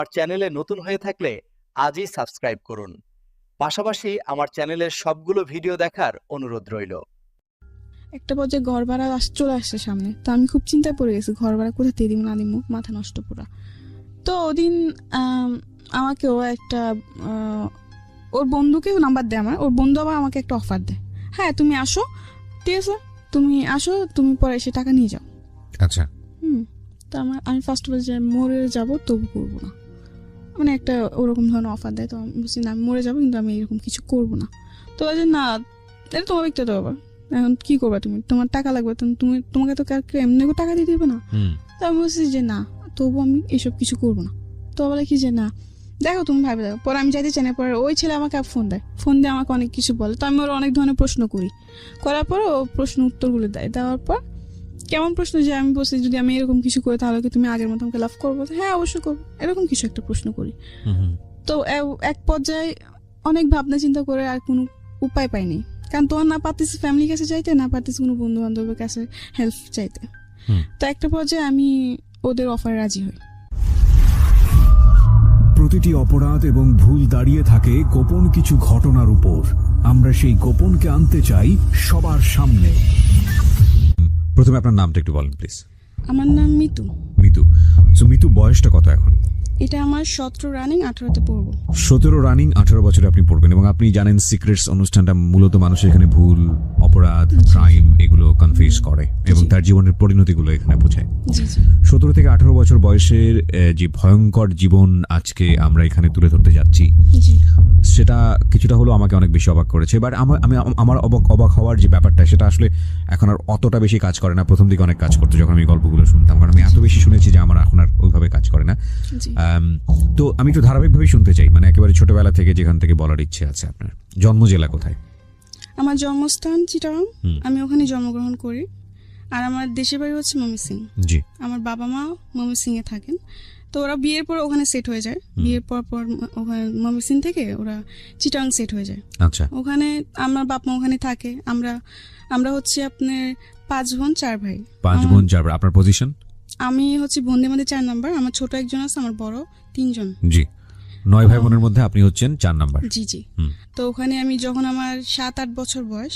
আমার চ্যানেলে নতুন হয়ে থাকলে আজই সাবস্ক্রাইব করুন। পাশাপাশি আমার চ্যানেলের সবগুলো ভিডিও দেখার অনুরোধ রইল। একটা পর্যায়ে ঘর ভাড়া চলে আসছে সামনে, তো আমি খুব চিন্তায় পড়ে গেছি ঘর ভাড়া কোথা দিয়ে দিব না দিব, মাথা নষ্ট পুরা। তো ওদিন আমাকে ও একটা ওর বন্ধুকেও নাম্বার দেয় আমার, ওর বন্ধু আবার আমাকে একটা অফার দেয়, হ্যাঁ তুমি আসো, ঠিক আছে তুমি আসো, তুমি পরে এসে টাকা নিয়ে যাও। আচ্ছা। তো আমি ফার্স্ট বলছি মরে যাবো তবু করবো না, মানে একটা ওরকম ধরনের অফার দেয়। তো আমি বলছি না আমি মরে যাবো কিন্তু আমি এরকম কিছু করবো না। তো বলছে না এটা তোমার ব্যক্তিগত ব্যাপার, এখন কি করবা তুমি, তোমার টাকা লাগবে তুমি, তোমাকে তো এমনি টাকা দিয়ে দেবে না। তো আমি বলছি যে না তবু আমি এসব কিছু করবো না। তো বলে কি যে না দেখো তুমি ভাবে দেখো। পরে আমি যাইতে চাই না, পরে ওই ছেলে আমাকে ফোন দেয়, ফোন দিয়ে আমাকে অনেক কিছু বলে। তো আমি ওর অনেক ধরনের প্রশ্ন করি, করার পর ও প্রশ্ন উত্তরগুলো দেয়। দেওয়ার পর কেমন প্রশ্ন যে আমি বলছি যদি আমি এরকম কিছু করি তাহলে কি তুমি আগের মতো আমাকে লাভ করবো, হ্যাঁ অবশ্যই করবো, এরকম কিছু একটা প্রশ্ন করি। তো এক পর্যায়ে অনেক ভাবনা চিন্তা করে আর কোনো উপায় পাইনি, কারণ তোমার না পারতেছি ফ্যামিলির কাছে চাইতে, না পারতেছি কোনো বন্ধু বান্ধবের কাছে হেল্প চাইতে। তো একটা পর্যায়ে আমি ওদের অফারে রাজি হই। প্রতিটি অপরাধ এবং ভুল দাঁড়িয়ে থাকে গোপন কিছু ঘটনার উপর। আমরা সেই গোপনকে আনতে চাই সবার সামনে। প্রথমে আপনার নামটা একটু বলেন প্লিজ। আমার নাম মিতু। মিতু। সো মিতু, বয়সটা কত এখন? এটা আমার 17 রানিং, 18তে পড়বো। 17 রানিং, 18 বছরে আপনি পড়বেন, এবং আপনি জানেন সিক্রেটস অনুষ্ঠানটা মূলত মানুষের এখানে ভুল, অপরাধ, ক্রাইম এগুলো কনফেস করে এবং তার জীবনের পরিণতিগুলো এখানে বোঝায়। 17 থেকে 18 বছর বয়সের যে ভয়ঙ্কর জীবন আজকে আমরা এখানে তুলে ধরতে যাচ্ছি, সেটা কিছুটা হলো আমাকে অনেক বেশি অবাক করেছে। বাট আমার অবাক হওয়ার যে ব্যাপারটা সেটা আসলে এখন আর অতটা বেশি কাজ করে না। প্রথম দিকে অনেক কাজ করতো যখন আমি গল্পগুলো শুনতাম, কারণ আমি এত বেশি শুনেছি যে আমার এখন আর ওইভাবে কাজ করে না। তো আমি একটু ধারাবাহিকভাবে শুনতে চাই, মানে একেবারে ছোটবেলা থেকে যেখান থেকে বলার ইচ্ছে আছে। আপনার জন্ম জেলা কোথায়? আমার জন্মস্থান চিটাগাং, আমি ওখানে জন্মগ্রহণ করি। আর আমার দেশের বাড়ি হচ্ছে ময়মনসিংহ। জি। আমার বাবা মা ময়মনসিংহে থাকেন, তো ওরা বিয়ের পর ওখানে সেট হয়ে যায়। বিয়ের পর ওখানে ময়মনসিংহ থেকে ওরা চিটাগাং সেট হয়ে যায়। আচ্ছা। ওখানে আমার বাপ মা ওখানে থাকে। আমরা হচ্ছে আপনার 5 বোন 4 ভাই। 5 বোন 4 ভাই। আপনার পজিশন? আমি হচ্ছে বোনদের মধ্যে 4 নাম্বার। আমার ছোট একজন আছে, আমার বড় 3 জন। জি। 9 ভাই বোনের মধ্যে আপনি হচ্ছেন 4 নাম্বার। জি জি। তো ওখানে আমি যখন আমার 7-8 বছর বয়স,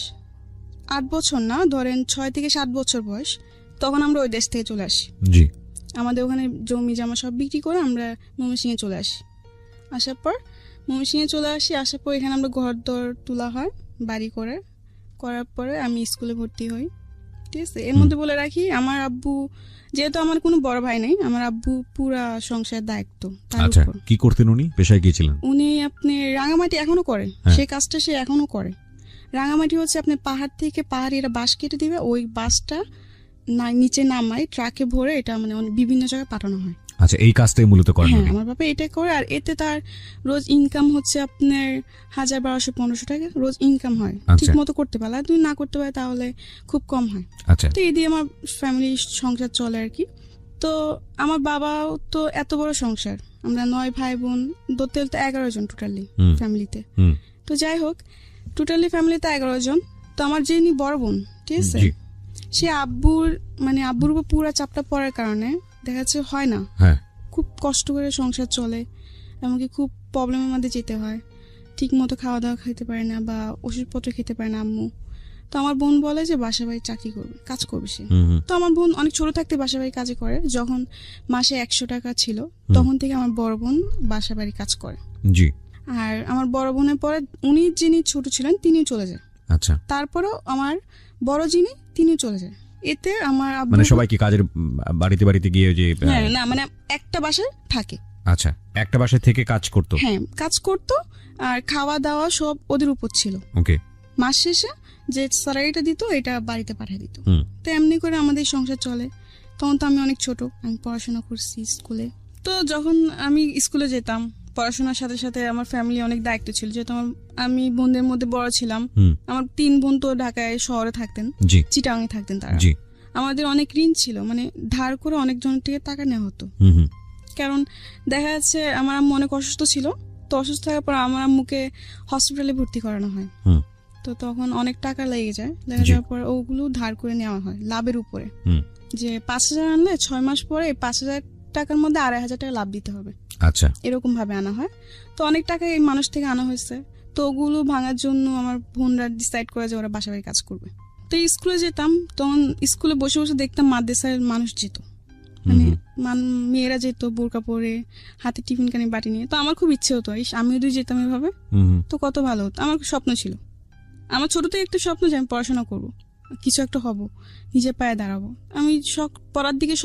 8 বছর না ধরেন 6 থেকে 7 বছর বয়স, তখন আমরা ওই দেশ থেকে চলে আসি। জি। আমাদের ওখানে জমি জমা সব বিক্রি করে আমরা ময়মনসিংহে চলে আসি। আসার পর আসার পর এখানে আমরা ঘর দর তোলা হয়, বাড়ি করার পরে আমি স্কুলে ভর্তি হই। ঠিক আছে। এর মধ্যে বলে রাখি আমার আব্বু, যেহেতু আমার কোনো বড় ভাই নেই, আমার আব্বু পুরা সংসারের দায়িত্ব তার উপর। কি করতেন উনি? পেশায় কি ছিলেন? উনি আপনি রাঙামাটি এখনো করে, সেই কাজটা সে এখনো করে। রাঙামাটি হচ্ছে আপনি পাহাড় থেকে পাহাড়িরা বাঁশ কেটে দিবে, ওই বাঁশটা নিচে নামায় ট্রাকে ভরে এটা মানে বিভিন্ন জায়গায় পাঠানো হয়। আচ্ছা, এই কাজটাই মূলত করেন? হ্যাঁ, আমার বাবা এটা করে। আর এতে তার রোজ ইনকাম হচ্ছে আপনার 1000, 1200, 1500 টাকা রোজ ইনকাম হয়। ঠিক মতো করতে পারলে, তুমি না করতে পারে তাহলে খুব কম হয়। আচ্ছা। তো এই দিয়ে আমার ফ্যামিলি সংসার চলে আর কি। তো আমার বাবাও তো এত বড় সংসার, আমরা 9 ভাই বোন, ধরতে 11 জন টোটালি ফ্যামিলিতে। তো যাই হোক, টোটালি ফ্যামিলিতে 11 জন। তো আমার যিনি বড় বোন, ঠিক আছে, সে আব্বুর উপর পুরা চাপটা পড়ার কারণে দেখা যাচ্ছে হয় না, খুব কষ্ট করে সংসার চলে, এমনকি খুব প্রবলেমের মধ্যে যেতে হয়। ঠিক মতো খাওয়া দাওয়া খেতে পারে না বা ওষুধপত্র খেতে পারে না আম্মু। তো আমার বোন বলে যে বাসা বাড়ি চাকরি করবে, কাজ করবে সে। তো আমার বোন অনেক ছোট থাকতে বাসা বাড়ি কাজে করে। যখন মাসে 100 টাকা ছিল তখন থেকে আমার বড় বোন বাসা বাড়ি কাজ করে। জি। আর আমার বড় বোনের পরে উনি যিনি ছোট ছিলেন তিনিও চলে যায়। আচ্ছা। তারপরেও আমার বড় যিনি তিনিও চলে যায়। এতে আমার মানে সবাই কি কাজের বাড়িতে গিয়ে যে না মানে একটা বাসায় থাকে। আচ্ছা, একটা বাসায় থেকে কাজ করতো? হ্যাঁ, কাজ করতো। আর খাওয়া দাওয়া সব ওদের উপর ছিল। ওকে। মাস শেষে যে স্যালারিটা দিত এটা বাড়িতে পাঠিয়ে দিত। তো এমনি করে আমাদের সংসার চলে। তখন তো আমি অনেক ছোট, আমি পড়াশোনা করছি স্কুলে। তো যখন আমি স্কুলে যেতাম, পড়াশোনার সাথে সাথে আমার ফ্যামিলি অনেক দায়িত্ব ছিল, যেহেতু আমি বোনদের মধ্যে বড় ছিলাম। আমার 3 বোন তো ঢাকায় শহরে থাকতেন, চিটাগাংয়ে থাকতেন তারা। আমাদের অনেক ঋণ ছিল, মানে ধার করে অনেক জনের থেকে টাকা নেওয়া হতো। কারণ দেখা যাচ্ছে আমার আম্মু অনেক অসুস্থ ছিল, তো অসুস্থ থাকার পর আমার আম্মুকে হসপিটালে ভর্তি করানো হয়। তো তখন অনেক টাকা লেগে যায়, লেগে যাওয়ার পর ওগুলো ধার করে নেওয়া হয় লাভের উপরে। যে 5000 আনলে 6 মাস পরে 5000 টাকার মধ্যে 2,500 টাকা লাভ দিতে হবে, আচ্ছা এরকম ভাবে আনা হয়। তো অনেক টাকা এই মানুষ থেকে আনা হয়েছে। তো ওগুলো ভাঙার জন্য আমার বোনরা ডিসাইড করে যে ওরা বাসা বাড়ি কাজ করবে। তো স্কুলে যেতাম, তখন স্কুলে বসে বসে দেখতাম মাদ্রাসার মানুষ যেত, মানে মেয়েরা যেত বোরকা পরে, হাতে টিফিন কানি বাটি নিয়ে। তো আমার খুব ইচ্ছে হতো আমিও যদি যেতাম এভাবে, তো কত ভালো হতো। আমার স্বপ্ন ছিল, আমার ছোট থেকে একটা স্বপ্ন যে আমি পড়াশোনা করবো, কিছু একটা হব, নিজের পায়ে দাঁড়াবো। আমি পড়ার দিকে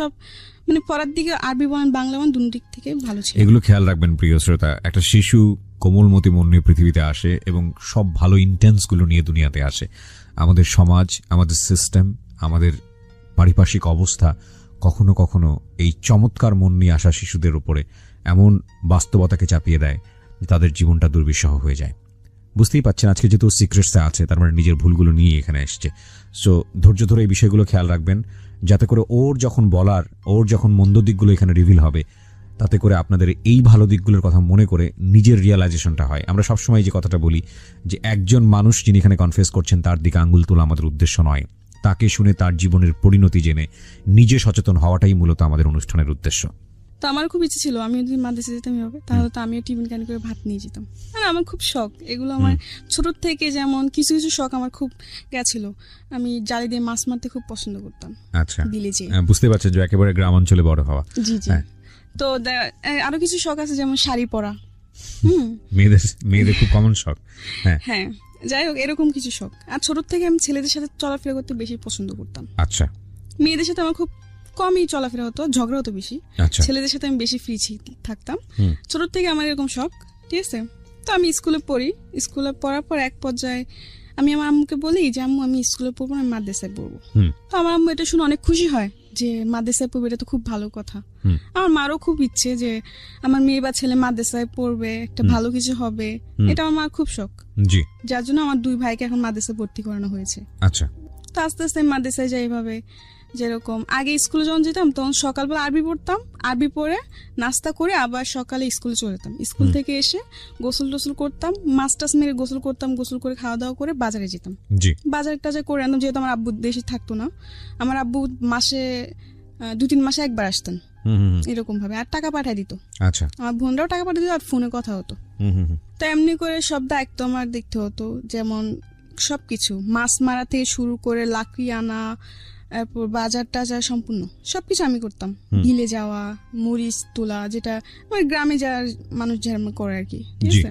মানে পড়ার দিকে আরবি বলেন বাংলা বলেন দুই দিক থেকে ভালো ছিল। এগুলো খেয়াল রাখবেন প্রিয় শ্রোতা, একটা শিশু কোমলমতি মন নিয়ে পৃথিবীতে আসে এবং সব ভালো ইন্টেন্স গুলো নিয়ে দুনিয়াতে আসে। আমাদের সমাজ, আমাদের সিস্টেম, আমাদের পারিপার্শ্বিক অবস্থা কখনো কখনো এই চমৎকার মন নিয়ে আসা শিশুদের উপরে এমন বাস্তবতাকে চাপিয়ে দেয় যে তাদের জীবনটা দুর্বিষহ হয়ে যায়। বুঝতেই পারছেন আজকে যেহেতু সিক্রেটসে আছে, তার মানে নিজের ভুলগুলো নিয়ে এখানে এসছে। সো ধৈর্য ধরে এই বিষয়গুলো খেয়াল রাখবেন, যাতে করে ওর যখন মন্দ দিকগুলো এখানে রিভিল হবে, তাতে করে আপনাদের এই ভালো দিকগুলোর কথা মনে করে নিজের রিয়ালাইজেশনটা হয়। আমরা সবসময় যে কথাটা বলি যে একজন মানুষ যিনি এখানে কনফেস করছেন তার দিকে আঙ্গুল তোলা আমাদের উদ্দেশ্য নয়, তাকে শুনে তার জীবনের পরিণতি জেনে নিজে সচেতন হওয়াটাই মূলত আমাদের অনুষ্ঠানের উদ্দেশ্য। তো আমার খুব ইচ্ছে ছিল আমি যদি মাদ্রাসা যেতাম হবে, তাহলে তো আমিও টিফিন ক্যান করে ভাত নিয়ে যেতাম। আর আমার খুব শখ এগুলো, আমার ছোট থেকে যেমন কিছু কিছু শখ আমার খুব গেছিল। আমি জালি দিয়ে মাছ মারতে খুব পছন্দ করতাম। আচ্ছা, বিলে যেয়ে। বুঝতে পারছেন যে একেবারে গ্রাম অঞ্চলে বড় হওয়া। জি জি। তো আরো কিছু শখ আছে, যেমন শাড়ি পরা। মেয়েদের খুব কমন শখ। হ্যাঁ, যাই হোক এরকম কিছু শখ। আর ছোট থেকে আমি ছেলেদের সাথে চলাফেরা করতে বেশি পছন্দ করতাম। আচ্ছা, মেয়েদের সাথে আমার খুব কমই চলাফেরা হতো, ঝগড়া হতো বেশি। আচ্ছা, ছেলেদের সাথে আমি বেশি ফ্রি থাকতাম। ছোট থেকে আমার এরকম শখ, ঠিক আছে। তো আমি স্কুলে পড়ি, স্কুলে পড়ার পর এক পর্যায়ে আমি আমার আম্মুকে বলি যে আম্মু আমি স্কুলে পড়বো না, আমি মাদ্রাসায় পড়বো। তো আমার আম্মু এটা শুনে অনেক খুশি হয় যে মাদ্রাসায় পড়বে, এটা তো খুব ভালো কথা। আমার মারও খুব ইচ্ছে যে আমার মেয়ে বা ছেলে মাদ্রাসায় পড়বে, একটা ভালো কিছু হবে, এটা আমার মার খুব শখ। জি, যার জন্য আমার দুই ভাইকে এখন মাদ্রাসায় ভর্তি করানো হয়েছে। আচ্ছা। তো আস্তে আস্তে মাদ্রাসায় যাই এইভাবে, যেরকম আগে স্কুলে যখন যেতাম তখন সকালবেলা আরবি পড়তাম, আরবি পড়ে নাস্তা করে আবার সকালে স্কুলে চলে যেতাম। স্কুল থেকে এসে গোসল টোসল করতাম, মাছ টাছ মেরে গোসল করতাম, গোসল করে খাওয়া দাওয়া করে বাজারে যেতাম। বাজার টাজার করে আনতাম, যেহেতু আমার আব্বু দেশে থাকতো না। আমার আব্বু মাসে 2-3 মাসে একবার আসতেন এরকম ভাবে, আর টাকা পাঠাই দিত। আচ্ছা, আমার বোনরাও টাকা পাঠিয়ে দিত, আর ফোনে কথা হতো। তো এমনি করে সব দায়িত্ব আমার দেখতে হতো, যেমন সবকিছু মাছ মারা থেকে শুরু করে লাকড়ি আনা, তারপর বাজার টাজার সম্পূর্ণ সবকিছু আমি করতাম। বিলে যাওয়া, মরিচ তোলা, যেটা আমার গ্রামে যাওয়ার মানুষ যারা করে আর কি, ঠিক আছে।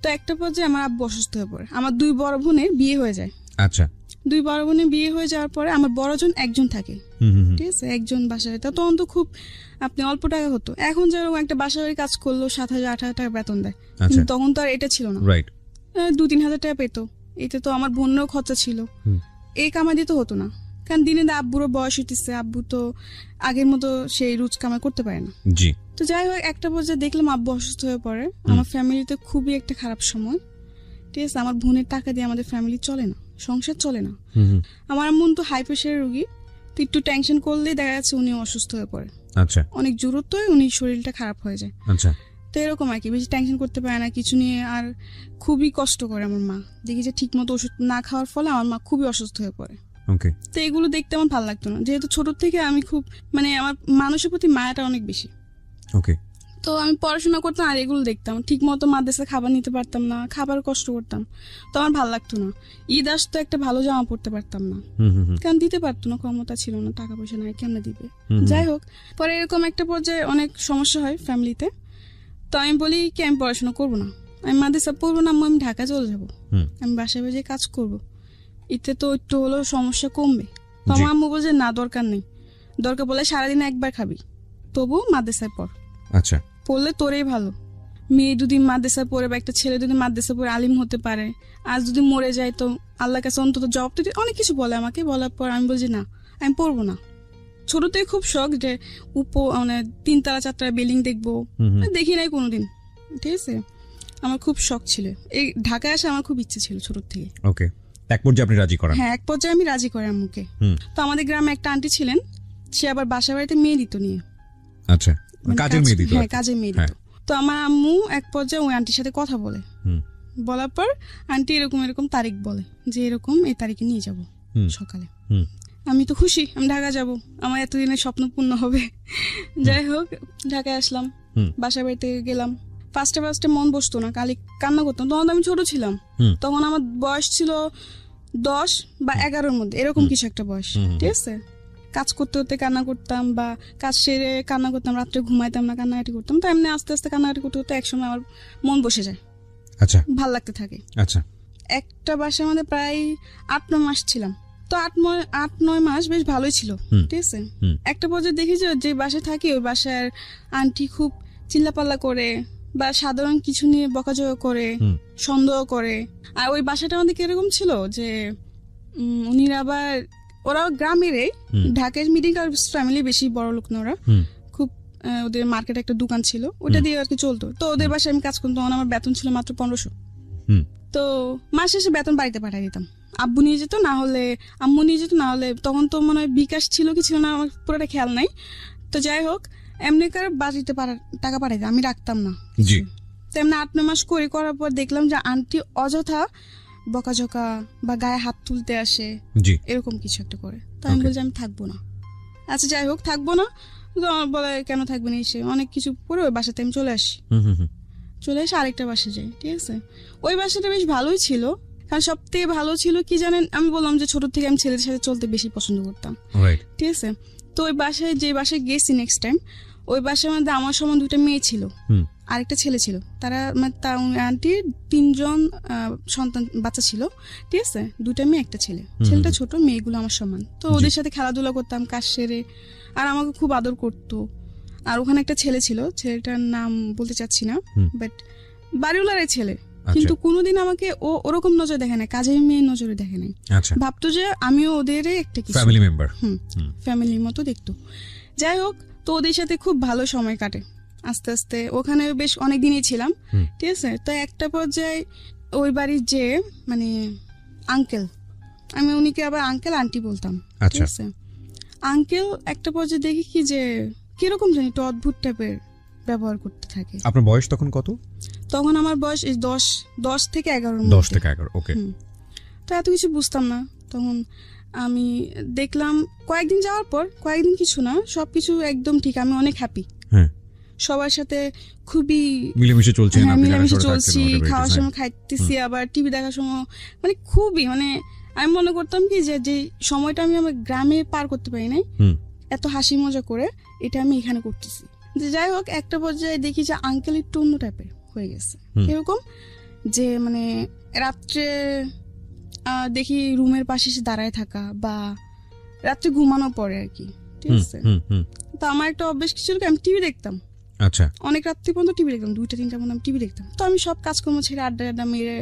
তো একটা পর্যায়ে আমার আব্বু অসুস্থ হয়ে পড়ে, আমার 2 বড় বোনের বিয়ে হয়ে যায়। আচ্ছা, 2 বড় বোনের বিয়ে হয়ে যাওয়ার পরে আমার বড়জন একজন থাকে, ঠিক আছে, একজন বাসায়। তখন তো খুব আপনি অল্প টাকা হতো, এখন যেরকম একটা বাসায় কাজ করলো 7,000-8,000 টাকা বেতন দেয়, কিন্তু তখন তো আর এটা ছিল না। 2-3 হাজার টাকা পেতো, এতে তো আমার বোনেরও খরচা ছিল, এই কামাই দিতে হতো না। কারণ দিনে আব্বুরও বয়স হইতেছে, আব্বু তো আগের মতো সেই রোজ কামাই করতে পারে না। জি। তো যাই হোক একটা পর্যায়ে দেখলাম আব্বু অসুস্থ হয়ে পড়ে, আমার ফ্যামিলিতে খুবই একটা খারাপ সময়, ঠিক আছে। আমার বোনের টাকা দিয়ে আমাদের ফ্যামিলি চলে না, সংসার চলে না। আমার আম্মু তো হাই প্রেশারের রোগী, তো একটু টেনশন করলেই দেখা যাচ্ছে উনি অসুস্থ হয়ে পড়ে। আচ্ছা, অনেক জরুরত হয়, উনি শরীরটা খারাপ হয়ে যায়। আচ্ছা, তো এরকম আর কি, বেশি টেনশন করতে পারে না কিছু নিয়ে, আর খুবই কষ্ট করে আমার মা। দেখি যে ঠিক মতো ওষুধ না খাওয়ার ফলে আমার মা খুবই অসুস্থ হয়ে পড়ে। তো এগুলো দেখতে আমার ভালো লাগতো না, যেহেতু ছোট থেকে আমি খুব মানে আমার মানুষের প্রতি মায়াটা অনেক বেশি। তো আমি পড়াশোনা করতাম আর এগুলো দেখতাম, ঠিক মতো মাদ্রাসা খাবার নিতে পারতাম না, খাবার কষ্ট করতাম, তো আমার ভালো লাগতো না। ঈদ আসতো একটা ভালো জামা পড়তে পারতাম না, কারণ দিতে পারতো না, ক্ষমতা ছিল না, টাকা পয়সা নাই, কেমনে দিবে। যাই হোক পরে এরকম একটা পর্যায়ে অনেক সমস্যা হয় ফ্যামিলিতে। তো আমি বলি কি আমি পড়াশোনা করবো না, আমি মাদ্রাসা পড়বো না, আমি ঢাকা চলে যাবো, আমি বাসায় বাসায় কাজ করবো, এতে তো একটু হলেও সমস্যা কমবে। তো আমার আম্মু বলছে না দরকার নেই, দরকার বলে সারাদিন একবার খাবি, তবু মাদ্রাসায় পড়। আচ্ছা, পড়লে তোরই ভালো। মেয়ে যদি মাদ্রাসায় পড়ে বা একটা ছেলে যদি মাদ্রাসায় পড়ে আলিম হতে পারে, আজ যদি মরে যায় তো আল্লাহর কাছে অন্তত জবাব দিতে, অনেক কিছু বলে আমাকে। বলার পর আমি বলছি না আমি পড়বো না। ছোট থেকে খুব শখ যে মানে 3 তলা 4 তলা বিল্ডিং দেখবো, দেখি নাই কোনোদিন, ঠিক আছে। আমার খুব শখ ছিল, এই ঢাকায় আসা আমার খুব ইচ্ছে ছিল ছোট থেকে। ওকে, এক পর্যায়ে আপনি রাজি করেন? হ্যাঁ, এক পর্যায়ে আমি রাজি করি আম্মুকে। তো আমাদের গ্রামে একটা আন্টি ছিলেন, সে আবার বাসা বাড়িতে মেয়ে দিত নিয়ে। আচ্ছা, কাজের মেয়ে দিত। হ্যাঁ, কাজের মেয়ে দিত। তো আমার আম্মু এক পর্যায়ে ওই আন্টির সাথে কথা বলে, বলার পর আন্টি এরকম এরকম তারিখ বলে যে এরকম এই তারিখে নিয়ে যাব সকালে। আমি তো খুশি, আমি ঢাকা যাব, আমার এতদিনের স্বপ্ন পূর্ণ হবে। যাই হোক ঢাকায় আসলাম, বাসা বাড়িতে গেলাম। ফার্স্টে মন বসতো না, খালি কান্না করতাম। তখন আমি ছোট ছিলাম, তখন আমার বয়স ছিল 10 বা 11-র মধ্যে, এরকম কিছু একটা বয়স। ঠিক আছে, কাজ করতে করতে কান্না করতাম, বা কাজ সেরে কান্না করতাম, রাত্রে ঘুমাইতাম না, কান্নাকাটি করতাম। তো এমনি আস্তে আস্তে কান্নাকাটি করতে করতে একসময় আমার মন বসে যায়। আচ্ছা, ভাল লাগতে থাকে। আচ্ছা, একটা বাসার মধ্যে প্রায় 8-9 মাস ছিলাম। তো 8-9 মাস বেশ ভালোই ছিল। ঠিক আছে, একটা পর্যায়ে দেখি যে বাসায় থাকি ওই বাসার আন্টি খুব চিল্লাপাল্লা করে, বা সাধারণ কিছু নিয়ে বকাঝকা করে, সন্দেহ করে। আর ওই বাসাটা আমাদের কিরকম ছিল যে উনিরা আবার, ওরা গ্রামেরই, ঢাকার মিডিল ক্লাস ফ্যামিলি, বেশি বড় লোক না ওরা। খুব ওদের মার্কেটে একটা দোকান ছিল, ওটা দিয়ে আর কি চলতো। তো ওদের বাসায় আমি কাজ করতাম, তখন আমার বেতন ছিল মাত্র 1500। তো মাস শেষে বেতন বাড়িতে পাঠিয়ে দিতাম। আব্বু নিয়ে যেত, না হলে আম্মু নিয়ে যেত, না হলে তখন তো মনে হয় বিকাশ ছিল কি ছিল না, আমার পুরোটা খেয়াল নাই। তো যাই হোক, এমনি করে বাড়িতে টাকা পাঠাই দিতাম, আমি রাখতাম না। তো এমনি 8-9 মাস করার পর দেখলাম যে আন্টি অযথা বকাঝকা বা গায়ে হাত তুলতে আসে, এরকম কিছু একটা করে। তো আমি বলছি আমি থাকবো না। আচ্ছা যাই হোক, থাকবো না। তো আমার বলে কেন থাকবে না, এসে অনেক কিছু করে ওই বাসাতে আমি চলে আসি। চলে এসে আরেকটা বাসা যাই। ঠিক আছে, ওই বাসাটা বেশ ভালোই ছিল। কারণ সব থেকে ভালো ছিল কি জানেন, আমি বললাম যে ছোট থেকে আমি ছেলেদের সাথে চলতে বেশি পছন্দ করতাম। ঠিক আছে, তো ওই বাসায় যে বাসায় গেছি নেক্সট টাইম, ওই বাসার মধ্যে আমার সমান 2টা মেয়ে ছিল, আরেকটা ছেলে ছিল। তারা আন্টির 3জন সন্তান বাচ্চা ছিল। ঠিক আছে, 2টা মেয়ে 1টা ছেলে। ছেলেটা ছোট, মেয়েগুলো আমার সমান। তো ওদের সাথে খেলাধুলা করতাম, কাজ সেরে, আর আমাকে খুব আদর করতো। আর ওখানে একটা ছেলে ছিল, ছেলেটার নাম বলতে চাচ্ছি না, বাট বাড়িওয়ালার ছেলে। কিন্তু কোনোদিন আমাকে ওরকম নজর দেখে নাই, কাজের মেয়ে নজরে দেখে নাই। ভাবতো যে আমিও ওদের একটা ফ্যামিলি মেম্বার, ফ্যামিলির মতো দেখতো। যাই হোক, তো ওদের সাথে খুব ভালো সময় কাটে। আস্তে আস্তে ওখানে বেশ অনেকদিনই ছিলাম। ঠিক আছে, তো একটা পর্যায়ে ওই বাড়ির যে মানে আঙ্কেল, আমি উনিকে আবার আঙ্কেল আন্টি বলতাম। ঠিক আছে, আঙ্কেল একটা পর্যায়ে দেখি কি যে কিরকম জানি একটু অদ্ভুত টাইপের ব্যবহার করতে থাকে। আপনার বয়স তখন কত? তখন আমার বয়স 10 থেকে 11। 10 থেকে 11, ওকে। তো এত কিছু বুঝতাম না তখন। আমি দেখলাম কয়েকদিন যাওয়ার পর, কয়েকদিন কিছু না, সবকিছু একদম ঠিক, আমি অনেক হ্যাপি। সবার সাথে খুবই মিলেমিশে চলছি, খাওয়ার সময় খাইতেছি, আবার টিভি দেখার সময় মানে খুবই, মানে আমি মনে করতাম কি যে সময়টা আমি আমার গ্রামে পার করতে পারি নাই এত হাসি মজা করে, এটা আমি এখানে করতেছি। যাই হোক, একটা পর্যায়ে দেখি যে আঙ্কেল একটু অন্য টাইপের হয়ে গেছে। এরকম যে মানে রাত্রে দেখি রুমের পাশে এসে দাঁড়ায় থাকা, বা রাত্রে ঘুমানোর পরে আর কি। ঠিক আছে, তো আমার একটা অভ্যেস কি ছিল, আমি টিভি দেখতাম। আচ্ছা, অনেক রাত্রি পর্যন্ত টিভি দেখতাম, 2টা-3টা পর্যন্ত আমি টিভি দেখতাম। তো আমি সব কাজকর্ম ছেড়ে আড্ডা মেরে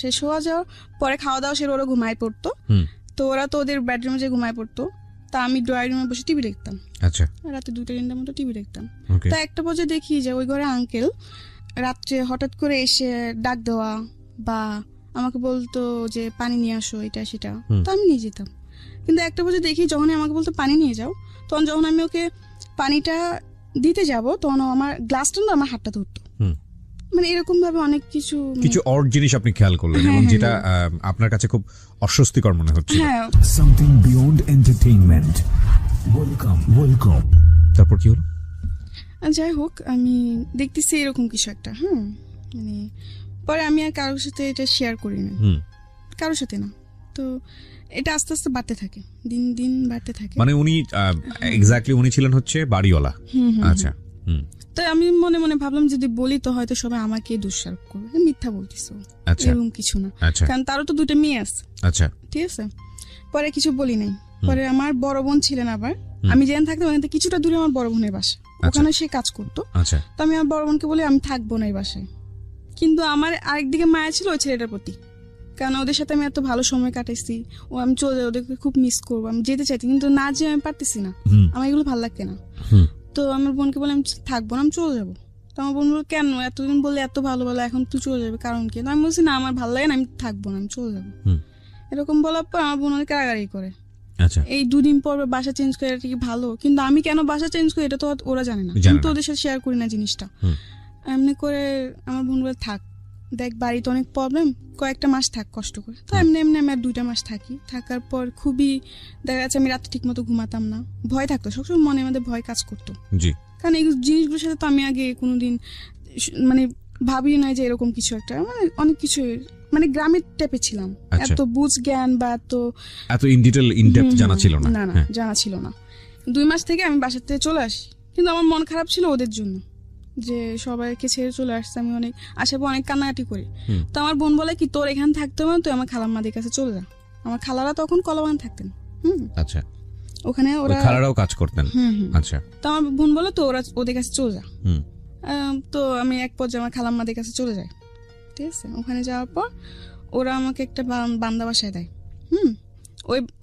শেষ হওয়া যাওয়ার পরে খাওয়া দাওয়া সেরে ওরা ঘুমায় পড়তো। তো ওরা তো ওদের বেডরুমে যে ঘুমায় পড়তো, তা আমি ড্রয়িং রুমে বসে টিভি দেখতাম। আচ্ছা, রাতে 2টা-3টার মতো টিভি দেখতাম। তো একটা পর্যায়ে দেখি যে ওই ঘরে আঙ্কেল রাত্রে হঠাৎ করে এসে ডাক দেওয়া, বা আমাকে বলতো যে পানি নিয়ে আসো, এটা সেটা। তো আমি নিয়ে যেতাম। কিন্তু একটা পর্যায়ে দেখি যখন আমাকে বলতো পানি নিয়ে যাও, তখন যখন আমি ওকে পানিটা দিতে যাব, তখন আমার গ্লাসটা না আমার হাতটা ধরতো। মানে এরকম ভাবে অনেক কিছু অড জিনিস আপনি খেয়াল করলেন, এবং যেটা আপনার কাছে খুব অস্বস্তিকর মনে হচ্ছে। Something beyond entertainment. ওয়েলকাম। তারপর কি হলো? যাই হোক, আমি দেখতেছি এরকম কিছু একটা। মানে পরে আমি আর কারোর সাথে এটা শেয়ার করি না, কারোর সাথে না। তো এটা আস্তে আস্তে বাড়তে থাকে, দিন দিন বাড়তে থাকে। মানে উনি এক্স্যাক্টলি উনি ছিলেন হচ্ছে বাড়িওয়ালা। আচ্ছা, তো আমি মনে মনে ভাবলাম যদি বলি তো হয়তো সবাই আমাকে দোষারোপ করবে, মিথ্যা বলতেছো, এরকম কিছু না। কারণ তারও তো 2টা মেয়ে আছে। আচ্ছা, ঠিক আছে, পরে কিছু বলি নাই। পরে আমার বড় বোন ছিলেন, আবার আমি যেখানে থাকতাম ওখান থেকে কিছুটা দূরে আমার বড় বোনের বাসা, ওখানে সে কাজ করতো। তো আমি আমার বড় বোনকে বলি আমি থাকবো না এই বাসায়। কিন্তু আমার আরেকদিকে মায়া ছিল ওই ছেলেটার প্রতি, কারণ ওদের সাথে আমি এত ভালো সময় কাটাইছি, ও আমি চলে যাই, ওদেরকে খুব মিস করবো, আমি যেতে চাইছি, কিন্তু না যে আমি পারতেছি না, আমার এগুলো ভালো লাগছে না। তো আমার বোনকে বলে আমি থাকবো না, আমি চলে যাবো। তো আমার বোন বলল কেন, এতদিন বললে এত ভালো ভালো, এখন তুই চলে যাবে, কারণ কি? আমি বলছি না আমার ভালো লাগে না, আমি থাকবো না, আমি চলে যাবো। এরকম বলার পর আমার বোন অনেক রাগারাগি করে। এই 2 দিন পর বাসা চেঞ্জ করে, এটা কি ভালো? কিন্তু আমি কেন বাসা চেঞ্জ করি এটা তো ওরা জানে না, কিন্তু ওদের সাথে শেয়ার করি না জিনিসটা। এমনি করে আমার বোন বলে থাক, দেখ বাড়িতে অনেক প্রবলেম, কয়েকটা মাস থাক কষ্ট করে। তো এমনি এমনি আমি আর 2টা মাস থাকি। থাকার পর খুবই দেখা যাচ্ছে আমি রাতে ঠিক মতো ঘুমাতাম না, ভয় থাকতো সবসময়, মনের মধ্যে ভয় কাজ করতো। কারণ এই জিনিসগুলোর সাথে তো আমি আগে কোনোদিন মানে ভাবি নাই যে এরকম কিছু একটা, মানে অনেক কিছু, মানে গ্রামের টাইপে ছিলাম, এত বুঝ জ্ঞান বা এত ইন ডিটেইল ইন ডেপথ জানা ছিল না। না জানা ছিল না। 2 মাস থেকে আমি বাসা থেকে চলে আসি, কিন্তু আমার মন খারাপ ছিল ওদের জন্য, যে সবাইকে ছেড়ে চলে আসছে। আমি অনেক আশেপাশে অনেক কান্নাকাটি করি। তো আমার বোন বলে কি তোর এখানে থাকতে হবে না, তুই আমার খালাম্মাদের কাছে চলে যা। আমার খালারা তখন কলাবাগান থাকতেন। আচ্ছা, ওখানে ওরা খালারাও কাজ করতেন। আচ্ছা, তো আমার বোন বলে তো ওরা ওদের কাছে চলে যা। তো আমি এক পর্যায়ে আমার খালাম্মাদের কাছে চলে যাই। ঠিক আছে, ওখানে যাওয়ার পর ওরা আমাকে একটা বান্দা বাসায় দেয়।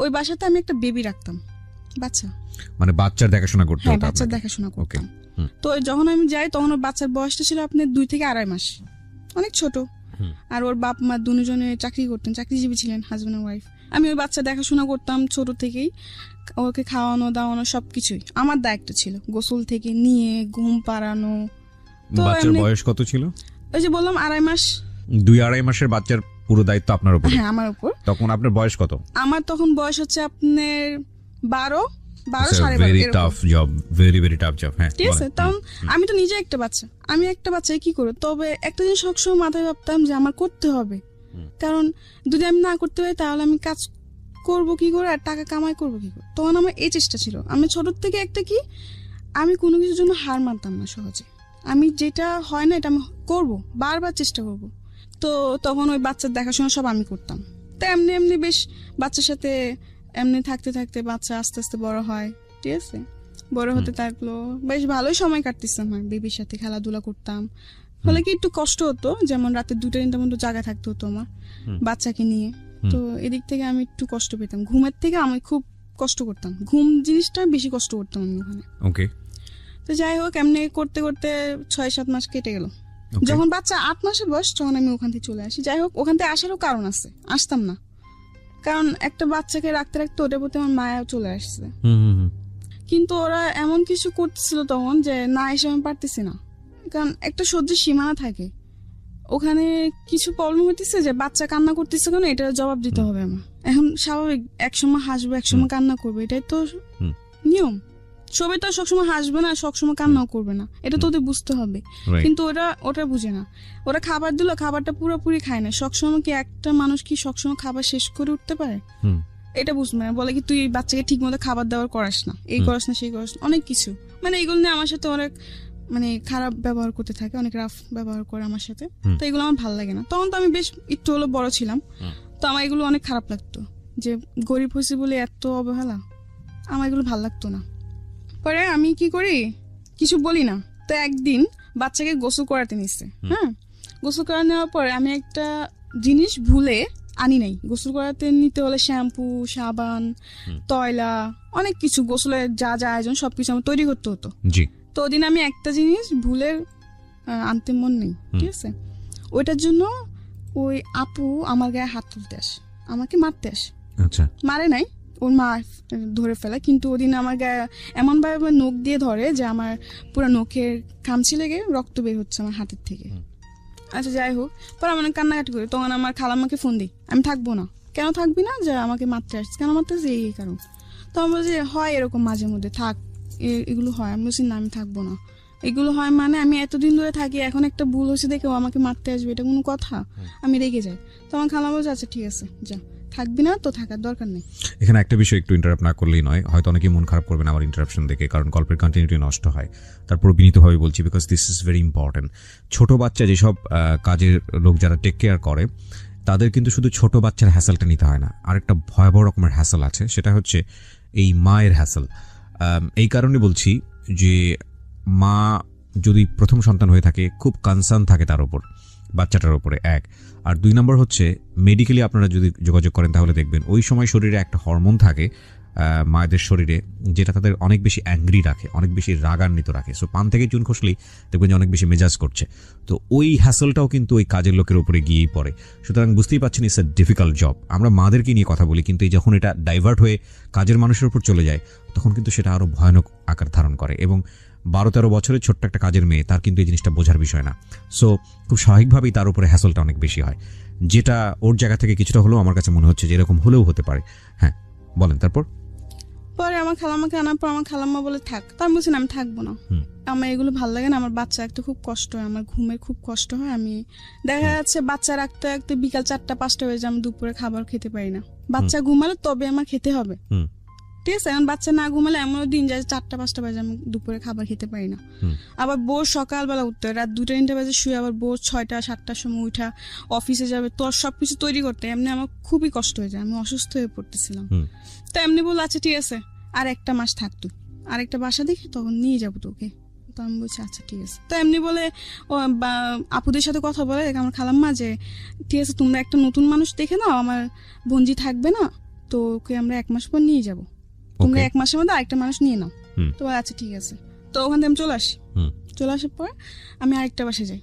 ওই বাসাতে আমি একটা বেবি রাখতাম, বাচ্চা, মানে বাচ্চার দেখাশোনা করতে হতো। বাচ্চার দেখাশোনা করতাম। তো যখন আমি যাই তখন ওর বাচ্চার বয়সটা ছিল আপনার 2 থেকে 2.5 মাস, অনেক ছোট। আর ওর বাপ মা দুজনে চাকরি করতেন, চাকরিজীবী ছিলেন, হাজবেন্ড আর ওয়াইফ। আমি ওই বাচ্চা দেখাশোনা করতাম ছোট থেকেই, ওকে খাওয়ানো দাওয়ানো সবকিছুই আমার দায়িত্ব ছিল, গোসল থেকে নিয়ে ঘুম পাড়ানো। তো বাচ্চার বয়স কত ছিল? ওই যে বললাম 2.5 মাস। 2-2.5 মাসের বাচ্চার পুরো দায়িত্ব আপনার উপর? হ্যাঁ, আমার উপর। তখন আপনার বয়স কত? আমার তখন বয়স হচ্ছে আপনার 12 very tough job, very very tough job. হ্যাঁ, ঠিক আছে। তখন আমি তো নিজে একটা বাচ্চা, আমি একটা বাচ্চায় কি করব? তবে একটা জিনিস সবসময় মাথায় ভাবতাম যে আমার করতে হবে, কারণ যদি আমি না করতে পারি তাহলে আমি কাজ করব কি করে আর টাকা কামাই করব কি করে। তখন আমার এই চেষ্টা ছিল। আমি ছোট থেকে একটা কি, আমি কোনো কিছুর জন্য হার মানতাম না সহজে। আমি যেটা হয় না এটা আমি করব, বারবার চেষ্টা করব। তো তখন ওই বাচ্চার দেখাশোনা সব আমি করতাম। তো এমনি এমনি বেশ বাচ্চার সাথে এমনি থাকতে থাকতে বাচ্চা আস্তে আস্তে বড় হয়। ঠিক আছে, বড় হতে থাকলো, বেশ ভালোই সময় কাটতেছে আমার বেবির সাথে, খেলাধুলা করতাম। ফলে কি একটু কষ্ট হতো, যেমন রাতে 2টা-3টা পর্যন্ত জায়গা থাকতে হতো আমার বাচ্চাকে নিয়ে। তো এদিক থেকে আমি একটু কষ্ট পেতাম, ঘুমের থেকে আমি খুব কষ্ট করতাম, ঘুম জিনিসটা বেশি কষ্ট করতাম আমি ওখানে। ওকে। তো যাই হোক, এমনি করতে করতে 6-7 মাস কেটে গেল। যখন বাচ্চা 8 মাসের বয়স তখন আমি ওখান থেকে চলে আসি। যাই হোক, ওখান থেকে আসারও কারণ আছে, আসতাম না, কারণ একটা বাচ্চাকে রাখতে রাখতে ওটার প্রতি আমার মায়া চলে আসছে। কিন্তু ওরা এমন কিছু করতেছিল তখন যে না এসে আমি পারতেছি না, কারণ একটা সহ্যের সীমানা থাকে। ওখানে কিছু প্রবলেম হইতেছে যে বাচ্চা কান্না করতেছে কেন, এটার জবাব দিতে হবে আমার। এখন স্বাভাবিক, একসময় হাসবে একসময় কান্না করবে, এটাই তো নিয়ম। সবাই তো সবসময় হাসবে না, সবসময় কান্নাও করবে না, এটা তো ওদের বুঝতে হবে। কিন্তু ওটা বুঝে না। ওরা খাবার দিল, খাবারটা পুরোপুরি খায় না। সবসময় কি একটা মানুষ কি সবসময় খাবার শেষ করে উঠতে পারে? এটা বুঝবে না। বলে কি তুই বাচ্চাকে ঠিক মতো খাবার দাবার করাস না, এই করাস না, সেই করাস না, অনেক কিছু। মানে এগুলো নিয়ে আমার সাথে অনেক মানে খারাপ ব্যবহার করতে থাকে, অনেক রাফ ব্যবহার করে আমার সাথে। তো এগুলো আমার ভালো লাগে না। তখন তো আমি বেশ একটু হলো বড় ছিলাম, তো আমার এগুলো অনেক খারাপ লাগতো যে গরিব হয়েছি বলে এত অবহেলা, আমার এগুলো ভালো লাগতো না। পরে আমি কি করি, কিছু বলি না। তো একদিন বাচ্চাকে গোসল করাতে নিচ্ছে। গোসল করা নেওয়ার পরে আমি একটা জিনিস ভুলে আনি নাই। গোসল করাতে নিতে হলে শ্যাম্পু, সাবান, তয়লা, অনেক কিছু, গোসলের যা যা আয়োজন সবকিছু আমার তৈরি করতে হতো। তো ওদিন আমি একটা জিনিস ভুলে আনতে মন নেই, ঠিক আছে। ওইটার জন্য ওই আপু আমার গায়ে হাত তুলতে আসে, আমাকে মারতে আসে। মারে নাই, ওর মা ধরে ফেলে, কিন্তু ওদিন আমার গায়ে এমন ভাবে নখ দিয়ে ধরে যে আমার পুরো নখের খামচি লেগে রক্ত বের হচ্ছে আমার হাতের থেকে। আচ্ছা, যাই হোক, পরে আমি কান্নাকাটি করি। তখন আমার খালাম্মাকে ফোন দিই, আমি থাকবো না। কেন থাকবি না? যে আমাকে মারতে আসছে। কেন মারতে আসছে? এই কারণ। তো আমি বলছি হয় এরকম মাঝে মধ্যে, থাক, এগুলো হয়। আমি বলছি না, আমি থাকবো না। এগুলো হয় মানে আমি এতদিন ধরে থাকি, এখন একটা ভুল হয়েছে দেখে ও আমাকে মারতে আসবে, এটা কোনো কথা? আমি রেগে যাই। তো আমার খালা বলছে আচ্ছা ঠিক আছে, যা, থাকবি না তো থাকার দরকার নেই। এখানে একটা বিষয় একটু ইন্টারাপ্ট না করলেই নয়, হয়তো অনেকেই মন খারাপ করবেন আমার ইন্টারাপশন দেখে, কারণ গল্পের কন্টিনিউটি নষ্ট হয়। তারপর বিনীতভাবে বলছি, because this is very important. ছোট বাচ্চা যেসব কাজের লোক যারা টেক কেয়ার করে, তাদের কিন্তু শুধু ছোট বাচ্চার হ্যাসেলটা নিতে হয় না, আরেকটা ভয়াবহ রকমের হ্যাসেল আছে, সেটা হচ্ছে এই মায়ের হ্যাসেল। এই কারণে বলছি যে মা যদি প্রথম সন্তান হয়ে থাকে, খুব কনসার্ন থাকে তার উপর, বাচ্চাটার উপরে, এক। আর 2 নম্বর হচ্ছে মেডিকেলি আপনারা যদি যোগাযোগ করেন তাহলে দেখবেন ওই সময় শরীরে একটা হরমোন থাকে মায়েদের শরীরে, যেটা তাদের অনেক বেশি অ্যাংরি রাখে, অনেক বেশি রাগান্বিত রাখে। সো পান থেকে চুন খসলেই দেখবেন যে অনেক বেশি মেজাজ করছে। তো ওই হ্যাসেলটাও কিন্তু ওই কাজের লোকের উপরে গিয়েই পড়ে। সুতরাং বুঝতেই পারছেন ইটস এ ডিফিকাল্ট জব। আমরা মাদেরকে নিয়ে কথা বলি, কিন্তু যখন এটা ডাইভার্ট হয়ে কাজের মানুষের উপর চলে যায়, তখন কিন্তু সেটা আরও ভয়ানক আকার ধারণ করে। এবং 12-13 বছরের ছোট্ট একটা কাজের মেয়ে, তার কিন্তু এই জিনিসটা বোঝার বিষয় না। সো খুব স্বাভাবিকভাবেই তার উপরে হ্যাসলটা অনেক বেশি হয়, যেটা ওর জায়গা থেকে কিছুটা হলেও আমার কাছে মনে হচ্ছে যে এরকম হলেও হতে পারে। হ্যাঁ বলেন তারপর। পরে আমার খালাম্মাকে আনার পর আমার খালাম্মা বলে থাক, তার বলছি না আমি থাকবো না, আমার এগুলো ভালো লাগে না, আমার বাচ্চা রাখতে খুব কষ্ট হয়, আমার ঘুমের খুব কষ্ট হয়, আমি দেখা যাচ্ছে বাচ্চা রাখতে রাখতে বিকাল 4টা-5টা হয়ে যায়, আমি দুপুরে খাবার খেতে পারি না, বাচ্চা ঘুমালে তবে আমার খেতে হবে, ঠিক আছে। এখন বাচ্চা না ঘুমালে এমনও দিন যায় 4টা-5টা বাজে আমি দুপুরে খাবার খেতে পারি না। আবার বোর সকালবেলা উঠতে হয়, রাত 2টা-3টা বাজে শুয়ে আবার বোর 6টা-7টার সময় উঠা অফিসে যাবে, তো সবকিছু তৈরি করতে এমনি আমার খুবই কষ্ট হয়ে যায়, আমি অসুস্থ হয়ে পড়তেছিলাম। তো এমনি বললো আচ্ছা ঠিক আছে আর একটা মাস থাকতো, আরেকটা বাসা দেখে তখন নিয়ে যাবো তোকে। তো আমি বলছি আচ্ছা ঠিক আছে। তো এমনি বলে আপুদের সাথে কথা বলে আমার খালাম্মা যে ঠিক আছে তোমরা একটা নতুন মানুষ দেখে নাও, আমার বোনজি থাকবে না, তো ওকে আমরা 1 মাস পর নিয়ে যাবো, তোমরা 1 মাসের মধ্যে আরেকটা মানুষ নিয়ে নাও। তো আচ্ছা ঠিক আছে। তো ওখান থেকে আমি চলে আসি, চলে আসার পর আমি আরেকটা বাসে যাই,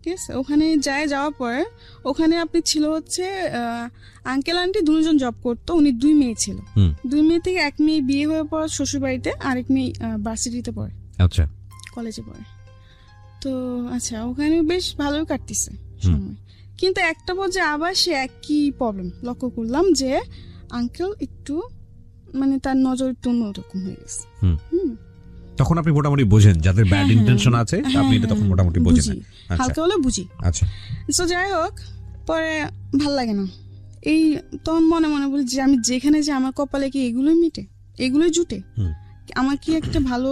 ঠিক আছে। ওখানে যাওয়ার পরে ওখানে আপনি ছিল হচ্ছে আঙ্কেল আন্টি 2জন জব করতো, উনি 2 মেয়ে ছিল, 2 মেয়ে থেকে 1 মেয়ে বিয়ে হয়ে পড়ে শ্বশুর বাড়িতে, আরেক মেয়ে ভার্সিটিতে পড়ে, আচ্ছা কলেজে পড়ে। তো আচ্ছা ওখানে বেশ ভালোই কাটতেছে সময়, কিন্তু একটা পর্যায়ে আবার সে একই প্রবলেম লক্ষ্য করলাম যে আঙ্কেল একটু মানে তার নজর একটু অন্যরকম হয়ে গেছে। তখন আপনি মোটামুটি বোঝেন যাদের ব্যাড ইন্টেনশন আছে, আপনি এটা তখন মোটামুটি বোঝেন, হালকা হলে বুঝি। আচ্ছা তো যাই হোক, পরে ভাল লাগে না, এই তখন মনে মনে বলি যে আমি যেখানে যে আমার কপালে কি এগুলোই মিটে, এগুলোই জুটে, আমার কি একটা ভালো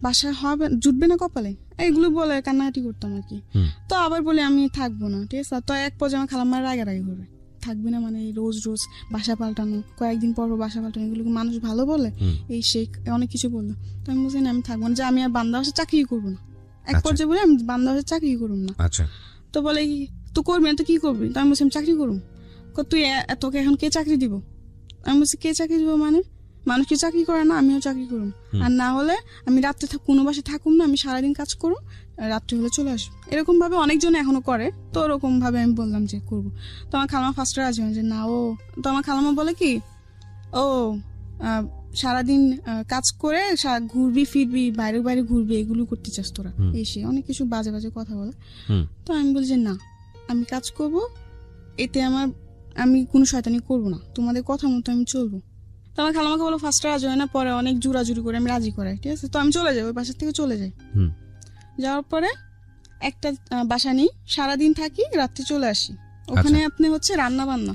বাসা হবে, জুটবে না কপালে, এগুলো বলে কান্নাকাটি করতাম আর কি। তো আবার বলে আমি থাকবো না, ঠিক আছে। তো এক পর্যায়ে আমার খালাম্মার রাগারাগি করবে, থাকবে না মানে রোজ রোজ বাসা পাল্টানো, কয়েকদিন পর বাসা পাল্টানো, এগুলো মানুষ ভালো বলে, এই সেই অনেক কিছু বললো। তো আমি বলছি না আমি থাকবো না, যে আমি আর বান্দা বাসা চাকরি করবো না, এক পর্যায়ে বলে আমি বান্দা বাসা চাকরি করবো না। তো বলে তো করবি না তো কি করবি, তো আমি বলছি আমি চাকরি করবো। তুই তোকে এখন কে চাকরি দিব? আমি বলছি কে চাকরি দিব মানে, মানুষ কি চাকরি করে না, আমিও চাকরি করুম, আর না হলে আমি রাত্রে কোনো বাসে থাকুম না, আমি সারাদিন কাজ করুম, রাত্রে হলে চলে আসবো। এরকম ভাবে অনেকজন এখনো করে, তো ওরকম ভাবে আমি বললাম যে করবো। তো আমার খালামা ফার্স্টে রাজি হয় যে না ও, তো আমার খালামা বলে কি ও সারাদিন কাজ করে ঘুরবি ফিরবি, বাইরে বাইরে ঘুরবি, এগুলো করতে চাস তোরা, এসে অনেক কিছু বাজে বাজে কথা বলে। তো আমি বলি যে না আমি কাজ করব, এতে আমি কোনো শয়তানি করবো না, তোমাদের কথা মতো আমি চলবো। তো আমার খালামাকে বলো ফার্স্টে রাজি হয় না, পরে অনেক জোরাজুরি করে আমি রাজি করাই, ঠিক আছে। তো আমি চলে যাই, ওই বাসার থেকে চলে যাই, যাওয়ার পরে একটা বাসা নিই, সারাদিন থাকি, রাত্রে চলে আসি। ওখানে আপনি হচ্ছে রান্না বান্না,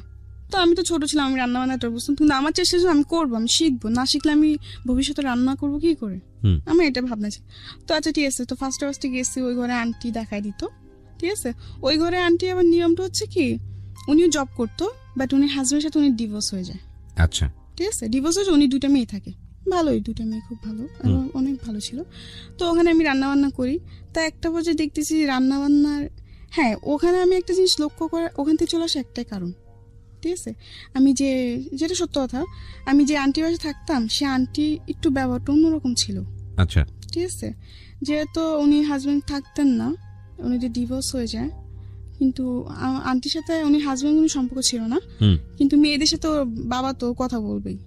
তো আমি তো ছোট ছিলাম, আমি রান্না বান্নাটা বুঝতাম, কিন্তু আমার চেষ্টা ছিল আমি করবো, আমি শিখবো, না শিখলে আমি ভবিষ্যতে রান্না করবো কি করে, আমার এটা ভাবনা ছিল। তো আচ্ছা ঠিক আছে, তো ফার্স্টে গেছি, ওই ঘরে আন্টি দেখাই দিত, ঠিক আছে। ওই ঘরে আন্টি আবার নিয়মটা হচ্ছে কি, উনিও জব করতো, বাট উনি হাজবেন্ডের সাথে উনি ডিভোর্স হয়ে যায়, আচ্ছা ঠিক আছে। ডিভোর্স হয়েছে, উনি 2টা মেয়ে থাকে, ভালোই 2টা মেয়ে খুব ভালো, অনেক ভালো ছিল। তো ওখানে আমি রান্না বান্না করি, তা একটা পর্যায়ে দেখতেছি রান্না বান্নার, হ্যাঁ ওখানে আমি একটা জিনিস লক্ষ্য করে ওখান থেকে চলে আসা একটাই কারণ, ঠিক আছে। আমি যেটা সত্য কথা, আমি যে আন্টি বাসে থাকতাম সে আন্টি একটু ব্যবহারটা অন্যরকম ছিল, আচ্ছা ঠিক আছে। যেহেতু উনি হাজবেন্ড থাকতেন না, উনি যে ডিভোর্স হয়ে যায়, কিন্তু আন্টির সাথে উনি হাজবেন্ড কোনো সম্পর্ক ছিল না, কিন্তু মেয়েদের সাথে ওর বাবা তো কথা বলবেই।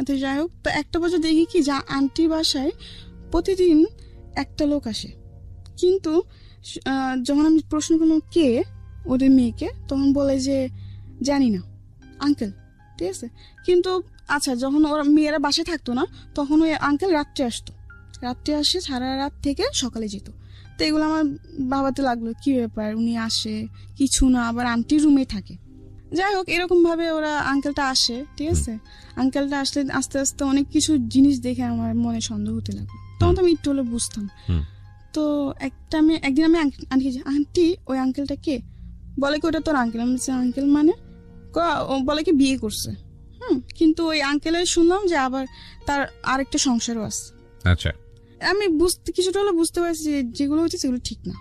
তো যাই হোক, তো একটা বছর দেখি কি যা আন্টির বাসায় প্রতিদিন একটা লোক আসে, কিন্তু যখন আমি প্রশ্ন করলাম কে ওদের মেয়েকে, তখন বলে যে জানি না আঙ্কেল, ঠিক আছে। কিন্তু আচ্ছা যখন ওরা মেয়েরা বাসায় থাকতো না, তখন ওই আঙ্কেল রাত্রে আসতো, রাত্রে আসে সারা রাত থেকে সকালে যেত। তো এগুলো আমার ভাবাতে লাগলো কি ব্যাপার, উনি আসে কিছু না, আবার আন্টির রুমে থাকে। যাই হোক এরকম ভাবে ওরা আঙ্কেলটা আসে, ঠিক আছে। আঙ্কেলটা আসলে আস্তে আস্তে অনেক কিছু জিনিস দেখে আমার মনে সন্দেহ হতে লাগলো, তখন তো আমি একটু হলে বুঝতাম। তো একদিন আমি আন্টি ওই আঙ্কেলটা কে, বলে কি ওটা তোর আঙ্কেল। আমি বলছি আঙ্কেল মানে, বলে কি বিয়ে করছে, কিন্তু ওই আঙ্কেলের শুনলাম যে আবার তার আরেকটা সংসারও আছে, আচ্ছা। আমি কিছুটা হলে বুঝতে পারছি যে যেগুলো হচ্ছে সেগুলো ঠিক না,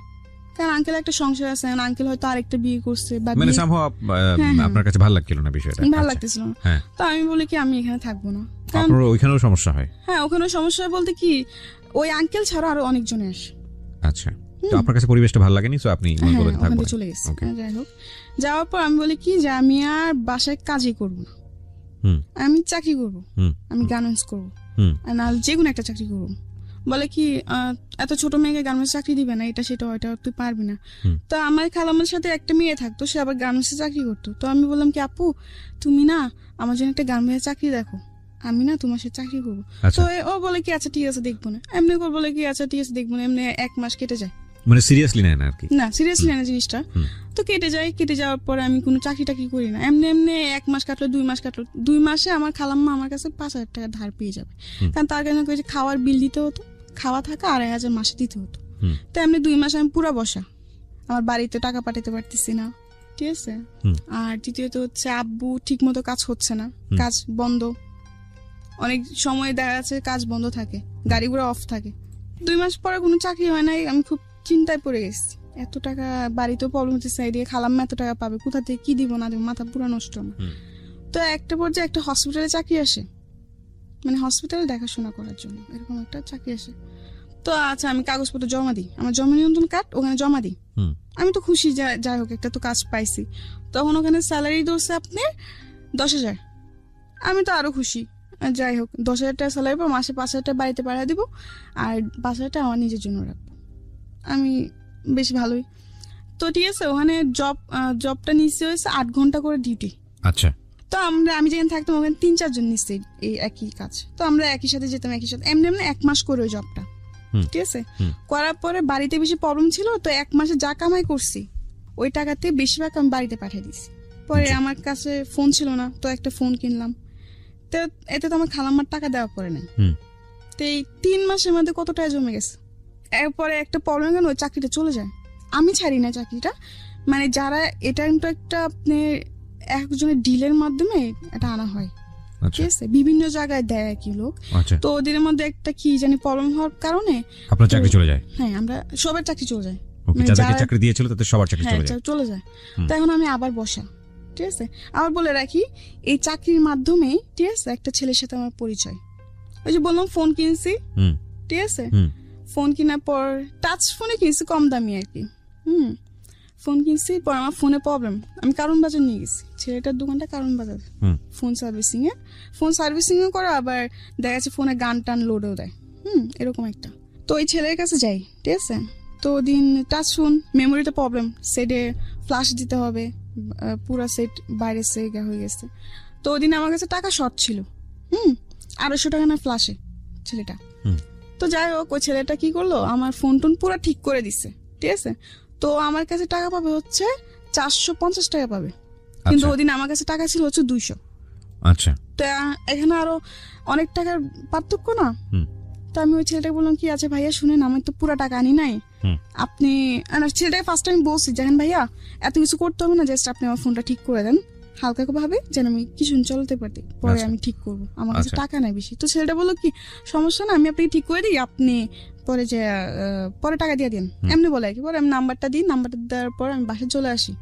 কারণ আঙ্কেল একটা সংসার আছে, আঙ্কেল হয়তো আরেকটা বিয়ে করছে, মানে আপনার কাছে ভালো লাগছিল না বিষয়টা, ভালো লাগতেছিল না। তো আমি বলি কি আমি এখানে থাকবো না, আপনার ওইখানেও সমস্যা হয়। হ্যাঁ ওখানেও সমস্যা বলতে কি ওই আঙ্কেল ছাড়া আরো অনেকজনে আসে, আচ্ছা। তো আপনার কাছে পরিবেশটা ভালো লাগেনি, তো আপনি ওখানে চলে গেছি। যাই হোক যাওয়ার পর আমি বলি কি যে আমি আর বাসায় কাজই করবো না, আমি চাকরি করবো, আমি গার্মেন্টস করবো, আর না যে কোনো একটা চাকরি করবো। বলে কি এত ছোট মেয়েকে গার্মেন্টস চাকরি দিবে না, এটা সেটা ওইটা তুই পারবি না। তো আমার খালাম্মার সাথে একটা মেয়ে থাকতো, সে আবার গার্মেন্টসে চাকরি করতো। তো আমি বললাম কি আপু তুমি না আমার জন্য একটা গার্মেন্টসে চাকরি দেখো, আমি না তোমার সাথে চাকরি করবো। তো ও বলে কি আচ্ছা ঠিক আছে দেখবো না, এমনি করে বলে কি আচ্ছা ঠিক আছে দেখবো না, এমনি 1 মাস কেটে যায়, মানে সিরিয়াসলি নেয় না আর কি? না সিরিয়াসলি না জিনিসটা। তো কেটে যাওয়ার পরে আমি কোনো চাকরি টাকরি করি না, এমনি 1 মাস কাটলো 2 মাস কাটলো, 2 মাসে আমার খালাম্মা আমার কাছে 5,000 টাকা ধার পেয়ে যাবে, কারণ তার কারণে খাওয়ার বিল দিতে হতো, খাওয়া থাকা 2,500 মাসে দিতে হতো। তো এমনি 2 মাসে আমি পুরা বসা, আমার বাড়িতে টাকা পাঠাতে পারতেছি না, ঠিক আছে। আর দ্বিতীয়ত হচ্ছে আব্বু ঠিক মতো কাজ হচ্ছে না, কাজ বন্ধ, অনেক সময় দেখা যাচ্ছে কাজ বন্ধ থাকে, গাড়ি ঘোড়া অফ থাকে। 2 মাস পরে কোনো চাকরি হয় নাই, আমি খুব চিন্তায় পড়ে গেছি, এত টাকা বাড়িতেও প্রবলেম হচ্ছে, সাইডে খালাম্মা এত টাকা পাবে কোথা থেকে, কি দিব না দিব, মাথা পুরো নষ্ট না। তো একটা পর্যায়ে একটা হসপিটালে চাকরি আসে, মানে হসপিটালে দেখাশোনা করার জন্য এরকম একটা চাকরি আসে। তো আচ্ছা আমি কাগজপত্র জমা দিই, আমার জমা নিয়ন্ত্রণ কার্ড ওখানে জমা দিই, আমি তো খুশি যাই হোক একটা তো কাজ পাইছি। তখন ওখানে স্যালারি ধরছে আপনি 10,000, আমি তো আরো খুশি, যাই হোক 10,000 টাকা স্যালারি পর মাসে 5,000 টাকা বাড়িতে পাঠিয়ে দিব, আর 5,000 টাকা আমার নিজের জন্য রাখবো, আমি বেশ ভালোই। তো ঠিক আছে, ওখানে জবটা নিচ্ছে হয়েছে 8 ঘন্টা করে ডিউটি। আচ্ছা। তো আমি যেখানে থাকতাম ওখানে 3-4 জন নিচ্ছে এই একই কাজ, তো আমরা একই সাথে যেতাম, একই সাথে এমনি 1 মাস করে ওই জবটা, ঠিক আছে। করার পরে বাড়িতে বেশি প্রবলেম ছিল, তো 1 মাসে যা কামাই করছি ওই টাকাতে বেশিরভাগ আমি বাড়িতে পাঠিয়ে দিছি। পরে আমার কাছে ফোন ছিল না, তো একটা ফোন কিনলাম, তো এতে তো আমার খালাম্মার টাকা দেওয়া পড়ে নাই। তো এই 3 মাসের মধ্যে কত টাকা জমে গেছে। এরপরে একটা প্রবলেম কেন, ওই চাকরিটা চলে যায়, আমি ছাড়ি না চাকরিটা, মানে যারা এটা কিন্তু একটা আপনি একজনের ডিলের মাধ্যমে এটা আনা হয়, ঠিক আছে, বিভিন্ন জায়গায় দেয় কি লোক। তো ওদের মধ্যে একটা কি জানি প্রবলেম হওয়ার কারণে আপনার চাকরি চলে যায়। হ্যাঁ, আমরা সবার চাকরি চলে যায়, যাদেরকে চাকরি দিয়েছিল তাদের সবার চাকরি চলে যায়। তো এখন আমি আবার বসা, ঠিক আছে। আবার বলে রাখি এই চাকরির মাধ্যমে, ঠিক আছে, একটা ছেলের সাথে আমার পরিচয়, ওই যে বললাম ফোন কিনছি, ঠিক আছে, ফোন কেনার পর টাচ ফোনে কিনছি কম দামি আর কি, ফোন কিনছি, পর আমার ফোনে প্রবলেম, আমি কারণ বাজার নিয়ে গেছি, ছেলেটার দোকানটা কারণ বাজার, ফোন সার্ভিসিং এ করা, আবার দেখা যাচ্ছে ফোনে গান টান লোডও দেয়, এরকম একটা। তো ওই ছেলের কাছে যাই, ঠিক আছে। তো ওদিন টাচ ফোন মেমোরিতে প্রবলেম, সেটে ফ্ল্যাশ দিতে হবে, পুরা সেট বাইরে সেগা হয়ে গেছে। তো ওদিন আমার কাছে টাকা শর্ট ছিল, 250 টাকা না ফ্ল্যাশে ছেলেটা। তো যাই হোক ওই ছেলেটা কি করলো, আমার ফোন টোন পুরো ঠিক করে দিচ্ছে, ঠিক আছে। তো আমার কাছে টাকা পাবে হচ্ছে 450 টাকা পাবে, কিন্তু ওদিন আমার কাছে টাকা ছিল হচ্ছে 200। আচ্ছা। তো এখানে আরো অনেক টাকার পার্থক্য না। তো আমি ওই ছেলেটাকে বললাম কি আছে ভাইয়া শুনেন, আমি তো পুরো টাকা আনি নাই, আপনি ছেলেটাকে ফার্স্ট টাইম বলছি দেখেন ভাইয়া এত কিছু করতে হবে না, জাস্ট আপনি আমার ফোনটা ঠিক করে দেন হালকা ভাবে, যেন আমি কিছু চলতে পারি, পরে আমি ঠিক করবো, আমার কাছে টাকা নাই বেশি। তো ছেলেটা বললো কি সমস্যা না, আমি আপনাকে ঠিক করে দিই, আপনি পরে যে পরে টাকা দিয়ে দিন, এমনি বলে কি। পরে আমি নাম্বারটা দিই, নাম্বারটা দেওয়ার পর আমি বাসায় চলে আসি,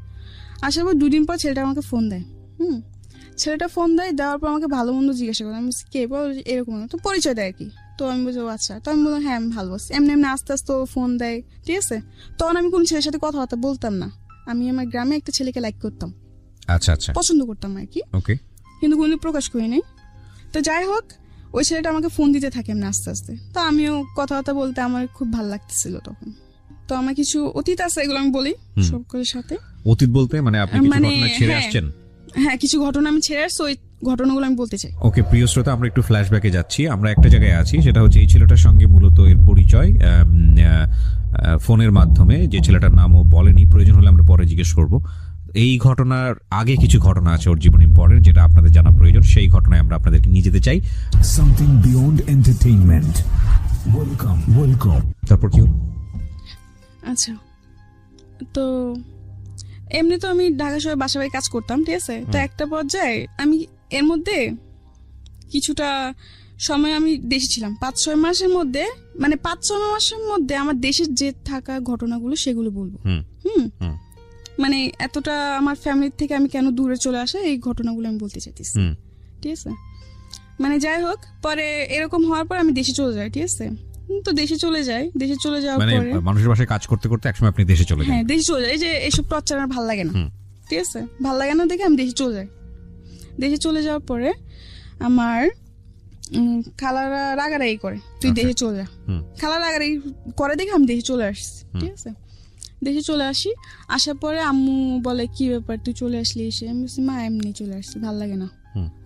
আসার পর 2 দিন পর ছেলেটা আমাকে ফোন দেয়, ছেলেটা ফোন দেওয়ার পর আমাকে ভালো মন্দ জিজ্ঞাসা করে, আমি কে এরকম, তো পরিচয় দেয় আর কি। তো আমি বলছি আচ্ছা, তো আমি বললাম হ্যাঁ আমি ভালো আছি, এমনি আস্তে আস্তে ফোন দেয়, ঠিক আছে। তখন আমি কোন ছেলের সাথে কথাবার্তা বলতাম না, আমি আমার গ্রামে একটা ছেলেকে লাইক করতাম, আচ্ছা আচ্ছা, পছন্দ করতাম আর কি, ওকে, কিন্তু কোনদিন প্রকাশ করি নাই। তো যাই হোক ওই ছেলেটা আমাকে ফোন দিতে থাকে এমনি আস্তে আস্তে, তো আমিও কথাবার্তা বলতে আমার খুব ভালো লাগতেছিল তখন। তো আমার কিছু অতীত আছে, এগুলো আমি বলি সকলের সাথে। অতীত বলতে মানে আপনি কিছু ঘটনা ছেড়ে আসছেন? হ্যাঁ, কিছু ঘটনা আমি ছেড়ে আসছি, ওই ঘটনাগুলো আমি বলতে চাই। ওকে প্রিয় শ্রোতা, আমরা একটু ফ্ল্যাশব্যাকে যাচ্ছি। আমরা একটা জায়গায় আছি, সেটা হচ্ছে এই ছেলেটার সঙ্গে মূলত এর পরিচয় ফোনের মাধ্যমে, যে ছেলেটার নামও বলেনি, প্রয়োজন হলে আমরা পরে জিজ্ঞেস করব। এই ঘটনার আগে কিছু ঘটনা আছে ওর জীবন ইম্পর্টেন্ট, যেটা আপনাদের জানা প্রয়োজন, সেই ঘটনায় আমরা আপনাদেরকে নিয়ে যেতে চাই। Something beyond entertainment, welcome. তারপর কি হলো? আচ্ছা, তো এমনি তো আমি ঢাকা শহরে বাসা বাড়ি কাজ করতাম, ঠিক আছে। তো একটা পর্যায়ে আমি এর মধ্যে কিছুটা সময় আমি দেশে ছিলাম, 5-6 মাসের মধ্যে, মানে 5-6 মাসের মধ্যে আমার দেশের যে থাকা ঘটনাগুলো সেগুলো বলবো। মানে এতটা আমার ফ্যামিলির থেকে আমি কেন দূরে চলে আসা, এই ঘটনাগুলো আমি বলতে চাইতেছি, ঠিক আছে। মানে যাই হোক, পরে এরকম হওয়ার পর আমি দেশে চলে যাই, ঠিক আছে। তো দেশে চলে যাওয়ার পরে মানুষের বাসায় কাজ করতে করতে একসময় আপনি দেশে চলে যান। হ্যাঁ, দেশে চলে যাই, এই যে এইসব টর্চার আমার ভালো লাগে না, ঠিক আছে, ভালো লাগে না দেখে আমি দেশে চলে যাই। দেশে চলে যাওয়ার পরে আমার খালারা রাগারাগি করে, তুই দেশে চলে যা। খালা রাগারাগি করে দেখে আমি দেশে চলে আসছি, ঠিক আছে। দেশে চলে আসি, আসার পরে আম্মু বলে কি ব্যাপার তুই চলে আসলি এসে? আমি বলছি মা এমনি চলে আসছি, ভালো লাগে না,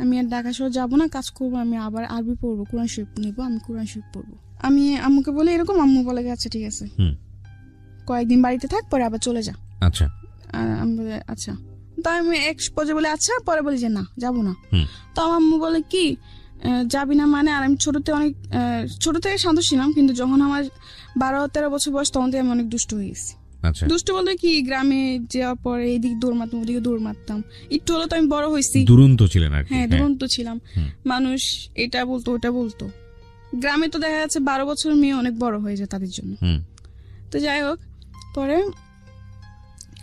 আমি আর ঢাকা শহর যাবো না, কাজ করবো, আমি আবার আরবি পড়বো, কোরআন শরীফ নিবো, আমি কোরআন শরীফ পড়বো। আমি আম্মুকে বলে এরকম, আম্মু বলে আচ্ছা ঠিক আছে, কয়েকদিন বাড়িতে থাক, পরে আবার চলে যা। আচ্ছা, আমি বলে আচ্ছা। তো আমি এক পর্যায়ে বলে আচ্ছা, পরে বলি যে না যাবো না। তো আমার আম্মু বলে কি যাবি না মানে? আর আমি ছোট থেকে শান্ত ছিলাম, কিন্তু যখন আমার 12-13 বছর বয়স তখন থেকে আমি অনেক দুষ্ট হয়ে গেছি। দুষ্ট বলতে কি, গ্রামে যাওয়ার পরে এইদিকে দৌড় মারতাম, ওদিকে দৌড় মারতাম, একটু হলো তো আমি বড় হয়েছি, দুরন্ত ছিলেন আর কি। হ্যাঁ দুরন্ত ছিলাম, মানুষ এটা বলতো ওটা বলতো। গ্রামে তো দেখা যাচ্ছে 12 বছরের মেয়ে অনেক বড় হয়ে যায় তাদের জন্য। তো যাই হোক, পরে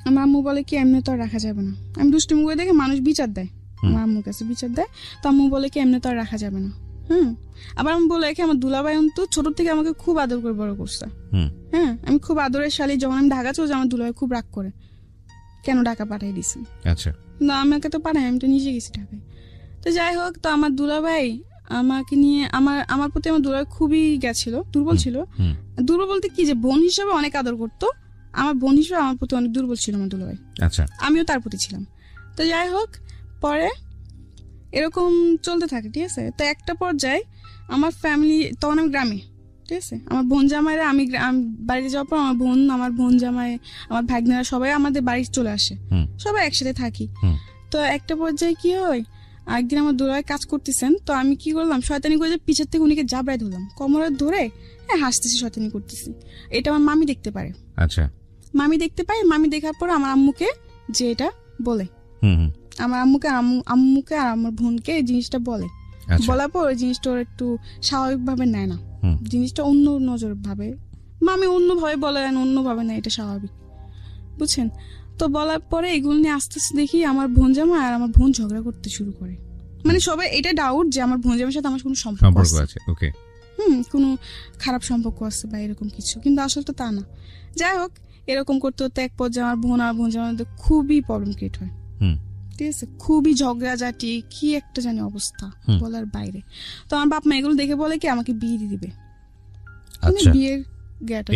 আমার আম্মু বলে কি এমনি তো আর রাখা যাবে না। আমি দুষ্টুমি করে দেখে মানুষ বিচার দেয়, আমার আম্মুর কাছে বিচার দেয়। তো আম্মু বলে কি এমনি তো আর রাখা যাবে না। আবার আমি বলে কি আমার দুলাভাই অন্তু ছোট থেকে আমাকে খুব আদর করে বড় করছে। হ্যাঁ, আমি খুব আদরের শালী। যখন আমি ঢাকা চলে যাই আমার দুলাভাই খুব রাগ করে, কেন ঢাকা পাঠাই দিছে। আচ্ছা, না আমাকে তো পাঠাই, আমি তো নিজে গেছি ঢাকায়। তো যাই হোক, তো আমার দুলাভাই আমাকে নিয়ে আমার প্রতি আমার দুলাভাই খুবই গেছিল, দুর্বল ছিল। দুর্বল বলতে কি, যে বোন হিসেবে অনেক আদর করতো, আমার বোন হিসেবে আমার প্রতি অনেক দুর্বল ছিল আমার দুলাভাই। আচ্ছা, আমিও তার প্রতি ছিলাম। তো যাই হোক, পরে এরকম চলতে থাকে, ঠিক আছে। তো একটা পর্যায়ে আমার ফ্যামিলি, তখন আমি গ্রামে, ঠিক আছে, আমার বোন জামাইরা, আমি বাড়িতে যাওয়ার পর আমার বোন জামাই, আমার ভাগ্নেরা সবাই আমাদের বাড়ি চলে আসে, সবাই একসাথে থাকি। তো একটা পর্যায়ে কি হয়, একদিন আমার দুলাভাই কাজ করতেছেন, তো আমি কি করলাম, শয়তানি করে যে পিছের থেকে উনিকে জাবড়ায় ধরলাম, কোমরে ধরে হাসতেছি, শয়তানি করতেছি। এটা আমার মামি দেখতে পারে। আচ্ছা, মামি দেখতে পায়। মামি দেখার পর আমার আম্মুকে যে এটা বলে, আমার আম্মুকে আর আমার বোনকে এই জিনিসটা বলে। বলার পর ওই জিনিসটা ওর একটু স্বাভাবিকভাবে নেয় না, জিনিসটা অন্য নজর ভাবে। মামি অন্যভাবে বলে, অন্যভাবে নেয়, এটা স্বাভাবিক, বুঝছেন। তো বলার পরে এগুলো নিয়ে আস্তে আস্তে দেখি আমার বোন জামা আর আমার বোন ঝগড়া করতে শুরু করে। মানে সবাই এটা ডাউট যে আমার বোন জামার সাথে আমার কোনো সম্পর্ক আছে, ওকে, কোনো খারাপ সম্পর্ক আছে বা এরকম কিছু, কিন্তু আসলে তো তা না। যাই হোক, এরকম করতে করতে এক পর্যায়ে আমার বোন আর বোন জামার মধ্যে খুবই প্রবলেম ক্রিয়েট হয়, ঠিক আছে, খুবই ঝগড়াঝাটি, কি একটা জানি অবস্থা বলার বাইরে। তো আমার বাপ মা এগুলো দেখে বলে কি আমাকে বিয়ে দিয়ে দিবে। আচ্ছা, বিয়ের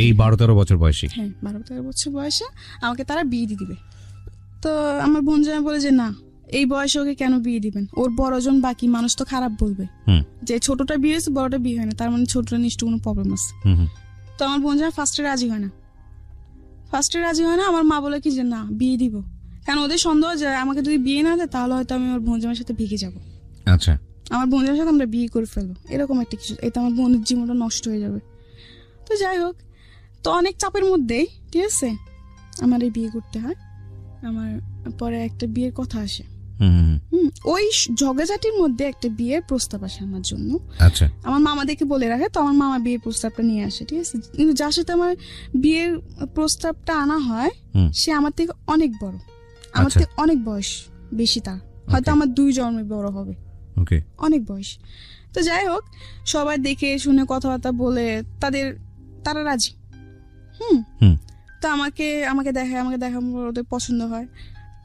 এই 12-13 বছর বয়সে, হ্যাঁ 12-13 বছর বয়সে আমাকে তারা বিয়ে দিয়ে দিবে। তো আমার বোন জামাই বলে যে না, এই বয়সে ওকে কেন বিয়ে দিবেন, ওর বড়জন বাকি মানুষ তো খারাপ বলবে, যে ছোটটা বিয়ে হয়েছে বড়টা বিয়ে হয় না, তার মানে ছোটটা নিশ্চয় কোনো প্রবলেম আছে। তো আমার বোন জামাই ফার্স্টে রাজি হয় না। আমার মা বলে কি যে না, বিয়ে দিব, কারণ ওদের সন্দেহ যে আমাকে যদি বিয়ে না দেয় তাহলে হয়তো আমি আমার বোন জামাইয়ের সাথে ভেগে যাবো। আচ্ছা, আমার বোন জামাইয়ের সাথে আমরা বিয়ে করে ফেলবো, এরকম একটা কিছু, এতে আমার বোনের জীবনটা নষ্ট হয়ে যাবে। তো যাই হোক, তো অনেক চাপের মধ্যেই, ঠিক আছে, আমার এই বিয়ে করতে হয়। আমার পরে একটা বিয়ের কথা আসে, ওই ঝগড়াঝাটির মধ্যে একটা বিয়ের প্রস্তাব আসে আমার জন্য। আচ্ছা, আমার মামা দেখে বলে রাখে, তো আমার মামা বিয়ের প্রস্তাবটা নিয়ে আসে, ঠিক আছে। কিন্তু যার সাথে আমার বিয়ের প্রস্তাবটা আনা হয় সে আমার থেকে অনেক বড়, আমার থেকে অনেক বয়স বেশি, তার হয়তো আমার 2 জন্মে বড় হবে, অনেক বয়স। তো যাই হোক, সবাই দেখে শুনে কথাবার্তা বলে তারা রাজি। তো আমাকে দেখে ওদের পছন্দ হয়,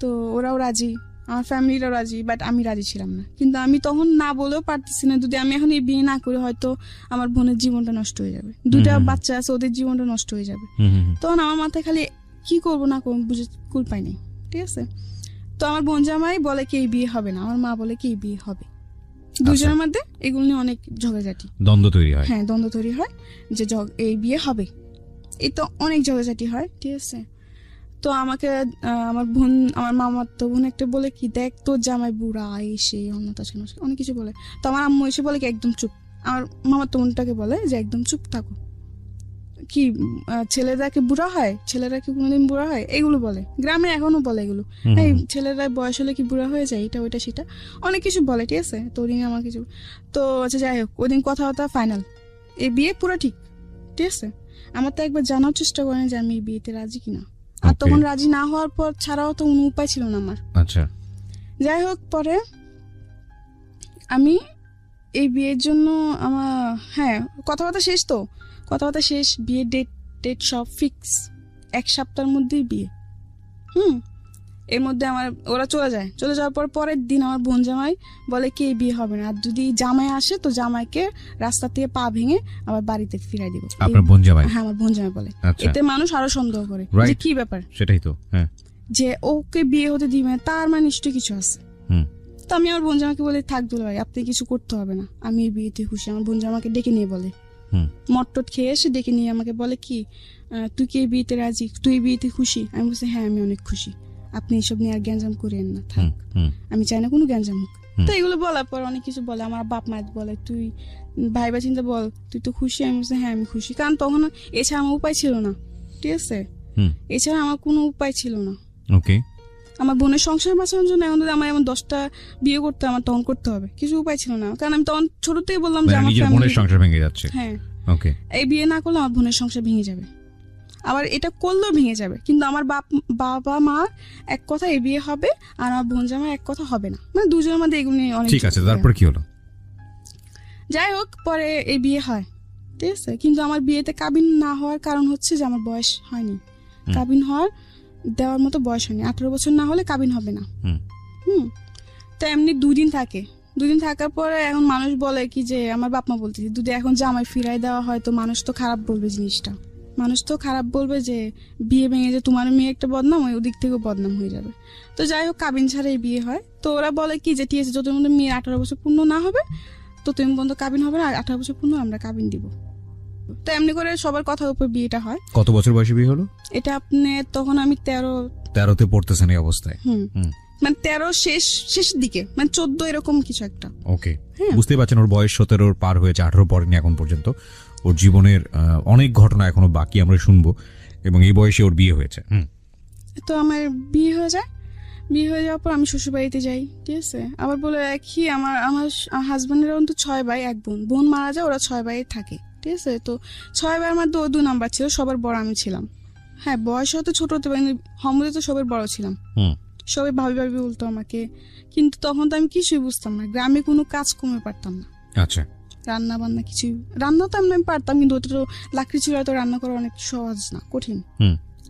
তো ওরাও রাজি, আমার ফ্যামিলিরাও রাজি, বাট আমি রাজি ছিলাম না। কিন্তু আমি তখন না বলেও পারতেছি না, যদি আমি এখন এই বিয়ে না করি হয়তো আমার বোনের জীবনটা নষ্ট হয়ে যাবে, 2টা বাচ্চা আছে, ওদের জীবনটা নষ্ট হয়ে যাবে। তখন আমার মাথায় খালি কি করবো না করবো বুঝে কুল পাই নাই, ঠিক আছে। তো আমার বোন জামাই বলে কি এই বিয়ে হবে না, আমার মা বলে কি এই বিয়ে হবে। দুজনের মধ্যে এগুলো নিয়ে অনেক ঝগড়াঝাটি, দ্বন্দ্ব তৈরি হয়। হ্যাঁ, দ্বন্দ্ব তৈরি হয় যে এই বিয়ে হবে, এই তো অনেক ঝগড়াঝাটি হয়, ঠিক আছে। তো আমাকে আমার মামার তো বোন একটা বলে কি, দেখ তোর জামাই বুড়া, এই সেই অনেক কিছু বলে। তো আমার আম্মু এসে বলে কি একদম চুপ। আমার মামার তো বোনটাকে বলে যে একদম চুপ থাকো, কি ছেলেরা কি বুড়া হয়, ছেলেরা কি কোনোদিন বুড়া হয়, এগুলো বলে, গ্রামে এখনো বলে এগুলো, এই ছেলেরা বয়স হলে কি বুড়া হয়ে যায়, এটা ওইটা সেটা অনেক কিছু বলে, ঠিক আছে। তো ওদিন আমার কিছু, তো আচ্ছা যাই হোক, ওদিন কথাবার্তা ফাইনাল, এই বিয়ে পুরো ঠিক আছে। আমার তো একবার জানার চেষ্টা করেন যে আমি এই বিয়েতে রাজি কিনা, আর তখন রাজি না হওয়ার পর ছাড়াও তো কোনো উপায় ছিল না আমার। আচ্ছা, যাই হোক, পরে আমি এই বিয়ের জন্য আমার কথাবার্তা শেষ, বিয়ের ডেট সব ফিক্স, 1 সপ্তাহের মধ্যেই বিয়ে। এর মধ্যে আমার ওরা চলে যাওয়ার পরের দিন আমার বোন জামাই বলে কি বিয়ে হবে না, আর যদি জামাই আসে তো জামাইকে রাস্তা থেকে পা ভেঙে আবার বাড়িতে ফিরাই দিব। আপনার বোন জামাই? হ্যাঁ, আমার বোন জামাই বলে। এতে মানুষ আরো সন্দেহ করে যে কি ব্যাপার, সেটাই তো, হ্যাঁ, যে ওকে বিয়ে হতে দিবে তার মানে নিশ্চয়ই কিছু আছে। তো আমি আমার বোন জামাকে বলি থাক দুলা ভাই, আপনি কিছু করতে হবে না, আমি এই বিয়েতে খুশি। আমার বোন জামাকে ডেকে নিয়ে বলে, মটটট খেয়ে এসে ডেকে নিয়ে আমাকে বলে কি তুই কি এই বিয়েতে রাজি, তুই এই বিয়েতে খুশি? আমি বলছি হ্যাঁ আমি অনেক খুশি, আপনি এসব নিয়ে আর গ্যাঞ্জাম করেন না, থাক, আমি চাই না কোনো গ্যাঞ্জাম হোক। তো এগুলো বলার পর অনেক কিছু বলে, আমার বাপ মা বলে তুই ভাইবা চিন্তা বল, তুই তো খুশি? আমি বলছি হ্যাঁ আমি খুশি, কারণ তখন এছাড়া আমার উপায় ছিল না, ঠিক আছে, এছাড়া আমার কোনো উপায় ছিল না। ওকে, আমার বোনের সংসার বাঁচানোর জন্য এখন আমার এমন 10টা বিয়ে করতে আমার তখন করতে হবে, কিছু উপায় ছিল না, কারণ আমি তখন ছোট থেকে বললাম যে আমার বোনের সংসার ভেঙে যাচ্ছে। হ্যাঁ, ওকে, এই বিয়ে না করলে আমার বোনের সংসার ভেঙে যাবে, আবার এটা করলেও ভেঙে যাবে, কিন্তু আমার বাবা মা এক কথা এই বিয়ে হবে, আর আমার বোন জামাই এক কথা হবে না, মানে দুজনের মধ্যে এগুলো নিয়ে অনেক। ঠিক আছে, তারপর কি হলো? যাই হোক, পরে এই বিয়ে হয়, ঠিক আছে, কিন্তু আমার বিয়েতে কাবিন না হওয়ার কারণ হচ্ছে যে আমার বয়স হয়নি, কাবিন হওয়ার দেওয়ার মতো বয়স হয়নি, 18 বছর না হলে কাবিন হবে না। তো এমনি 2 দিন থাকে, 2 দিন থাকার পরে এখন মানুষ বলে কি যে আমার বাপ মা বলতেছে যদি এখন জামাই ফিরাই দেওয়া হয় তো মানুষ তো খারাপ বলবে, জিনিসটা মানুষ তো খারাপ বলবে যে বিয়ে ভেঙে যে তোমার মেয়ে একটা বদনাম, ওই ওদিক থেকেও বদনাম হয়ে যাবে। তো যাই হোক, কাবিন ছাড়াই বিয়ে হয়। তো ওরা বলে কি যে ঠিক আছে, যত মধ্যে মেয়ের 18 বছর পূর্ণ না হবে তো তুমি বন্ধ কাবিন হবে না, 18 বছর পূর্ণ আমরা কাবিন দিব। তো এমনি করে সবার কথার উপর বিয়েটা হয়। কত বছর বয়সে বিয়ে হলো এটা? আপনি তখন আমি 13তে পড়তেছেন এই অবস্থায়? মানে 13 শেষের দিকে, মানে 14 এরকম কিছু একটা। ওকে, বুঝতেই পারছেন ওর বয়স 17 পার হয়েছে, 18 পরেনি এখন পর্যন্ত। ওর জীবনের অনেক ঘটনা এখনো বাকি আমরা শুনবো, এবং এই বয়সে ওর বিয়ে হয়েছে। তো আমার বিয়ে হয়ে যায়, বিয়ে হয়ে যাওয়ার পর আমি শ্বশুর বাড়িতে যাই, ঠিক আছে। আবার বলে রাখি আমার হাজবেন্ডের অন্ত 6 ভাই 1 বোন, বোন মারা যায়, ওরা 6 ভাই থাকে, ঠিক আছে। তো 6 ভাইয়ের মধ্যে 2 নাম্বার ছিল, সবার বড় আমি ছিলাম। হ্যাঁ, বয়স হয়তো ছোট হতে পারি, হমদে তো সবার বড় ছিলাম, সবাই ভাবি বলতো আমাকে, কিন্তু তখন তো আমি কিছুই বুঝতাম না, গ্রামে কোনো কাজ কমে পারতাম না। আচ্ছা, রান্না বান্না কিছু, রান্না তো আমি পারতাম, কিন্তু ওটা তো লাকড়ি চুলা তো রান্না করা অনেক সহজ না, কঠিন,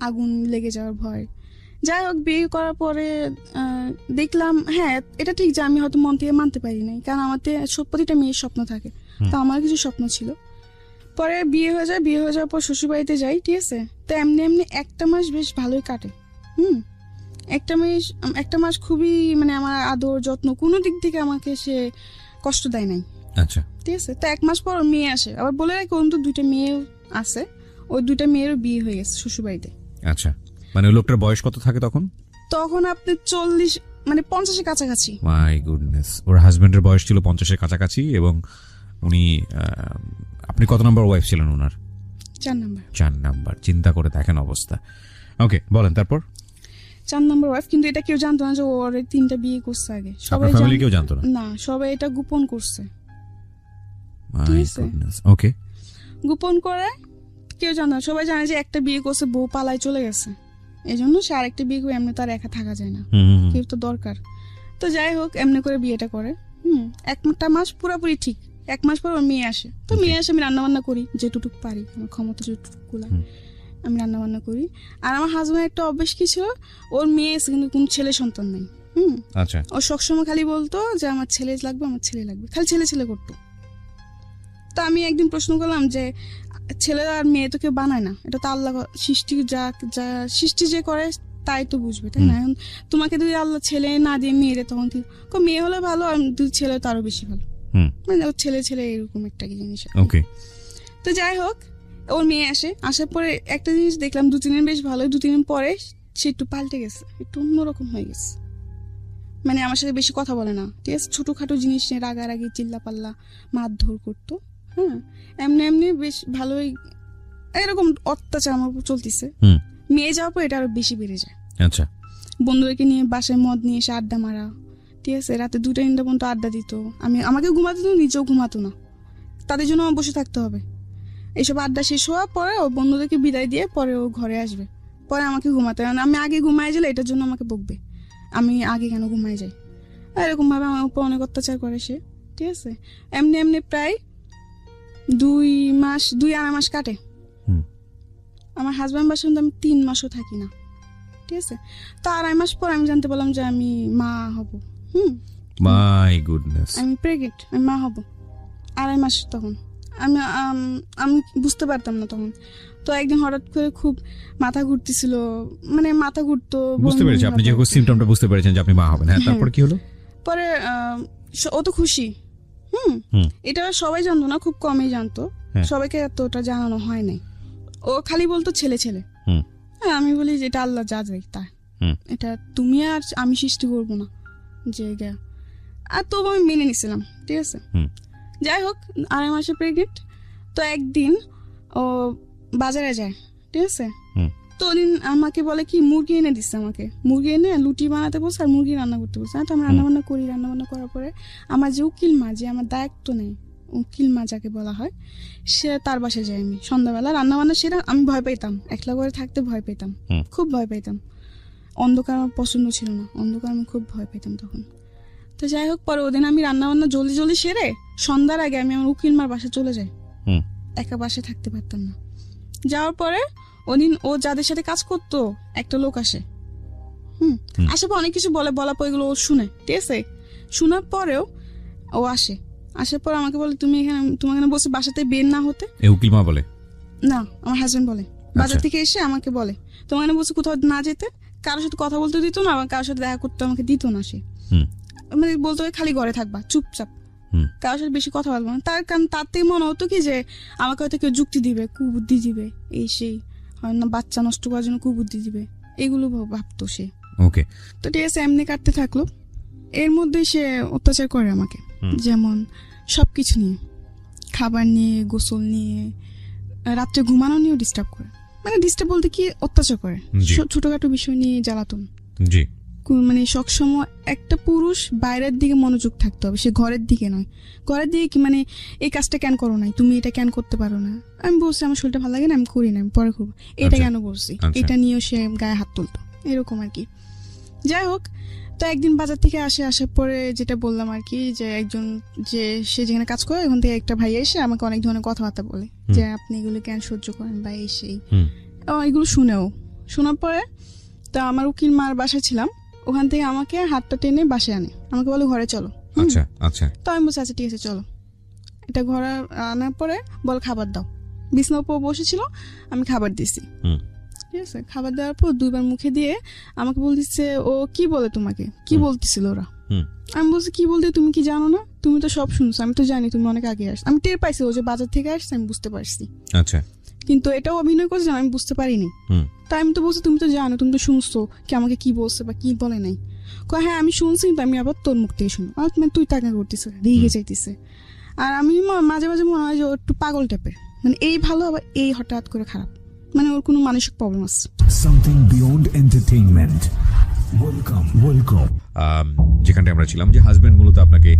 আগুন লেগে যাওয়ার ভয়। যাই হোক, বিয়ে করার পরে দেখলাম হ্যাঁ এটা ঠিক যে আমি হয়তো মন থেকে মানতে পারি নাই, কারণ আমাদের প্রতিটা মেয়ের স্বপ্ন থাকে, তো আমার কিছু স্বপ্ন ছিল। পরে বিয়ে হয়ে যায়, বিয়ে হয়ে যাওয়ার পর শ্বশুর বাড়িতে যাই, ঠিক আছে। তো এমনি 1 মাস বেশ ভালোই কাটে। একটা মাস খুবই, মানে আমার আদর যত্ন কোনো দিক থেকে আমাকে সে কষ্ট দেয় নাই। আচ্ছা, ঠিক আছে। তো 1 মাস পর মেয়ে আসে, আবার বলে রাখি অন্তত 2টা মেয়ে আছে, ওই 2টা মেয়েরও বিয়ে হয়ে গেছে শ্বশুর বাড়িতে। আচ্ছা, মানে লোকটার বয়স কত থাকে তখন? তখন আপনি 40 মানে 50-এর কাছাকাছি। মাই গুডনেস, ওর হাজবেন্ডের বয়স ছিল 50-এর কাছাকাছি, এবং উনি আপনি কত নাম্বার ওয়াইফ ছিলেন ওনার? 4 নাম্বার। চিন্তা করে দেখেন অবস্থা। ওকে, বলেন তারপর। 4 নাম্বার ওয়াইফ, কিন্তু এটা কেউ জানতো না যে ওর 3টা বিয়ে করছে আগে, সবাই ফ্যামিলি কেউ জানতো না? না, সবাই এটা গোপন করছে। মাই গুডনেস, ওকে, গোপন করে কেউ জানে না, সবাই জানে যে একটা বিয়ে করছে, বউ পালায় চলে গেছে, এই জন্য সে আরেকটা বিয়ে করে, এমনি তার একা থাকা যায় না, কেউ তো দরকার। তো যাই হোক, এমনি করে বিয়েটা করে। 1টা মাস পুরোপুরি ঠিক, 1 মাস পর ওর মেয়ে আসে। তো মেয়ে আসে, আমি রান্না বান্না করি যেটুকু পারি, আমার ক্ষমতা যেটুকু আমি রান্না বান্না করি। আর আমার হাজবেন্ড একটা অভ্যেস কি ছিল, ওর মেয়ে এসে কিন্তু কোনো ছেলে সন্তান নেই। আচ্ছা, ও সবসময় খালি বলতো যে আমার ছেলে লাগবে, আমার ছেলে লাগবে, খালি ছেলে করতো। তো আমি একদিন প্রশ্ন করলাম যে ছেলে আর মেয়ে তো কেউ বানায় না, এটা তো আল্লাহ সৃষ্টি, যা সৃষ্টি যে করে তাই তো বুঝবে, তাই না? এখন তোমাকে যদি আল্লাহ ছেলে না দিয়ে মেয়ে দেয়, তখন মেয়ে হলে ভালো, আর যদি ছেলে তো আরো বেশি ভালো, মানে ওর ছেলে এরকম একটা কি জিনিস। ওকে, তো যাই হোক, ওর মেয়ে আসার পরে একটা জিনিস দেখলাম, 2-3 দিন বেশ ভালো, 2-3 দিন পরে সে একটু পাল্টে গেছে, একটু অন্যরকম হয়ে গেছে, মানে আমার সাথে বেশি কথা বলে না, ঠিক আছে। ছোটখাটো জিনিস নিয়ে রাগারাগি, চিল্লা পাল্লা, মারধর করতো। হ্যাঁ, এমনি বেশ ভালোই এরকম অত্যাচার আমার উপর চলতেছে। মেয়ে যাওয়ার পর এটা আরো বেশি বেড়ে যায়। আচ্ছা, বন্ধুদেরকে নিয়ে বাসায় মদ নিয়ে এসে আড্ডা মারা, ঠিক আছে। রাতে 2টা-3টা পর্যন্ত আড্ডা দিত, আমাকে ঘুমাতে দিত, নিজেও ঘুমাতো না, তাদের জন্য আমার বসে থাকতে হবে। এইসব আড্ডা শেষ হওয়ার পরে ও বন্ধুদেরকে বিদায় দিয়ে পরে ও ঘরে আসবে, পরে আমাকে ঘুমাতে হবে, আমি আগে ঘুমাই গেলে এটার জন্য আমাকে বকবে, আমি আগে কেন ঘুমাই যাই, এরকম ভাবে আমার উপর অনেক অত্যাচার করে সে, ঠিক আছে। এমনি প্রায় 2-2.5 মাস কাটে। আমার হাজবেন্ড বাসায় আমি 3 মাসও থাকি না, ঠিক আছে। তো 2.5 মাস পর আমি জানতে পারলাম যে আমি মা হব। মাই গুডনেস, আমি প্রেগনেন্ট, আমি মা হব। 2.5 মাস তখন আমি বুঝতে পারতাম না তখন। তো একদিন হঠাৎ করে খুব মাথা ঘুরতেছিল, মানে মাথা ঘুরতো। বুঝতে পেরেছি আপনি যেহেতু সিমটমটা বুঝতে পেরেছেন যে আপনি মা হবেন। হ্যাঁ, তারপর কি হলো? পরে ও তো খুশি। এটা সবাই জানতো না, খুব কমই জানতো, সবাইকে এতটা জানানো হয় নাই। ও খালি বলতো ছেলে ছেলে। আমি বলি যে এটা আল্লাহ যা যাই তা, এটা তুমি আর আমি সৃষ্টি করবো না যে। আর তবু আমি মেনে নিছিলাম, ঠিক আছে। যাই হোক 2.5 মাসে প্রেগনেন্ট। তো একদিন ও বাজারে যায়, ঠিক আছে। তো ওদিন আমাকে বলে কি মুরগি এনে দিচ্ছে, আমাকে মুরগি এনে লুটি বানাতে বলছে আর মুরগি রান্না করতে বলছে। তো আমি রান্না বান্না করি। রান্না বান্না করার পরে আমার যে উকিল মা, যে আমার দায়িত্ব নেই, উকিল মা যাকে বলা হয়, সে তার বাসায় যাই আমি সন্ধ্যাবেলা। রান্না বান্না সেটা আমি ভয় পেতাম, একলা করে থাকতে ভয় পেতাম, খুব ভয় পেতাম। অন্ধকার আমার পছন্দ ছিল না, অন্ধকার আমি খুব ভয় পেতাম তখন। তো যাই হোক, পরে ওদিন আমি রান্না বান্না জলদি জলদি সেরে সন্ধ্যার আগে আমি আমার উকিল মার বাসায় চলে যাই। একা বাসায় থাকতে পারতাম না। যাওয়ার পরে ওদিন ও যাদের সাথে কাজ করতো একটা লোক আসে। আসার পর অনেক কিছু বলার পর এগুলো ও শুনে, ঠিক আছে। শোনার পরেও ও আসার পর আমাকে বলে তুমি এখানে বসে বাসাতে বের না হতে। উকিল মা বলে না, আমার হাজবেন্ড বলে। বাজার থেকে এসে আমাকে বলে তোমার এখানে বসে কোথাও না যেতে, কারোর সাথে কথা বলতে দিত না, আবার কারোর সাথে দেখা করতে আমাকে দিত না। সে মানে বলতো খালি ঘরে থাকবা চুপচাপ, কারোর সাথে বেশি কথা বলবো না। তার কারণ তার থেকে মনে হতো কি যে আমাকে হয়তো কেউ যুক্তি দিবে, কুবুদ্ধি দিবে, এই সেই হয় না, বাচ্চা নষ্ট করার জন্য কুবুদ্ধি দিবে, এগুলো ভাবতো সে। ওকে, তো ঠিক আছে, এমনি কাটতে থাকলো। এর মধ্যে সে অত্যাচার করে আমাকে, যেমন সবকিছু নিয়ে, খাবার নিয়ে, গোসল নিয়ে, রাত্রে ঘুমানো নিয়েও ডিস্টার্ব করে। মানে ডিস্টার্ব বলতে কি, অত্যাচার করে ছোটখাটো বিষয় নিয়ে, জ্বালাতন। জি, মানে সবসময় একটা পুরুষ বাইরের দিকে মনোযোগ থাকতে হবে, সে ঘরের দিকে নয়। ঘরের দিকে কি মানে এই কাজটা কেন করো নাই, তুমি এটা কেন করতে পারো না। আমি বলছি আমার শরীরটা ভালো লাগে না, আমি করি না, আমি পরে করবো, এটা কেন বলছি, এটা নিয়েও সে গায়ে হাত তুলতো, এরকম আর কি। যাই হোক, তো একদিন বাজার থেকে আসার পরে যেটা বললাম আর কি, যে একজন যে সে যেখানে কাজ করে ওখান থেকে একটা ভাই এসে আমাকে অনেক ধরনের কথাবার্তা বলে যে আপনি এগুলো কেন সহ্য করেন বা এই সেই। এগুলো শোনার পরে তা আমার উকিল মার বাসায় ছিলাম, ওখান থেকে আমাকে হাতটা টেনে বাসায় আনে, আমাকে বলে ঘরে চলো। আচ্ছা আচ্ছা। তো আমি বলছি আচ্ছা ঠিক আছে চলো। এটা ঘরে আনার পরে বল খাবার দাও, বিছানার উপর বসেছিল, আমি খাবার দিছি, ঠিক আছে। খাবার দেওয়ার পর 2 বার মুখে দিয়ে আমাকে বলতেছে ও কি বলে তোমাকে, কি বলতেছিল ওরা। আমি বলছি কি বলতে, তুমি কি জানো না, তুমি তো সব শুনছো, আমি তো জানি তুমি অনেক আগে আসছো। আমি টের পাইছি ও যে বাজার থেকে আসছে, আমি বুঝতে পারছি। আচ্ছা, কিন্তু এটাও অভিনয় করছে, আমি বুঝতে পারিনি। তাই আমি তো বলছি তুমি তো জানো, তুমি তো শুনছো কি আমাকে কি বলছে বা কি বলে নাই। হ্যাঁ আমি শুনছি, কিন্তু আমি আবার তোর মুখ থেকে শুনো। মানে তুই টাকা করতেছে, রেগে যাইতেছে। আর আমি মাঝে মাঝে মনে হয় যে ও একটু পাগল টাইপের, মানে এই ভালো আবার এই হঠাৎ করে খারাপ, মানে ওর কোনো মানসিক প্রবলেম আছে। Something beyond entertainment. Welcome. যেখানটা আমরা ছিলাম, যে হাজবেন্ড মূলত আপনাকে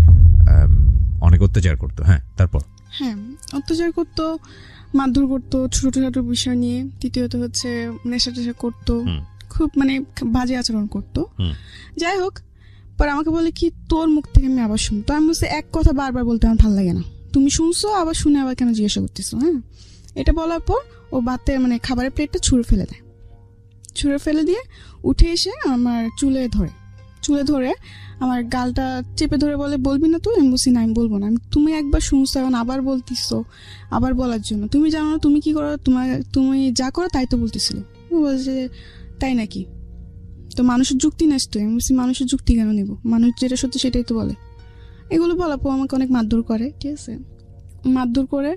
অনেক অত্যাচার করতো। হ্যাঁ, তারপর? হ্যাঁ, অত্যাচার করতো, মারধর করতো ছোটখাটো বিষয় নিয়ে। দ্বিতীয়ত হচ্ছে নেশা টেশা করতো, খুব মানে বাজে আচরণ করতো। যাই হোক, পরে আমাকে বলে কি তোর মুখ থেকে আমি আবার শুনতো। আমি বলছি এক কথা বারবার বলতে আমার ভালো লাগে না, তুমি শুনছো আবার শুনে আবার কেন জিজ্ঞাসা করতেছো। হ্যাঁ, এটা বলার পর ও ভাতে মানে খাবারের প্লেটটা ছুঁড়ে ফেলে দেয়। ছুঁড়ে ফেলে দিয়ে উঠে এসে আমার চুলে ধরে আমার গালটা চেপে ধরে বলে বলবি না তুই। আমি বলছি না, আমি বলবো না। তুমি একবার শুনছো, এখন আবার বলতিছো, আবার বলার জন্য। তুমি জানো না তুমি কি করো, তুমি যা করো তাই তো বলতেছিল। ও বলছে তাই নাকি, তো মানুষের যুক্তি নেস তুই। আমি বলছি মানুষের যুক্তি কেন নিব, মানুষ যেটা সত্যি সেটাই তো বলে। এগুলো বলার পর আমাকে অনেক মারধর করে, ঠিক আছে। মারধর করে,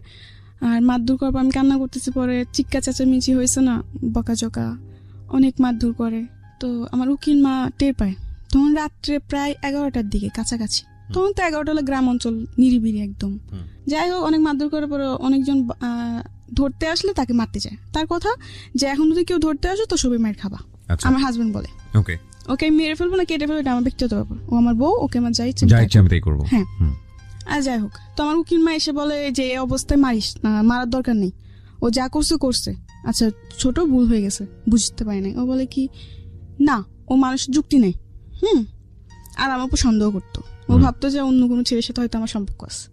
আর মারধর করার পর আমি কান্না করতেছি। পরে চিৎকার চেঁচামেচি হয়েছে না, বকাঝকা, অনেক মারধর করে। তো আমার উকিল মা টের পায়। তখন রাত্রে প্রায় 11টার দিকে কাছাকাছি। তখন তো 11টা হলো গ্রাম অঞ্চল, নিরিবিলি একদম। যাই হোক, অনেক মারধর করার পরে অনেকজন ধরতে আসলে তাকে মারতে যায়। তার কথা যে এখন যদি কেউ ধরতে আসো তো সবাই মার খাবা। আমার হাজবেন্ড বলে ওকে মেরে ফেলবো না কেটে ফেলবো, এটা আমার ব্যক্তিগত ব্যাপার, ও আমার বউ, ওকে আমার যাই ইচ্ছে আমি তাই করবো। হ্যাঁ, আর যাই হোক, তো আমার উকিল মা এসে বলে যে এই অবস্থায় মারার দরকার নেই, ও যা করছে আচ্ছা ছোট ভুল হয়ে গেছে, বুঝতে পারি নাই। ও বলে কি না, ও মানুষের যুক্তি নেই। আর আমার উপর সন্দেহ করতো, ও ভাবতো যে অন্য কোনো ছেলের সাথে হয়তো আমার সম্পর্ক আছে।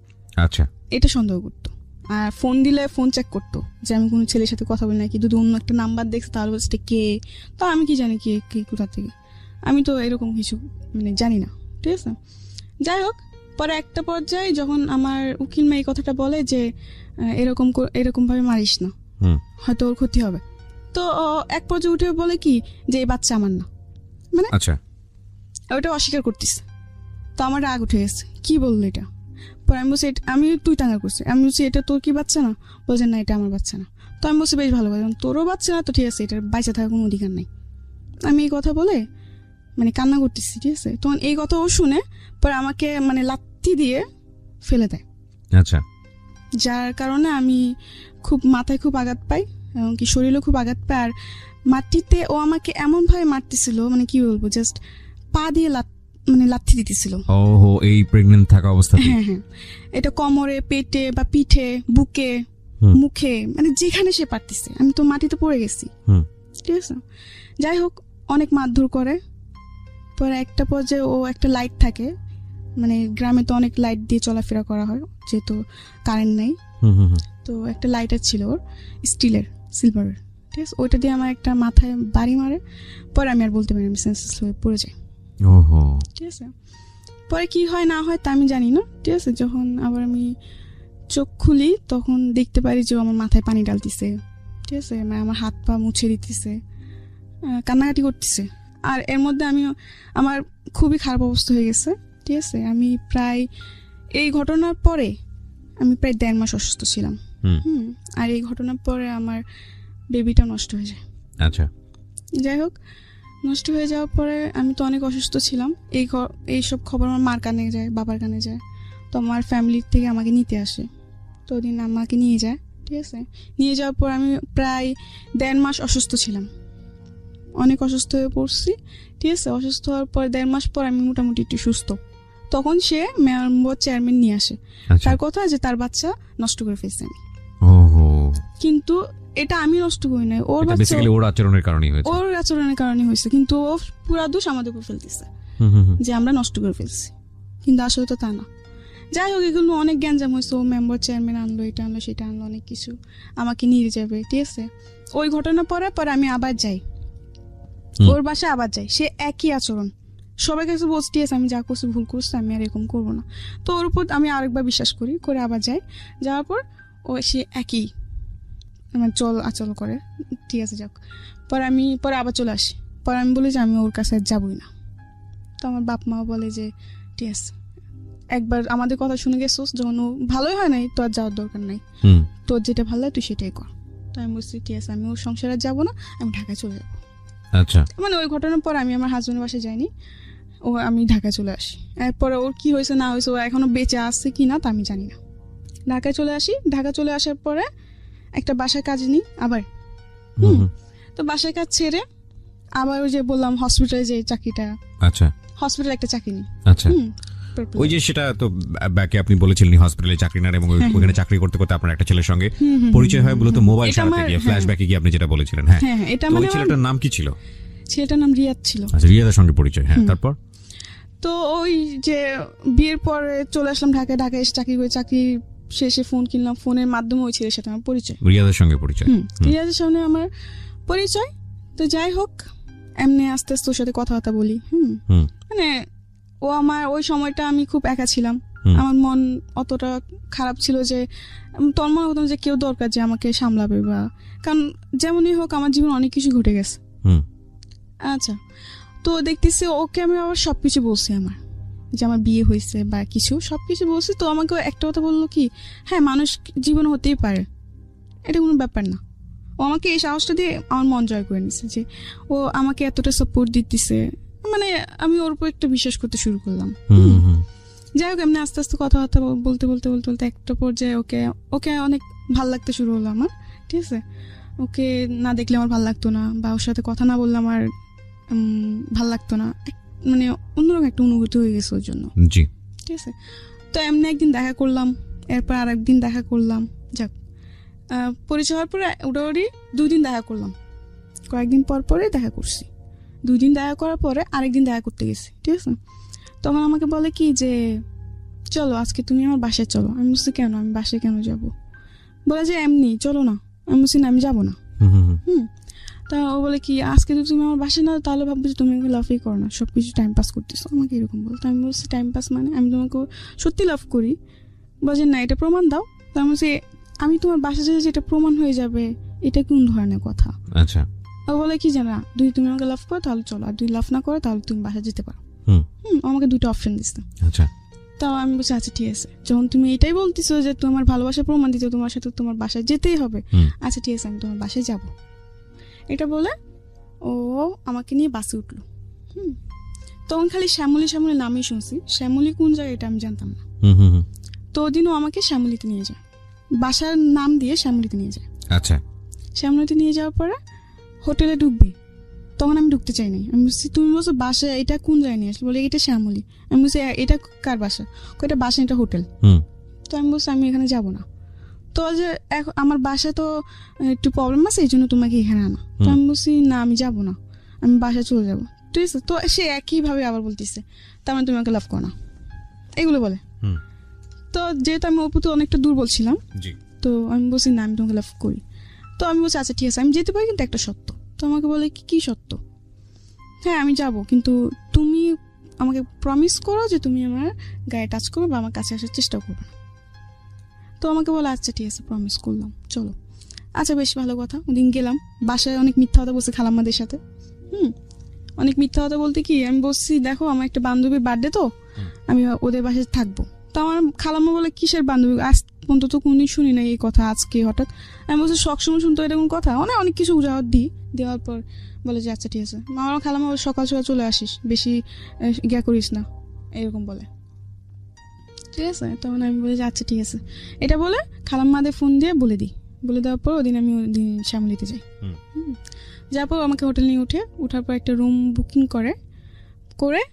আচ্ছা, এটা সন্দেহ করতো। আর ফোন দিলে ফোন চেক করতো যে আমি কোনো ছেলের সাথে কথা বলি নাকি, যদি অন্য একটা নাম্বার দেখছে তাহলে বলছে কে, তো আমি কি জানি কে কে কোথা থেকে, আমি তো এরকম কিছু মানে জানি না, ঠিক আছে। যাই হোক, পরে একটা পর্যায়ে যখন আমার উকিল মা এই কথাটা বলে যে এরকমভাবে মারিস না, হয়তো ওর ক্ষতি হবে, তো এক পর্যায়ে উঠে বলে কি যে এই বাচ্চা আমার না, মানে আচ্ছা ওটা অস্বীকার করতিস। তো আমার রাগ উঠে গেছে, কি বললো এটা। পরে আমি বলছি আমি তুই টাঙ্গা করছি, আমি বলছি এটা তোর কি বাচ্চা না, বলছেন না এটা আমার বাচ্চা না। তো আমি বলছি বেশ ভালো কথা, তোরও বাচ্চা না তো ঠিক আছে, এটার বাইচা থাকার কোনো অধিকার নাই। আমি এই কথা বলে মানে কান্না করতেছি, ঠিক আছে। তখন এই কথা ও শুনে পরে আমাকে মানে লাথি দিয়ে ফেলে দেয়। আচ্ছা, যার কারণে আমি খুব মাথায় খুব আঘাত পাই, এমনকি শরীরেও খুব আঘাত পাই। আর মাটিতে ও আমাকে এমনভাবে মারতেছিল, মানে কি বলবো, জাস্ট পা দিয়ে মানে লাথি দিতেছিল। ওহো, এই প্রেগন্যান্ট থাকা অবস্থাতে? হ্যাঁ হ্যাঁ, এটা কোমরে, পেটে বা পিঠে, বুকে, মুখে, মানে যেখানে সে পারতেছে। আমি তো মাটিতে পড়ে গেছি, ঠিক আছে। যাই হোক, অনেক মারধর করে। পরে একটা পর্যায়ে ও একটা লাইট থাকে, মানে গ্রামে তো অনেক লাইট দিয়ে চলাফেরা করা হয় যেহেতু কারেন্ট নাই, তো একটা লাইটার ছিল ওর, স্টিলের, সিলভারের, ঠিক আছে। ওইটা দিয়ে আমার একটা মাথায় বাড়ি মারে। পরে আমি আর বলতে পারি, আমি সেন্সলেস হয়ে পড়ে যাই, ঠিক আছে। পরে কি হয় না হয় তা আমি জানি না, ঠিক আছে। যখন আবার আমি চোখ খুলি তখন দেখতে পারি যে আমার মাথায় পানি ডালতেছে, ঠিক আছে, মানে আমার হাত পা মুছে দিতেছে, কান্নাকাটি করতেছে। আর এর মধ্যে আমার খুবই খারাপ অবস্থা হয়ে গেছে, ঠিক আছে। আমি প্রায় এই ঘটনার পরে আমি প্রায় 1.5 মাস অসুস্থ ছিলাম। আর এই ঘটনার পরে আমার বেবিটা নষ্ট হয়ে যায়। আচ্ছা, যাই হোক, নষ্ট হয়ে যাওয়ার পরে আমি তো অনেক অসুস্থ ছিলাম। এইসব খবর আমার মার কানে যায়, বাবার কানে যায়, তো আমার ফ্যামিলির থেকে আমাকে নিতে আসে। তো ওদিন আমাকে নিয়ে যায়, ঠিক আছে। নিয়ে যাওয়ার পর আমি প্রায় 1.5 মাস অসুস্থ ছিলাম, অনেক অসুস্থ হয়ে পড়ছি, ঠিক আছে। অসুস্থ হওয়ার পর 1.5 মাস পর আমি মোটামুটি একটু সুস্থ। তখন সে মেয়র চেয়ারম্যান নিয়ে আসে, তার কথা যে তার বাচ্চা নষ্ট করে ফেলছে আমি। কিন্তু এটা আমি নষ্ট করি নাই, ওর বাচ্চা, ওর আচরণের কারণেই হয়েছে, ওর আচরণের কারণে হয়েছে। কিন্তু ও পুরা দোষ আমাদের উপর ফেলতেছে যে আমরা নষ্ট করে ফেলছি, কিন্তু আসলে তো তা না। যাই হোক, এগুলো অনেক গ্যাঞ্জাম হয়েছে। ও মেম্বার চেয়ারম্যান আনলো, এটা আনলো, সেটা আনলো, অনেক কিছু আমাকে নিয়ে যাবে, ঠিক আছে। ওই ঘটনা পরে আমি আবার যাই ওর বাসায়, আবার যাই, সে একই আচরণ। সবাই কাছে বলছি, ঠিক আছে আমি যা করছি ভুল করছি, আমি আর এরকম করবো না। তো ওর উপর আমি আরেকবার বিশ্বাস করি, করে আবার যাই। যাওয়ার পর সে একই আচরণ করে, ঠিক আছে। যাক, পরে আবার চলে আসি। পরে আমি বলি যে আমি ওর কাছে যাবই না। তো আমার বাপ মা বলে যে ঠিক আছে, একবার আমাদের কথা শুনে গেছোস, যখন ও ভালোই হয় নাই তো আর যাওয়ার দরকার নাই, তোর যেটা ভালো হয় তুই সেটাই কর। তো আমি বলছি ঠিক আছে, আমি ওর সংসারে যাবো না, আমি ঢাকায় চলে যাবো। আচ্ছা, মানে ওই ঘটনার পর আমি আমার হাজবেন্ডের বাসায় যাইনি, আমি ঢাকায় চলে আসি। এরপরে ওর কি হয়েছে না হয়েছে, ও এখনো বেঁচে আসছে কি না তা আমি জানি না। ঢাকায় চলে আসি। ঢাকা চলে আসার পরে একটা বাসায় কাজ নিই আবার। তো বাসায় কাজ ছেড়ে আবার ওই যে বললাম হসপিটালে যে চাকরিটা, আচ্ছা, হসপিটালে একটা চাকরি নিই। আচ্ছা, ওই যে সেটা তো ব্যাকে আপনি বলেছিলেন হসপিটালে চাকরি নেন, এবং ওখানে চাকরি করতে করতে আপনার একটা ছেলের সঙ্গে পরিচয় হয় মূলত মোবাইল সারাতে গিয়ে, ফ্ল্যাশব্যাকে গিয়ে আপনি যেটা বলেছিলেন। হ্যাঁ, এটা ওই ছেলেটার নাম কি ছিল? ছেলেটার নাম রিয়াদ ছিল। আচ্ছা, রিয়াদের সঙ্গে পরিচয়। হ্যাঁ, তারপর তো ওই যে বিয়ের পরে চলে আসলাম ঢাকায়। ঢাকায় এসে চাকরি করে, চাকরি শেষে ফোন কিনলাম, ফোনের মাধ্যমে ওই ছেলের সাথে আমার পরিচয়, রিয়াদের সঙ্গে পরিচয়। রিয়াদের সঙ্গে আমার পরিচয়। তো যাই হোক, এমনি আস্তে আস্তে ওর সাথে কথাবার্তা বলি। মানে ও আমার ওই সময়টা আমি খুব একা ছিলাম, আমার মন অতটা খারাপ ছিল যে তোর মনে হতো যে কেউ দরকার যে আমাকে সামলাবে, বা কারণ যেমনই হোক আমার জীবন অনেক কিছু ঘটে গেছে। আচ্ছা, তো দেখতেছি ওকে আমি আবার সবকিছু বলছি, আমার যে আমার বিয়ে হয়েছে বা কিছু সবকিছু বলছি। তো আমাকে একটা কথা বললো কি, হ্যাঁ মানুষ জীবন হতেই পারে, এটা কোনো ব্যাপার না। ও আমাকে এই সাহসটা দিয়ে আমার মন জয় করে নিছে, যে ও আমাকে এতটা সাপোর্ট দিতেছে, মানে আমি ওর উপর একটা বিশ্বাস করতে শুরু করলাম। যাই হোক, এমনি আস্তে আস্তে কথাবার্তা বলতে বলতে বলতে বলতে একটা পর্যায়ে ওকে অনেক ভাল লাগতে শুরু হলো আমার, ঠিক আছে। ওকে না দেখলে আমার ভাল লাগতো না, বা ওর সাথে কথা না বললে আমার ভাল লাগতো না, মানে অন্যরকম একটা অনুভূতি হয়ে গেছে ওর জন্য, জি, ঠিক আছে। তো এমনি একদিন দেখা করলাম, এরপর আর একদিন দেখা করলাম। যাক, পরিচয় হওয়ার পরে ওটাওরি 2 দিন দেখা করলাম, কয়েকদিন পর পরে দেখা করছি। 2 দিন দেখা করার পরে আরেকদিন দেখা করতে গেছি, ঠিক আছে। তখন আমাকে বলে কি যে চলো আজকে তুমি আমার বাসায় চলো। আমি বলছি কেন, আমি বাসায় কেন যাব? বলে যে এমনি চলো না। আমি বলছি না, আমি যাবো না। তা ও বলে কি আজকে যদি তুমি আমার বাসায় না, তাহলে ভাববো যে তুমি লাভই করো না, সব কিছু টাইম পাস করতেছো, আমাকে এরকম বলতো। আমি বলছি টাইম পাস মানে আমি তোমাকে সত্যি লাভ করি। বলছে না, এটা প্রমাণ দাও। তো আমি বলছি আমি তোমার বাসায় যেতে এটা প্রমাণ হয়ে যাবে, এটা কোন ধরনের কথা? আচ্ছা। ও বলে কি জানা, যদি তুমি আমাকে লাভ করো তাহলে চলো, আর যদি লাভ না করো তাহলে তুমি বাসায় যেতে পারো। আমাকে 2টা অপশন দিচ্ছে। আচ্ছা। তাও আমি বলছি আচ্ছা ঠিক আছে, যখন তুমি এটাই বলতেছো যে তোমার ভালোবাসার প্রমাণ দিতে তোমার সাথে তোমার বাসায় যেতেই হবে, আচ্ছা ঠিক আছে আমি তোমার বাসায় যাব। এটা বলে ও আমাকে নিয়ে বাসে উঠলো। তখন খালি শ্যামলী শ্যামলী নামই শুনছি, শ্যামলী কোন জায়গায় এটা আমি জানতাম না। তো ওদিনও আমাকে শ্যামলীতে নিয়ে যায়, বাসার নাম দিয়ে শ্যামলীতে নিয়ে যায়। আচ্ছা। শ্যামলীতে নিয়ে যাওয়ার পরে হোটেলে ঢুকবে, তখন আমি ঢুকতে চাই নাই। আমি বলছি তুমি বলছো বাসা, এটা কোন জায়গায় নিয়ে আসলে? বলে এটা শ্যামলী। আমি বলছি এটা কার বাসা? এটা বাসা, এটা হোটেল। তো আমি বলছি আমি এখানে যাব না। তো যে আমার বাসায় তো একটু প্রবলেম আছে, এই জন্য তোমাকে এখানে আনা। তো আমি বলছি না, আমি যাব না, আমি বাসায় চলে যাবো। ঠিক আছে। তো সে একইভাবে আবার বলতেছে তার মানে তুমি আমাকে লাভ করো না, এগুলো বলে। তো যেহেতু আমি ওর প্রতি অনেকটা দুর্বল ছিলাম, তো আমি বলছি না, আমি তোমাকে লাভ করি। তো আমি বলছি আচ্ছা ঠিক আছে আমি যেতে পারি, কিন্তু একটা সত্য। তো আমাকে বলে কি সত্য? হ্যাঁ আমি যাব, কিন্তু তুমি আমাকে প্রমিস করো যে তুমি আমার গায়ে টাচ করবে বা আমার কাছে আসার চেষ্টা করবে না। তো আমাকে বলে আচ্ছা ঠিক আছে প্রমিস করলাম, চলো। আচ্ছা বেশ ভালো কথা। ওদিন গেলাম, বাসায় অনেক মিথ্যা কথা বলছে খালাম্মাদের সাথে। অনেক মিথ্যা কথা বলতে কি, আমি বলছি দেখো আমার একটা বান্ধবীর বার্থডে, তো আমি ওদের বাসায় থাকবো। তো আমার খালাম্মা বলে কিসের বান্ধবী, আজ পর্যন্ত তো কোনদিন শুনি না এই কথা, আজকে হঠাৎ? আমি বলছি সবসময় শুনতো এরকম কথা, অনেক কিছু উজাহার দিই। দেওয়ার পর বলে যে আচ্ছা ঠিক আছে। আমার খালাম্মা সকাল সকাল চলে আসিস, বেশি ইয়া করিস না, এরকম বলে। ঠিক আছে। তখন আমি বলি যে আচ্ছা ঠিক আছে। এটা বলে খালাম্মাদের ফোন দিয়ে বলে দিই। বলে দেওয়ার পর ওদিন আমি ওদিন শ্যামলীতে যাই। যাওয়ার পর আমাকে হোটেল নিয়ে উঠার পর একটা রুম বুকিং করে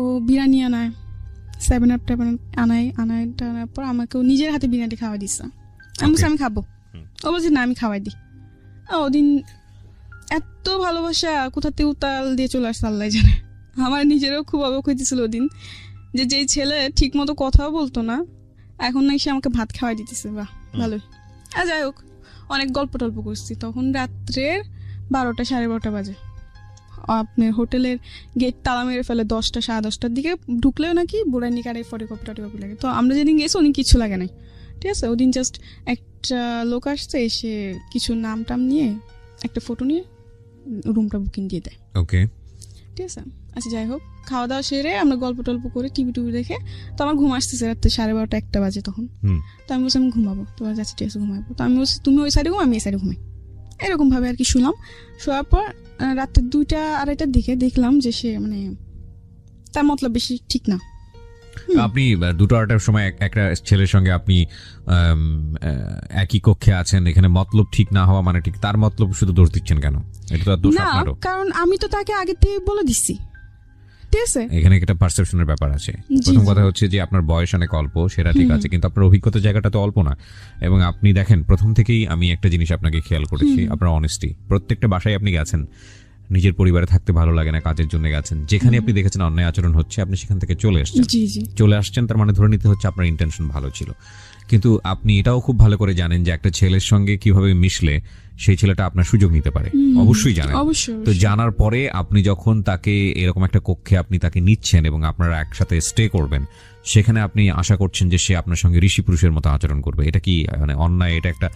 ও বিরিয়ানি আনায়, 7-Up আনার পর আমাকে ও নিজের হাতে বিরিয়ানি খাওয়াই দিচ্ছে। আমি বলছি আমি খাবো। ও বলছি না, আমি খাওয়াই দিই। ওদিন এত ভালোবাসা কোথাতে উতাল দিয়ে চলে আসছে আল্লাহ জানে। আমার নিজেরও খুব অবাক হইতেছিল ওদিন, যে যেই ছেলে ঠিক মতো কথাও বলতো না, এখন নাকি সে আমাকে ভাত খাওয়াই দিতেছে। বাহ ভালোই। আর যাই হোক, অনেক গল্প টল্প করছি। তখন রাত্রের 12টা 12:30 বাজে। আপনার হোটেলের গেট তালা মেরে ফেলে 10টা 10:30টার দিকে। ঢুকলেও নাকি বুড়ানি কারে ফটোকপি লাগে। তো আমরা যেদিন গেছি ওদিন কিছু লাগে নাই। ঠিক আছে। ওদিন জাস্ট একটা লোক আসছে, এসে কিছু নাম টাম নিয়ে একটা ফটো নিয়ে রুমটা বুকিং দিয়ে দেয়। ওকে, ঠিক আছে। আচ্ছা যাই হোক, খাওয়া দাওয়া সেরে আমরা গল্প টল্প করে টিভি দেখে, তো আমার ঘুম আসতেছে রাত্রে 12:30 1টা বাজে তখন। তো আমি বলছি আমি ঘুমাবো। তো আচ্ছা ঠিক আছে ঘুমাবো। তো আমি বলছি তুমি ওই সাইডে ঘুমা, আমি এই সাইডে ঘুমাই, এরকম ভাবে আর কি শুলাম। শোয়ার পর রাত্রে 2টা 2:30টার দিকে দেখলাম যে সে মানে তার মতলব বেশি ঠিক না। আপনি 2টা 2:30টার সময় একটা ছেলের সঙ্গে আপনি একই কক্ষে আছেন, এখানে মতলব ঠিক না হওয়া মানে ঠিক, তার মতলব শুধু দোষ দিচ্ছেন কেন? এটা তো দোষ আপনারও, কারণ আমি তো তাকে আগে থেকে বলে দিচ্ছি। ঠিক আছে, এখানে একটা পারসেপশনের ব্যাপার আছে। প্রথম কথা হচ্ছে যে আপনার বয়স অনেক অল্প, সেটা ঠিক আছে, কিন্তু আপনার অভিজ্ঞতার জায়গাটা তো অল্প না। এবং আপনি দেখেন, প্রথম থেকেই আমি একটা জিনিস আপনাকে খেয়াল করেছি, আপনার অনেস্টি। প্রত্যেকটা বাসায় আপনি গেছেন, নিজের পরিবারে থাকতে ভালো লাগে না, কাজের জন্য গেছেন, যেখানে আপনি দেখেছেন অন্যায় আচরণ হচ্ছে আপনি সেখান থেকে চলে আসছেন। তার মানে ধরে নিতে হচ্ছে আপনার ইন্টেনশন ভালো ছিল। কিন্তু আপনি এটাও খুব ভালো করে জানেন যে একটা ছেলের সঙ্গে কিভাবে মিশলে সেই ছেলেটা আপনার সুযোগ নিতে পারে, অবশ্যই জানেন। তো জানার পরে আপনি যখন তাকে এরকম একটা কক্ষে আপনি তাকে নিচ্ছেন এবং আপনারা একসাথে স্টে করবেন, সেখানে আপনি আশা করছেন যে সে আপনার সঙ্গে ঋষি পুরুষের মতো আচরণ করবে। এটা কি মানে অন্যায়? এটা একটা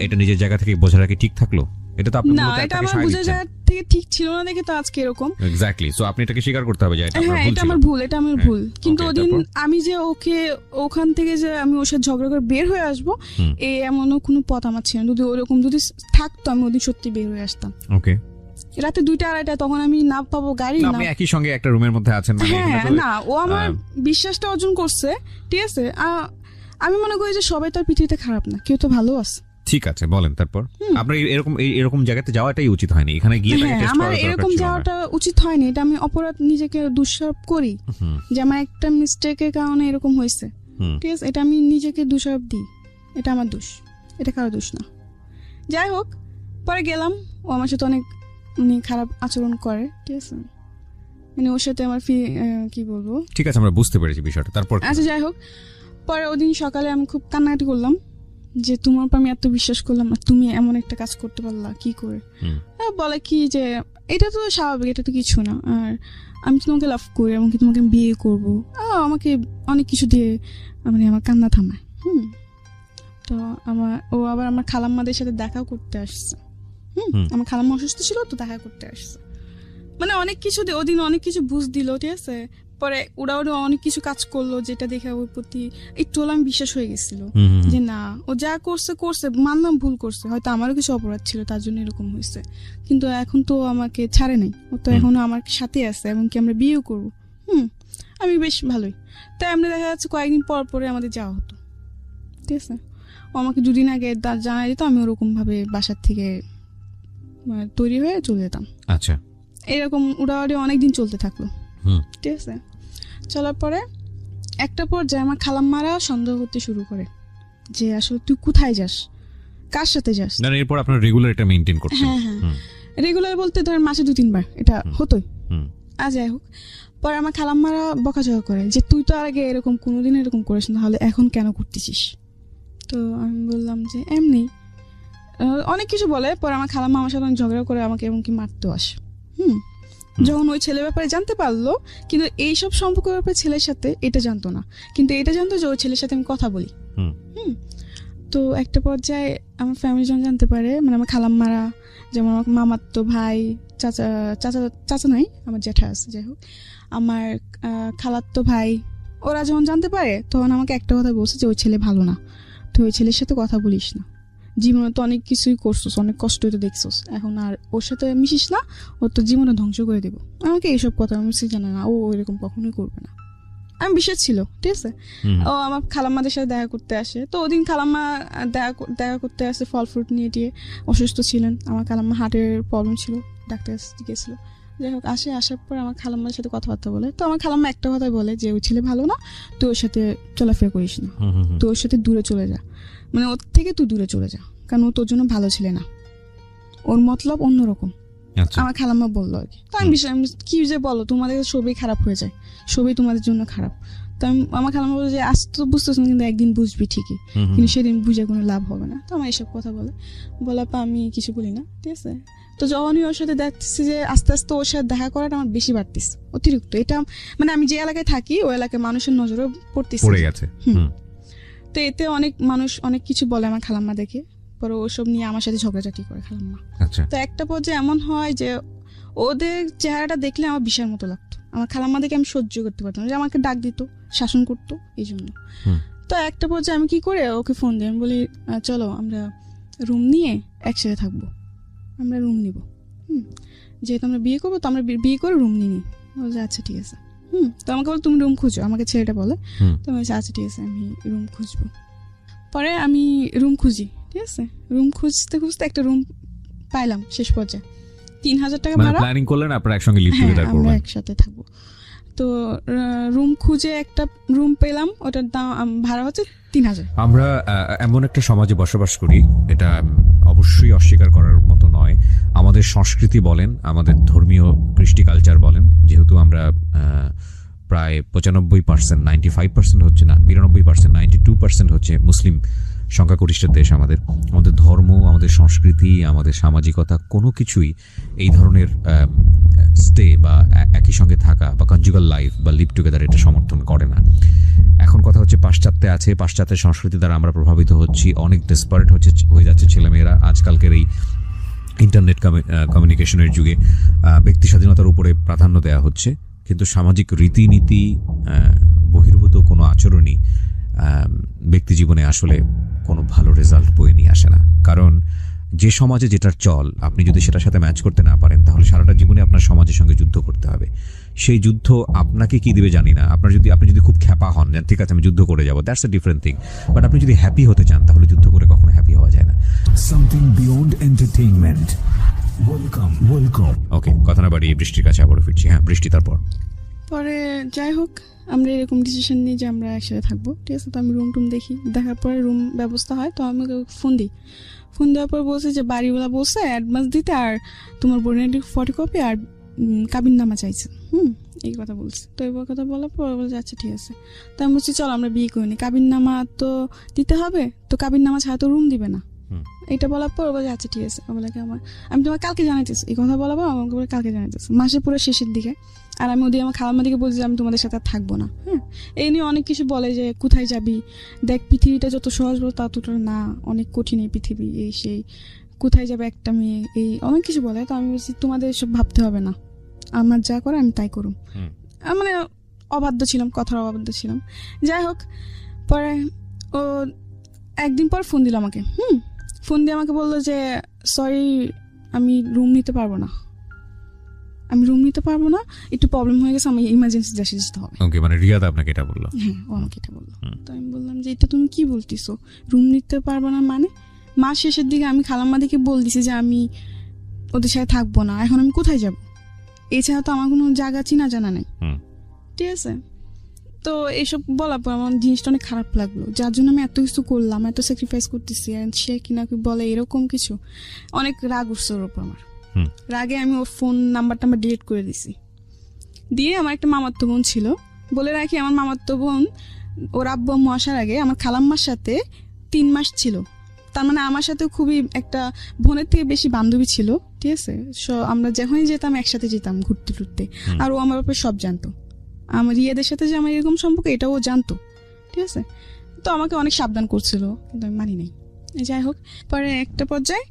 এটা নিজের জায়গা থেকে বোঝার কি ঠিক থাকলো? এটা তো আপনি না, এটা আমার বুঝে যাওয়ার থেকে ঠিক ছিল না দেখে তো আজকে এরকম। এক্স্যাক্টলি। সো আপনি এটাকে স্বীকার করতে হবে যে এটা আপনার ভুল ছিল। এটা আমার ভুল। কিন্তু ওদিন আমি যে ওকে ওখান থেকে যে আমি ওর সাথে ঝগড়া করে বের হয়ে আসবো, এমনও কোনো পথ আমার ছিল না। যদি ওরকম যদি থাকতো আমি ওদিন সত্যি বের হয়ে আসতাম। ওকে, রাতে 2টা 2:30 তখন আমি না পাবো গাড়ি, না আপনি একই সঙ্গে একটা রুমের মধ্যে আছেন, মানে না ও আমার বিশ্বাসটা অর্জন করছে। ঠিক আছে, আমি মনে করি যে সবাই তার পৃথিবীতে খারাপ না, কেউ তো ভালো আছে। ঠিক আছে, বলেন তারপর। আপনার এরকম জায়গাতে যাওয়াটাই উচিত হয়নি, এখানে গিয়ে আমার এরকম যাওয়াটা উচিত হয়নি। এটা আমি অপরাধ, নিজেকে দোষারোপ করি যে আমার একটা মিস্টেকের কারণে এরকম হয়েছে। ঠিক আছে, এটা আমি নিজেকে দোষারোপ দিই, এটা আমার দোষ, এটা কারো দোষ না। যাই হোক, পরে গেলাম, ও আমার সাথে অনেক খারাপ আচরণ করে। ঠিক আছে, মানে ওর সাথে আমার কি বলবো। ঠিক আছে, আমরা বুঝতে পেরেছি বিষয়টা। তারপর আচ্ছা যাই হোক, পরে ওদিন সকালে আমি খুব কান্নাকাটি করলাম যে তোমার উপর আমি এত বিশ্বাস করলাম আর তুমি এমন একটা কাজ করতে পারলা কি করে। বলে কি যে এটা তো স্বাভাবিক, এটা তো কিছু না, আর আমি তো তোমাকে লাভ করি এমনকি তোমাকে বিয়ে করবো। আমাকে অনেক কিছু দিয়ে মানে আমার কান্না থামায়। তো ও আবার আমার খালাম্মাদের সাথে দেখাও করতে আসছে। আমার খালাম্মা অসুস্থ ছিল তো দেখা করতে আসছে, মানে অনেক কিছু ওদিন অনেক কিছু বুঝ দিল, ঠিক আছে। পরে ওরা অনেক কিছু কাজ করলো যেটা দেখে ওর প্রতি একটু আমি বিশ্বাস হয়ে গেছিল যে না, ও যা করছে করছে, মানলাম ভুল করছে, হয়তো আমারও কিছু অপরাধ ছিল তার জন্য এরকম হয়েছে, কিন্তু এখন তো আমাকে ছাড়ে নাই, ও তো এখনো আমার সাথে আছে, এমনকি আমরা বিয়েও করবো। আমি বেশ ভালোই। তাই আমরা দেখা যাচ্ছে কয়েকদিন পর পরে আমাদের যাওয়া হতো, ঠিক আছে। ও আমাকে দুদিন আগে জানাই দিত, আমি ওরকম ভাবে বাসার থেকে তৈরি হয়ে চলে যেতাম। আচ্ছা, এরকম উড়াউড়ি অনেকদিন চলতে থাকলো, ঠিক আছে। চলার পরে একটা পর্যায়ে আমার খালাম্মারা সন্দেহ করতে শুরু করে যে আসলে তুই কোথায় যাস, কার সাথে যাস। এরপর আপনার রেগুলার এটা মেইনটেইন করছেন? হ্যাঁ, রেগুলার বলতে ধর মাসে 2-3 বার এটা হতোই। যাই হোক, পরে আমার খালাম্মারা বকাঝকা করে যে তুই তো আগে এরকম কোনোদিন এরকম করিস না, তাহলে এখন কেন করতেছিস। তো আমি বললাম যে এমনি, অনেক কিছু বলে। পরে আমার খালাম্মা আমার সাথে ঝগড়া করে আমাকে এমনকি মারতেও আসে। যখন ওই ছেলের ব্যাপারে জানতে পারলো, কিন্তু এইসব সম্পর্কের ব্যাপারে ছেলের সাথে এটা জানতো না, কিন্তু এটা জানতো যে ওই ছেলের সাথে আমি কথা বলি। তো একটা পর্যায়ে আমার ফ্যামিলি যখন জানতে পারে, মানে আমার খালাম্মারা, যেমন আমার মামাতো ভাই, চাচা চাচা চাচা নাই, আমার জ্যাঠা আছে, যাই হোক, আমার খালাতো ভাই, ওরা যখন জানতে পারে তখন আমাকে একটা কথা বলছে যে ওই ছেলে ভালো না, তো ওই ছেলের সাথে কথা বলিস না, জীবনে তো অনেক কিছুই করছোস, অনেক কষ্টই তো দেখছোস, এখন আর ওর সাথে মিশিস না, ওর তো জীবনে ধ্বংস করে দেবো। আমাকে এইসব কথা আমি জানা না, ও এরকম কখনোই করবে না। আমি বিশ্বাস ছিল, ঠিক আছে। ও আমার খালাম্মাদের সাথে দেখা করতে আসে, তো ওদিন খালাম্মা দেখা করতে আসে ফল ফ্রুট নিয়ে টিয়ে, অসুস্থ ছিলেন, আমার খালাম্মা হার্টের প্রবলেম ছিল, ডাক্তার গিয়েছিল। যাই হোক, আসার পর আমার খালাম্মার সাথে কথাবার্তা বলে, তো আমার খালাম্মা একটা কথাই বলে যে ওই ছেলে ভালো না, তুই ওর সাথে চলাফেরা করিস না, তুই ওর সাথে দূরে চলে যা, মানে ওর থেকে তুই দূরে চলে যা, কারণ ও তোর জন্য ভালো ছেলে না, ওর মতলব অন্যরকম। আমার খালাম্মা বললো আর কি। তো আমি কি যে বলো, তোমাদের সবই খারাপ হয়ে যায়, সবই তোমাদের জন্য খারাপ। তো আমার খালাম্মা বলে যে আজ তো বুঝতেছ না, কিন্তু একদিন বুঝবি ঠিকই, কিন্তু সেদিন বুঝে কোনো লাভ হবে না। তো আমার এসব কথা বলার পর আমি কিছু বলি না, ঠিক আছে। তো যখনই ওর সাথে দেখতেছি যে আস্তে আস্তে ওর সাথে দেখা করাটা আমার বেশি বাড়তেছে, অতিরিক্ত। এটা মানে আমি যে এলাকায় থাকি ওই এলাকায় মানুষের নজরে পড়তেছে। তো এতে অনেক মানুষ অনেক কিছু বলে আমার খালাম্মা দেখে, পরে ওসব নিয়ে আমার সাথে ঝগড়াঝাটি করে খালাম্মা। তো একটা পর্যায়ে এমন হয় যে ওদের চেহারাটা দেখলে আমার বিশাল মতো লাগতো, আমার খালাম্মা দেখে আমি সহ্য করতে পারতাম, যে আমাকে ডাক দিত, শাসন করতো, এই জন্য। তো একটা পর্যায়ে আমি কি করে ওকে ফোন দিই, আমি বলি চলো আমরা রুম নিয়ে একসাথে থাকবো, আমরা রুম নিব, যেহেতু আমরা বিয়ে করবো, তো আমরা বিয়ে করে রুম নিই। বলছে আচ্ছা ঠিক আছে। তো আমাকে বল তুমি রুম খুঁজো, আমাকে ছেলেটা বলে। তো আমি বলছি আচ্ছা ঠিক আছে, আমি রুম খুঁজবো। পরে আমি রুম খুঁজি, ঠিক আছে। রুম খুঁজতে খুঁজতে একটা রুম পাইলাম, শেষ পর্যায়ে 3000 টাকা ভাড়া। প্ল্যানিং করলেন আপনারা একসঙ্গে লিভ টুগেদার করবেন, আমরা একসাথে থাকবো। তো রুম খুঁজে একটা রুম পেলাম, ওটার দাম ভাড়া হচ্ছে 3000। আমরা এমন একটা সমাজে বসবাস করি, এটা অবশ্যই অস্বীকার করার মতো নয়। আমাদের সংস্কৃতি বলেন, আমাদের ধর্মীয় কৃষ্টি কালচার বলেন, যেহেতু আমরা প্রায় 95%, 95% হচ্ছে না, 92%, 92% হচ্ছে মুসলিম সংখ্যাগরিষ্ঠ দেশ। আমাদের ধর্ম, আমাদের সংস্কৃতি, আমাদের সামাজিকতা কোনো কিছুই এই ধরনের স্টে বা একই সঙ্গে থাকা বা কনজুগাল লাইফ বা লিভ টুগেদার এটা সমর্থন করে না। এখন কথা হচ্ছে পাশ্চাত্যে আছে, পাশ্চাত্যের সংস্কৃতি দ্বারা আমরা প্রভাবিত হচ্ছি, অনেক ডেসপারেট হয়ে যাচ্ছে ছেলেমেয়েরা আজকালকের এই ইন্টারনেট কমিউনিকেশনের যুগে। ব্যক্তি স্বাধীনতার উপরে প্রাধান্য দেওয়া হচ্ছে, কিন্তু সামাজিক রীতিনীতি বহির্ভূত কোনো আচরণই ব্যক্তি জীবনে আসলে কোনো ভালো রেজাল্ট বয়ে নিয়ে আসে না। কারণ যে সমাজে যেটার চল, আপনি যদি সেটার সাথে ম্যাচ করতে না পারেন, তাহলে সারাটা জীবনে আপনার সমাজের সঙ্গে যুদ্ধ করতে হবে। সেই যুদ্ধ আপনাকে কি দিবে জানি না। আপনি যদি খুব খ্যাপা হন, ঠিক আছে আমি যুদ্ধ করে যাবো, that's a different thing. But আপনি যদি হ্যাপি হতে চান, তাহলে যুদ্ধ করে কখনো হ্যাপি হওয়া যায় না। Something beyond entertainment. ওয়েলকাম। ওকে, কথা না বাড়িয়ে বৃষ্টির কাছে আবারও ফিরছি। হ্যাঁ, বৃষ্টি তারপর পরে যাই হোক, আমরা এরকম ডিসিশন নিই যে আমরা একসাথে থাকবো, ঠিক আছে। তো আমি রুম দেখি, দেখার পরে রুম ব্যবস্থা হয়, তো আমি ফোন দেওয়ার পর বলছে যে বাড়িওয়ালা বলছে অ্যাডভান্স দিতে, আর তোমার বোনের ফটোকপি আর কাবিননামা চাইছে। এই কথা বলছে। তো এই কথা বলার পর বলছে আচ্ছা ঠিক আছে। তো আমি বলছি চলো আমরা বিয়ে করি নি, কাবিননামা তো দিতে হবে, তো কাবিননামা ছাড়া তো রুম দিবে না। এটা বলার পর বলছে আচ্ছা ঠিক আছে। বলে কি আমি তোমার কালকে জানাইতেছি, এই কথা বলার পর আমাকে বলে কালকে জানাইতেছি, মাসের পুরো শেষের দিকে। আর আমি ওদিকে আমার খালাম্মা দিকে বলছি যে আমি তোমাদের সাথে আর থাকবো না। হ্যাঁ, এই নিয়ে অনেক কিছু বলে যে কোথায় যাবি, দেখ পৃথিবীটা যত সহজ বলো ততটা না, অনেক কঠিন এই পৃথিবী, এই সেই, কোথায় যাবে একটা মেয়ে, এই অনেক কিছু বলে। তো আমি বলছি তোমাদের এসব ভাবতে হবে না, আমার যা করে আমি তাই করুম। মানে অবাধ্য ছিলাম, কথার অবাধ্য ছিলাম। যাই হোক, পরে ও একদিন পর ফোন দিল আমাকে। ফোন দিয়ে আমাকে বললো যে সরি আমি রুম নিতে পারবো না, একটু প্রবলেম হয়ে গেছে, আমি ইমার্জেন্সি দেশে যেতে হবে। ওকে, মানে রিয়াদ আপনাকে এটা বললো? হ্যাঁ, ও আমাকে এটা বললো। তো আমি বললাম যে এটা তুমি কি বলতেছো, রুম নিতে পারবো না মানে? মাস শেষের দিকে আমি খালাম্মা দিকে বল দিছি যে আমি ওদের সাথে থাকবো না, এখন আমি কোথায় যাব? এছাড়া তো আমার কোনো জায়গা চিনা জানা নেই। ঠিক আছে, তো এইসব বলার পর আমার জিনিসটা অনেক খারাপ লাগলো, যার জন্য আমি এত কিছু করলাম, এত স্যাক্রিফাইস করতেছি, সে কিনা বলে এরকম কিছু। অনেক রাগ উঠছে ওর উপর আমার। রাগে আমি ওর ফোন নাম্বারটা ডিলিট করে দিছি। দিয়ে আমার একটা মামাতো বোন ছিল, বলে রাখি আমার মামাতো বোন ওর আব্বু আম্মু আসার আগে আমার খালাম্মার সাথে 3 মাস ছিল। তার মানে আমার সাথে খুবই একটা বোনের থেকে বেশি বান্ধবী ছিল। ঠিক আছে, আমরা যখনই যেতাম একসাথে যেতাম ঘুরতে টুরতে। আর ও আমার ব্যাপারে সব জানতো, আমার রিয়াদের সাথে যে আমার এরকম সম্পর্ক এটাও জানতো। ঠিক আছে, তো আমাকে অনেক সাবধান করছিল, কিন্তু আমি মানি নাই। যাই হোক, পরে একটা পর্যায়ে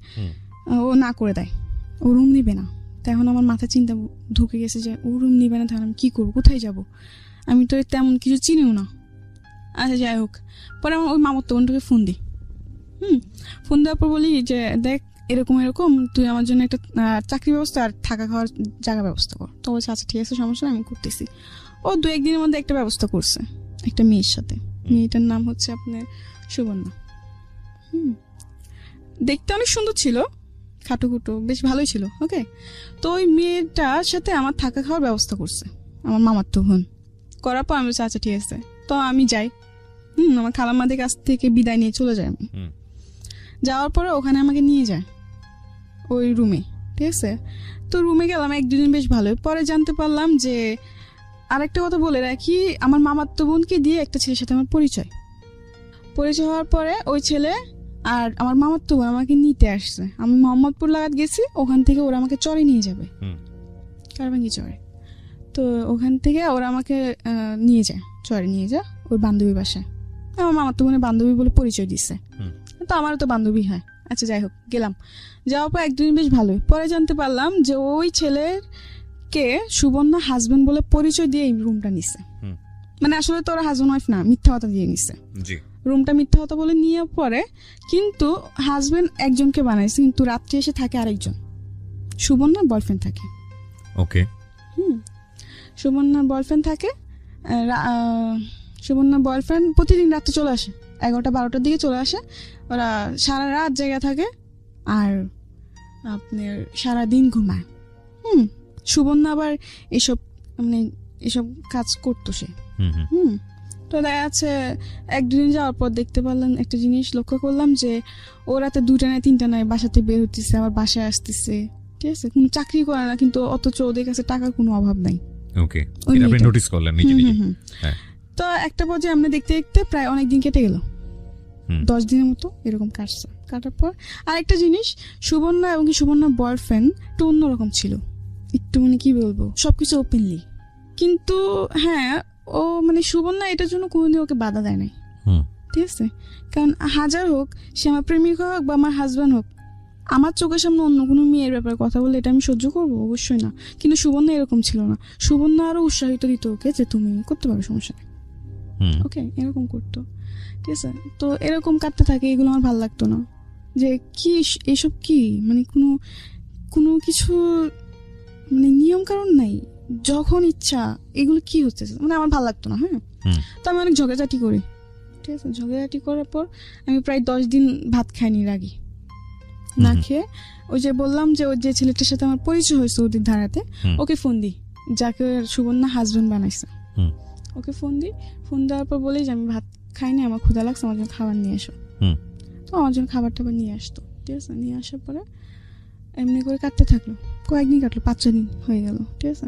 ও না করে দেয়, ও রুম নিবে না। তখন আমার মাথা চিন্তা ঢুকে গেছে যে ও রুম নিবে না, তাহলে আমি কি করবো, কোথায় যাব? আমি তো তেমন কিছু চিনিও না। আচ্ছা যাই হোক, পরে আমার ওই মামাতো বোনটাকে ফোন দিই। ফোন দেওয়ার পর বলি যে দেখ এরকম এরকম, তুই আমার জন্য একটা চাকরি ব্যবস্থা আর থাকা খাওয়ার জায়গা ব্যবস্থা কর। তো বলছে আচ্ছা ঠিক আছে, সমস্যা আমি করতেছি। ও 2-1 দিনের মধ্যে একটা ব্যবস্থা করছে একটা মেয়ের সাথে। মেয়েটার নাম হচ্ছে আপনার সুবর্ণা। দেখতে অনেক সুন্দর ছিল, খাটোখুটো, বেশ ভালোই ছিল। ওকে, তো ওই মেয়েটার সাথে আমার থাকা খাওয়ার ব্যবস্থা করছে আমার মামাতো বোন। করার পর আমি বলছি আচ্ছা ঠিক আছে, তো আমি যাই। আমার খালাম্মাদের কাছ থেকে বিদায় নিয়ে চলে যাই আমি। যাওয়ার পরে ওখানে আমাকে নিয়ে যায় ওই রুমে। ঠিক আছে, তো রুমে গেলাম 1-2 দিন, বেশ ভালোই। পরে জানতে পারলাম যে আরেকটা কথা বলে রাখি, আমার মামাতো বোনকে দিয়ে একটা ছেলের সাথে আমার পরিচয় হওয়ার পরে ওই ছেলে আর আমার মামাতো বোন আমাকে নিতে আসছে। আমি মোহাম্মদপুর লাগাত গেছি, ওখান থেকে ওরা আমাকে চরে নিয়ে যাবে, কারবাঙ্গি চরে। তো ওখান থেকে ওরা আমাকে নিয়ে যায়, চরে নিয়ে যা ওর বান্ধবী বাসায়। আমার মামাতো বোনের বান্ধবী বলে পরিচয় দিচ্ছে, তো আমারও তো বান্ধবী হয়। আচ্ছা যাই হোক, গেলাম। যাওয়ার পর 1-2 দিন বেশ ভালোই। পরে জানতে পারলাম যে ওই ছেলেকে সুবর্ণা হাজবেন্ড বলে পরিচয় দিয়ে এই রুমটা নিচ্ছে। মানে আসলে তো ওরা হাজবেন্ড ওয়াইফ না, মিথ্যা কথা দিয়ে নিচ্ছে রুমটা, মিথ্যা কথা বলে নিয়ে পরে। কিন্তু হাজবেন্ড একজনকে বানাইছে, কিন্তু রাত্রে এসে থাকে আরেকজন, সুবর্ণার বয়ফ্রেন্ড থাকে। ওকে, সুবর্ণার বয়ফ্রেন্ড থাকে। সুবর্ণার বয়ফ্রেন্ড প্রতিদিন রাত্রে চলে আসে, 11টা-12টার দিকে চলে আসে। ওরা সারা রাত জায়গা থাকে আর আপনার সারাদিন ঘুমায়। সুবর্ণা আবার এসব মানে এসব কাজ করতো সে। তো দেখা যাচ্ছে 1-2 দিন যাওয়ার পর দেখতে পারলাম একটা জিনিস, লক্ষ্য করলাম যে ও রাতে 2টা নয় 3টা নয় বাসাতে বের হতেছে, আবার বাসায় আসতেছে। ঠিক আছে, কোনো চাকরি করে না, কিন্তু অথচ ওদের কাছে টাকার কোনো অভাব নাই। ওকে, এটা আপনি নোটিস করলেন নিজে নিজে? হ্যাঁ। তো একটা পর্যায়ে আমরা দেখতে দেখতে প্রায় অনেক দিন কেটে গেল, 10 দিনের মতো এরকম কাটছে। কাটার পর আরেকটা জিনিস, সুবর্ণা এবং সুবর্ণার বয়ফ্রেন্ড একটু অন্যরকম ছিল, একটু মানে কি বলবো, সবকিছু ওপেনলি। কিন্তু হ্যাঁ, ও মানে সুবর্ণা এটার জন্য কোনোদিন ওকে বাধা দেয় নাই। ঠিক আছে, কারণ হাজার হোক সে আমার প্রেমিক হোক বা আমার হাজব্যান্ড হোক, আমার চোখের সামনে অন্য কোনো মেয়ের ব্যাপারে কথা বললে এটা আমি সহ্য করবো? অবশ্যই না। কিন্তু সুবর্ণা এরকম ছিল না, সুবর্ণা আরো উৎসাহিত দিত ওকে যে তুমি করতে পারো, সমস্যা নেই। ওকে, এরকম করতো। ঠিক আছে, তো এরকম কাটতে থাকে, এগুলো আমার ভালো লাগতো না। যে কি এসব কি মানে কোনো কিছু মানে নিয়ম কারণ নাই, যখন ইচ্ছা এগুলো কি হচ্ছে, মানে আমার ভালো লাগতো না। হ্যাঁ, তো আমি অনেক ঝগড়াঝাটি করি। ঠিক আছে, ঝগড়াঝাটি করার পর আমি প্রায় 10 দিন ভাত খাইনি রাগি না খেয়ে। ওই যে বললাম যে ওই যে ছেলেটার সাথে আমার পরিচয় হয়েছে ওদের ধারাতে, ওকে ফোন দিই, যাকে সুবর্ণা হাজবেন্ড বানাইছে। ওকে ফোন দেওয়ার পর বলি যে আমি ভাত খাইনি, আমার ক্ষুধা লাগছে, আমার জন্য খাবার নিয়ে এসো। তো আমার জন্য খাবার টাবার নিয়ে আসতো। ঠিক আছে, নিয়ে আসার পরে এমনি করে কাটতে থাকলো, কয়েকদিন কাটলো, 5-6 দিন হয়ে গেল। ঠিক আছে,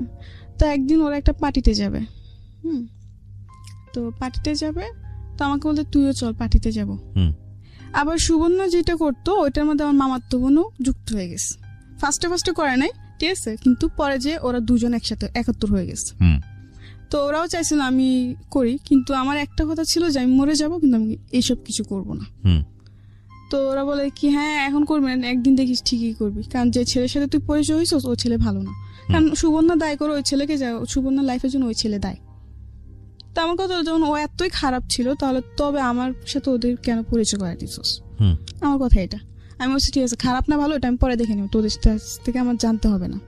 তো একদিন ওরা একটা পার্টিতে যাবে, তো পার্টিতে যাবে, তো আমাকে বলতে তুইও চল পার্টিতে যাব। আবার সুবর্ণা যেটা করতো ওইটার মধ্যে আমার মামাতো বোনও যুক্ত হয়ে গেছে। ফার্স্টে করে নাই, ঠিক আছে, কিন্তু পরে যে ওরা দুজন একসাথে একাত্তর হয়ে গেছে। তো ওরাও চাইছিল আমি করি, কিন্তু আমার একটা কথা ছিল যে আমি মরে যাব, কিন্তু আমি এইসব কিছু করব না। তো ওরা বলে কি হ্যাঁ এখন করবি না, একদিন দেখিস ঠিকই করবি, কারণ যে ছেলের সাথে তুই পরিচয় হয়েছিস ও ছেলে ভালো না। কারণ সুবর্ণা দায় করে ওই ছেলেকে, সুবর্ণার লাইফের জন্য ওই ছেলে দায়। তো আমার কথা যখন ও এতই খারাপ ছিল, তাহলে তবে আমার সাথে ওদের কেন পরিচয় করে দিছিস? আমার কথা এটা। আমি বলছি ঠিক আছে, খারাপ না ভালো এটা আমি পরে দেখে নিব, তোদের থেকে আমার জানতে হবে না।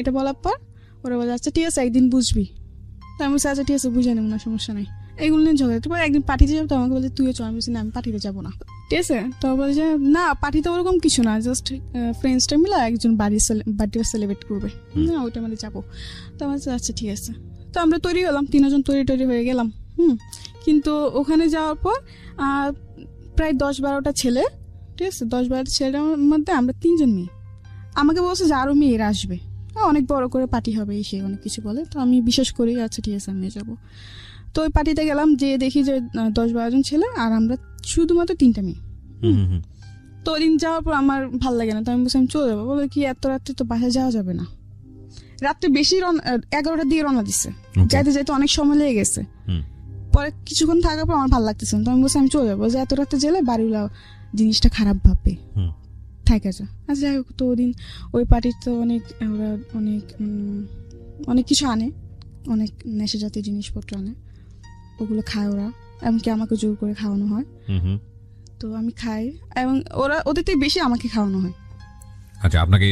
এটা বলার পর ওরা বলে আচ্ছা ঠিক আছে একদিন বুঝবি। তো আমি বলছি আচ্ছা ঠিক আছে বুঝে নেব না, সমস্যা নেই। এগুলো নিয়ে ঝগড়া, তারপর একদিন পার্টিতে যাবো, তো আমাকে বলে তুইও চল। আমি বলছি না আমি পার্টিতে যাবো না, ঠিক আছে। তো বলে যে না পার্টিতে ওরকম কিছু না, জাস্ট ফ্রেন্ডসটা মিলে একজন বার্থডে সেলিব্রেট করবে, না ওইটার মধ্যে যাবো। তো আমার আচ্ছা ঠিক আছে। তো আমরা তৈরি হলাম, 3 জন তৈরি হয়ে গেলাম। কিন্তু ওখানে যাওয়ার পর প্রায় 10-12টা ছেলে, ঠিক আছে, 10-12টা ছেলের মধ্যে আমরা 3 জন মেয়ে। আমাকে বলছে যে আরও মেয়েরা আসবে, অনেক বড় করে পার্টি হবে, সে অনেক কিছু বলে। তো আমি বিশ্বাস করি আচ্ছা ঠিক আছে আমি যাবো। তো ওই পার্টিতে গেলাম, যে দেখি যে 10-12 জন ছেলে আর আমরা শুধুমাত্র 3টা মেয়ে। তো ওই দিন যাওয়ার পর আমার ভাল লাগে না, তো আমি বলছি আমি চলে যাবো। বলে কি এত রাত্রে তো বাসায় যাওয়া যাবে না, রাত্রে বেশি 11টার দিকে রওনা দিচ্ছে, যাইতে যাইতে অনেক সময় লেগে গেছে। পরে কিছুক্ষণ থাকার পর আমার ভালো লাগতেছে না, তো আমি বলছি আমি চলে যাবো, যে এত রাত্রে গেলে বাড়িগুলো জিনিসটা খারাপ ভাববে, থাকে যা। আচ্ছা যাই হোক, তো ওদিন ওই পার্টিতে ওরা অনেক কিছু আনে, অনেক নেশা জাতীয় জিনিসপত্র আনে, ওগুলো খায় ওরা, এমনকি আমাকে জোর করে খাওয়ানো হয়। তো আমি খাই এবং ওদের থেকে বেশি আমাকে খাওয়ানো হয়। আচ্ছা আপনাকে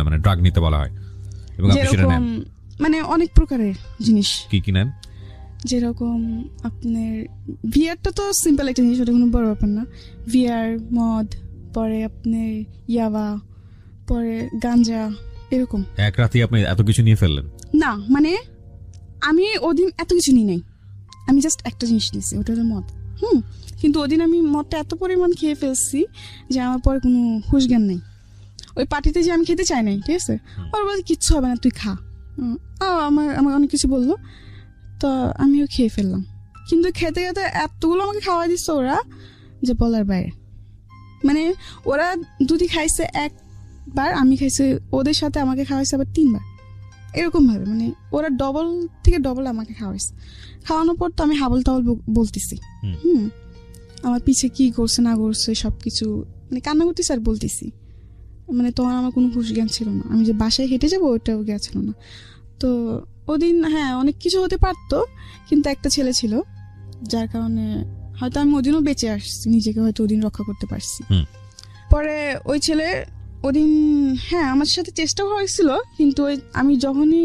মানে ড্রাগ নিতে বলা হয় এবং আপনি সেটা নেন? মানে অনেক প্রকারের জিনিস। কি নেন? যেরকম আপনার ভিআরটা তো সিম্পল একটা জিনিস, ওটা কোনো বড় ব্যাপার না। ভিআর, মদ, পরে আপনার ইয়াবা, পরে গাঞ্জা, এরকম। এক রাতে আপনি এত কিছু নিয়ে ফেললেন? না মানে আমি ওদিন এত কিছু নিই নাই, আমি জাস্ট একটা জিনিস নিয়েছি, ওটা হলো মদ। কিন্তু ওদিন আমি মদটা এত পরিমাণ খেয়ে ফেলছি যে আমার পরে কোনো হুঁশ জ্ঞান নেই। ওই পার্টিতে যে আমি খেতে চাই নাই, ঠিক আছে, ওর বলছে কিচ্ছু হবে না তুই খা। আমার অনেক কিছু বললো, তো আমিও খেয়ে ফেললাম। কিন্তু খেতে খেতে এতগুলো আমাকে খাওয়াই দিচ্ছে ওরা যে বলার বাইরে। মানে ওরা দুটি খাইছে একবার, আমি খাইছে ওদের সাথে, আমাকে খাওয়াইছে আবার 3বার, এরকম ভাবে। মানে ওরা ডবল থেকে ডবল আমাকে খাওয়াইছে। খাওয়ানোর পর তো আমি হাবল তাবল বলতেছি, আমার পিছে কি করছে না করছে সবকিছু, মানে কান্না করতেছি আর বলতেছি। মানে তখন আমার কোনো হুঁশ জ্ঞান ছিল না, আমি যে বাসায় হেঁটে যাবো ওটাও জ্ঞান ছিল না। তো ওদিন হ্যাঁ অনেক কিছু হতে পারতো, কিন্তু একটা ছেলে ছিল যার কারণে হয়তো আমি ওদিনও বেঁচে আসছি, নিজেকে হয়তো ওদিন রক্ষা করতে পারছি। পরে ওই ছেলে ওদিন হ্যাঁ আমার সাথে চেষ্টাও হয়েছিল, কিন্তু আমি যখনই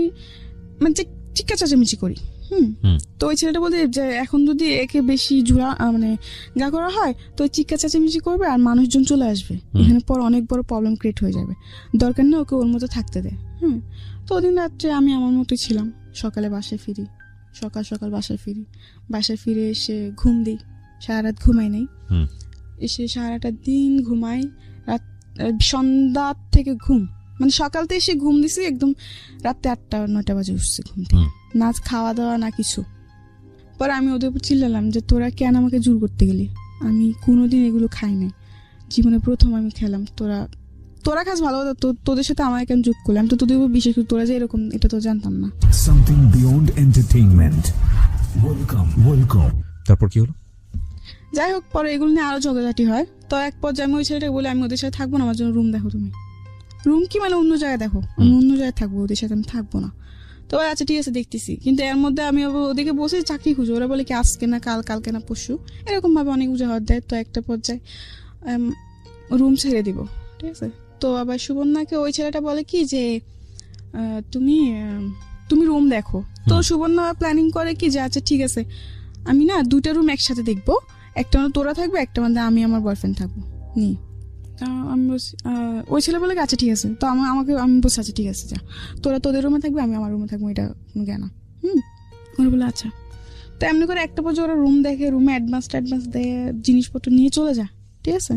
মানে চিৎকার চেঁচামেচি করি, তো ওই ছেলেটা বলতে যে এখন যদি একে বেশি মানে গা করা হয় তো চিৎকার চেঁচামেচি করবে আর মানুষজন চলে আসবে, এখানে পর অনেক বড় প্রবলেম ক্রিয়েট হয়ে যাবে, দরকার নেই ওকে ওর মতো থাকতে দেয়। তো ওদিন রাত্রে আমি আমার মতোই ছিলাম, সকালে বাসায় ফিরি, সকাল বাসায় ফিরে এসে ঘুম দিই, সারা রাত ঘুমাই নাই, এসে সারাটা দিন ঘুমাই, রাত সন্ধ্যা থেকে ঘুম, মানে সকালতে এসে ঘুম দিছি একদম রাত্রে 8টা-9টা বাজে উঠছে ঘুম থেকে, না খাওয়া দাওয়া না কিছু। পরে আমি ওদের উপর চিল্লালাম যে তোরা কেন আমাকে জোর করতে গেলি, আমি কোনোদিন এগুলো খাই নাই, জীবনে প্রথম আমি খেলাম, তোরা খাস ভালো কথা, তোদের সাথে আমার কেন যোগ করলাম, তো তোদের উপর বিশেষ করে তোরা যে এরকম এটা তো জানতাম না। Something beyond entertainment, welcome. তারপর কি হলো? যাই হোক পরে এগুলো নিয়ে আরো ঝগড়াঝাটি হয়। তো এক পর্যায়ে আমি ওই ছেলেটাকে বলে আমি ওদের সাথে থাকবো না, আমার জন্য রুম দেখো তুমি। রুম কি মানে অন্য জায়গায় দেখো, আমি অন্য জায়গায় থাকবো, ওদের সাথে আমি থাকবো না। তো আচ্ছা ঠিক আছে দেখতেছি, কিন্তু এর মধ্যে আমি ওদেরকে বসে চাকরি খুঁজো, ওরা বলে কি আজকে না কালকে না পরশু, এরকম ভাবে অনেক উজাহার দেয়। তো একটা পর্যায়ে রুম ছেড়ে দিব, ঠিক আছে। তো আবার সুবর্ণাকে ওই ছেলেটা বলে কি যে তুমি রুম দেখো। তো সুবর্ণা প্ল্যানিং করে কি যে আচ্ছা ঠিক আছে আমি না 2টা রুম একসাথে দেখবো, একটা তোরা থাকবে, একটা মধ্যে আমি আমার বয়ফ্রেন্ড থাকবো নি। আমি ওই ছেলে বলে আচ্ছা ঠিক আছে। তো আমি বলছি আচ্ছা ঠিক আছে যা, তোরা তোদের রুমে থাকবে, আমি আমার রুমে থাকবো, এটা কোনো জ্ঞান। ওরা বলে আচ্ছা। তো এমনি করে একটা পর্যায়ে ওরা রুম দেখে, রুমে অ্যাডভান্স দেয়, জিনিসপত্র নিয়ে চলে যায়, ঠিক আছে।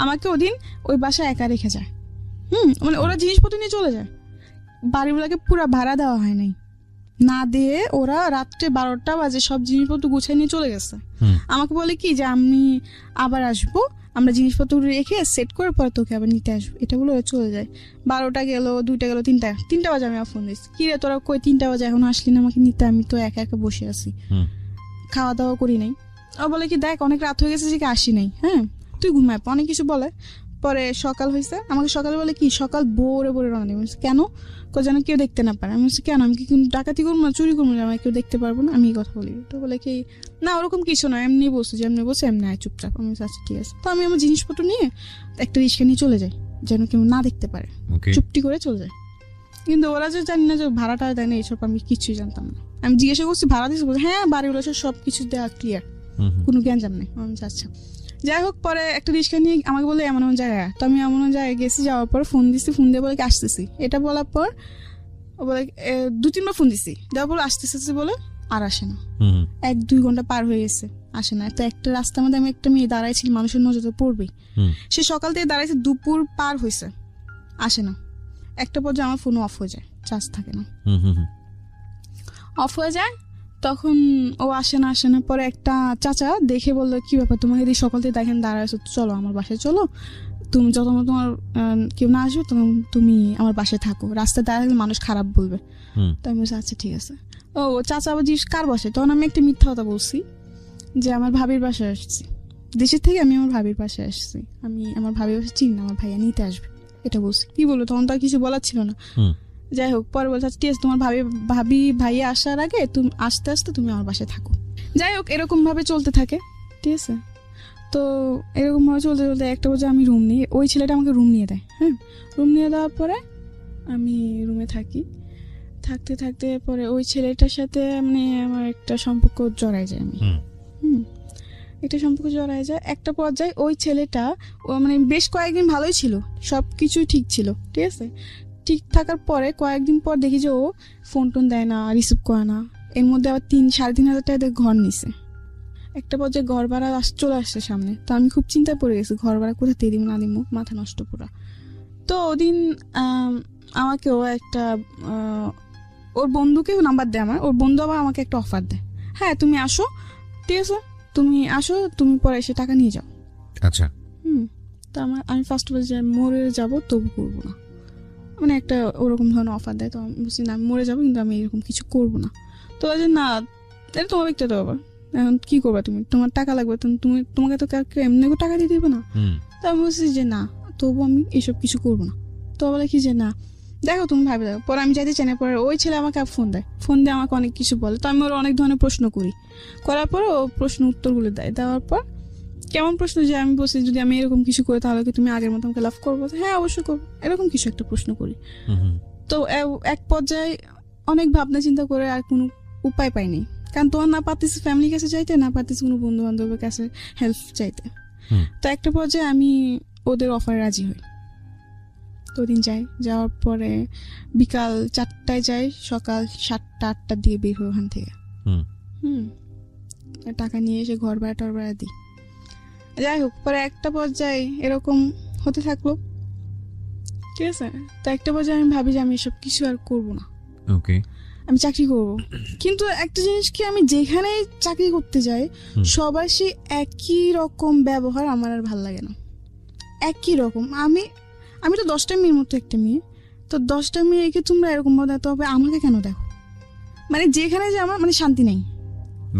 আমাকে ওদিন ওই বাসায় একা রেখে যায়, মানে ওরা জিনিসপত্র নিয়ে চলে যায়, বাড়িগুলোকে পুরো ভাড়া দেওয়া হয় নাই, না দিয়ে ওরা রাত্রে 12টা বাজে সব জিনিসপত্র গুছিয়ে নিয়ে চলে গেছে। আমাকে বলে কি যে আমি আবার আসবো, আমরা জিনিসপত্র রেখে সেট করে পরে তোকে আবার নিতে আসবো, এটা বলে ওরা চলে যায়। 12টা গেল, 2টা গেল, 3টা বাজে আমি ফোন দিচ্ছি, কি রে তোরা কই 3টা বাজে এখন আসলি না আমাকে নিতে? আমি তো একা একা বসে আছি, খাওয়া দাওয়া করি নাই। ও বলে কি দেখ অনেক রাত হয়ে গেছে যে আসি নাই, হ্যাঁ তুই ঘুমায়, অনেক কিছু বলে। পরে সকাল হয়েছে, আমাকে সকালে বলে কি সকাল ভোরে ভোরে রওনা দিই। কেন? যেন কেউ দেখতে না পারে। আমি বলছি কেন, আমি কি ডাকাতি করবো না, চুরি করবো না, আমাকে কেউ দেখতে পারবো না, আমি এই কথা বলি। তো বলে কি না ওরকম কিছু না, এমনি বসে যেমনি বসে এমনি আয় চুপচাপ। আমি আচ্ছা ঠিক আছে। তো আমি আমার জিনিসপত্র নিয়ে একটা রিক্সা নিয়ে চলে যাই, যেন কেউ না দেখতে পারে, চুপটি করে চলে যায়। কিন্তু ওরা যে জানি না যে ভাড়াটা দেয় না এইসব, আমি কিছুই জানতাম না। আমি জিজ্ঞাসা করছি ভাড়া দিয়েছি, বলছে হ্যাঁ বাড়িগুলো সব কিছু দেওয়া ক্লিয়ার, কোনো গ্যাঞ্জাম নেই। আমি আচ্ছা যাই হোক। পরে একটা রিক্সা নিয়ে আমাকে বলে এমন এমন জায়গায়, তো আমি এমন জায়গায় গেছি। যাওয়ার পর ফোন দিচ্ছি, ফোন দিয়ে বলে আসতেছি। এটা বলার পর ও বলে 2-3বার ফোন দিচ্ছি, দেওয়ার পর আসতেছে বলে আর আসে না। 1-2 ঘন্টা পার হয়ে গেছে, আসে না। তো একটা রাস্তার মধ্যে আমি একটা মেয়ে দাঁড়াইছিল, মানুষের নজর তো পড়বেই। সে সকাল থেকে দাঁড়াইছে, দুপুর পার হয়েছে, আসে না। একটা পর্যায়ে আমার ফোন অফ হয়ে যায়, চার্জ থাকে না, অফ হয়ে যায়। তখন ও আসে না। পরে একটা চাচা দেখে বললো কি ব্যাপার, তোমাকে যদি সকাল থেকে দেখেন দাঁড়াইছো, চলো আমার বাসায় চলো, তুমি যত তোমার কেউ না আসবে তখন তুমি আমার বাসায় থাকো, রাস্তায় দাঁড়ালে মানুষ খারাপ বলবে। তো আমি বলছি আচ্ছা ঠিক আছে। ও চাচা আবার জিজ্ঞেস কার বাসায়, তখন আমি একটা মিথ্যা কথা বলছি যে আমার ভাবির বাসায় আসছি, দেশের থেকে আমি আমার ভাবির বাসায় আসছি, আমি আমার ভাবির বাসায় চিনি না, আমার ভাইয়া নিতে আসবে, এটা বলছি। কি বলবো, তখন তো আর কিছু বলার ছিল না। যাই হোক, পরে বলছে ঠিক আছে তোমার ভাইয়া আসার আগে তুমি আস্তে আস্তে তুমি আমার বাসায় থাকো। যাই হোক, এরকম ভাবে চলতে থাকে, ঠিক আছে। তো এরকম ভাবে চলতে চলতে একটা বছর আমি রুম নিই, ওই ছেলেটা আমাকে রুম নিয়ে দেয়। হ্যাঁ, রুম নিয়ে দেওয়ার পরে আমি রুমে থাকি, থাকতে থাকতে পরে ওই ছেলেটার সাথে মানে আমার একটা সম্পর্ক জড়ায় যায়। আমি একটা সম্পর্ক জড়ায় যায়। একটা পর্যায়ে ওই ছেলেটা মানে বেশ কয়েকদিন ভালোই ছিল, সব কিছুই ঠিক ছিল, ঠিক আছে। ঠিক থাকার পরে কয়েকদিন পর দেখি যে ও ফোন টোন দেয় না, রিসিভ করে না। এর মধ্যে আবার 3-3.5 হাজার টাকা ঘর নিছে। একটা পর্যায়ে ঘর ভাড়া চলে আসছে সামনে। তো আমি খুব চিন্তায় পড়ে গেছি, ঘর ভাড়া কোথা দিয়ে দিব না দিব, মাথা নষ্ট পুরা। তো ওদিন আমাকে ও একটা ওর বন্ধুকেও নাম্বার দেয় আমার, ওর বন্ধু আবার আমাকে একটা অফার দেয়, হ্যাঁ তুমি আসো, ঠিক আছে তুমি আসো, তুমি পরে এসে টাকা নিয়ে যাও। আচ্ছা। তো আমি ফার্স্ট বলছি মরে যাবো তবু করবো না, মানে একটা ওরকম ধরনের অফার দেয়। তো আমি বলছি না আমি মরে যাবো, কিন্তু আমি এরকম কিছু করবো না। তো বলছে না তাহলে তোমার ব্যক্তি দেবো, এখন কি করবা তুমি, তোমার টাকা লাগবে, তোমাকে তো কেউ এমনি টাকা দিয়ে দিবে না। তো আমি বলছি যে না তবু আমি এইসব কিছু করবো না। তো বলে কি যে না দেখো তুমি ভাবে দেখো। পরে আমি যাইতে চাই না, পরে ওই ছেলে আমাকে ফোন দেয়, ফোন দিয়ে আমাকে অনেক কিছু বলে। তো আমি ওর অনেক ধরনের প্রশ্ন করি, করার পরে ও প্রশ্ন উত্তরগুলো দেয়। দেওয়ার পর কেমন প্রশ্ন যে আমি বলছি যদি আমি এরকম কিছু করি তাহলে কি তুমি আগের মতো আমাকে লাভ করবো? হ্যাঁ অবশ্যই করবো, এরকম কিছু একটা প্রশ্ন করি। তো এক পর্যায়ে অনেক ভাবনা চিন্তা করে আর কোনো উপায় পাইনি, কারণ তোমার না পারতেছি ফ্যামিলির কাছে চাইতে, না পারতেছি কোনো বন্ধু বান্ধবের কাছে হেল্প চাইতে। তো একটা পর্যায়ে আমি ওদের অফারে রাজি হই। তো ওদিন যাই, যাওয়ার পরে বিকাল 4টায় যাই, সকাল 7টা-8টার দিকে বের হই ওখান থেকে। টাকা নিয়ে এসে ঘর ভাড়া টর ভাড়া দিই। যাই হোক, পরে একটা পর্যায়ে এরকম হতে থাকলো, ঠিক আছে। তো একটা পর্যায়ে আমি ভাবি যে আমি এসব কিছু আর করবো না, ওকে আমি চাকরি করব। কিন্তু একটা জিনিস কি, আমি যেখানে চাকরি করতে যাই সবার সেই একই রকম ব্যবহার আমার আর ভাল লাগে না, একই রকম। আমি তো 10টা মেয়ের মতো একটা মেয়ে, তো 10টা মেয়েকে তোমরা এরকম ভাবে দেখতে হবে, আমাকে কেন দেখো? মানে যেখানে যে আমার মানে শান্তি নেই।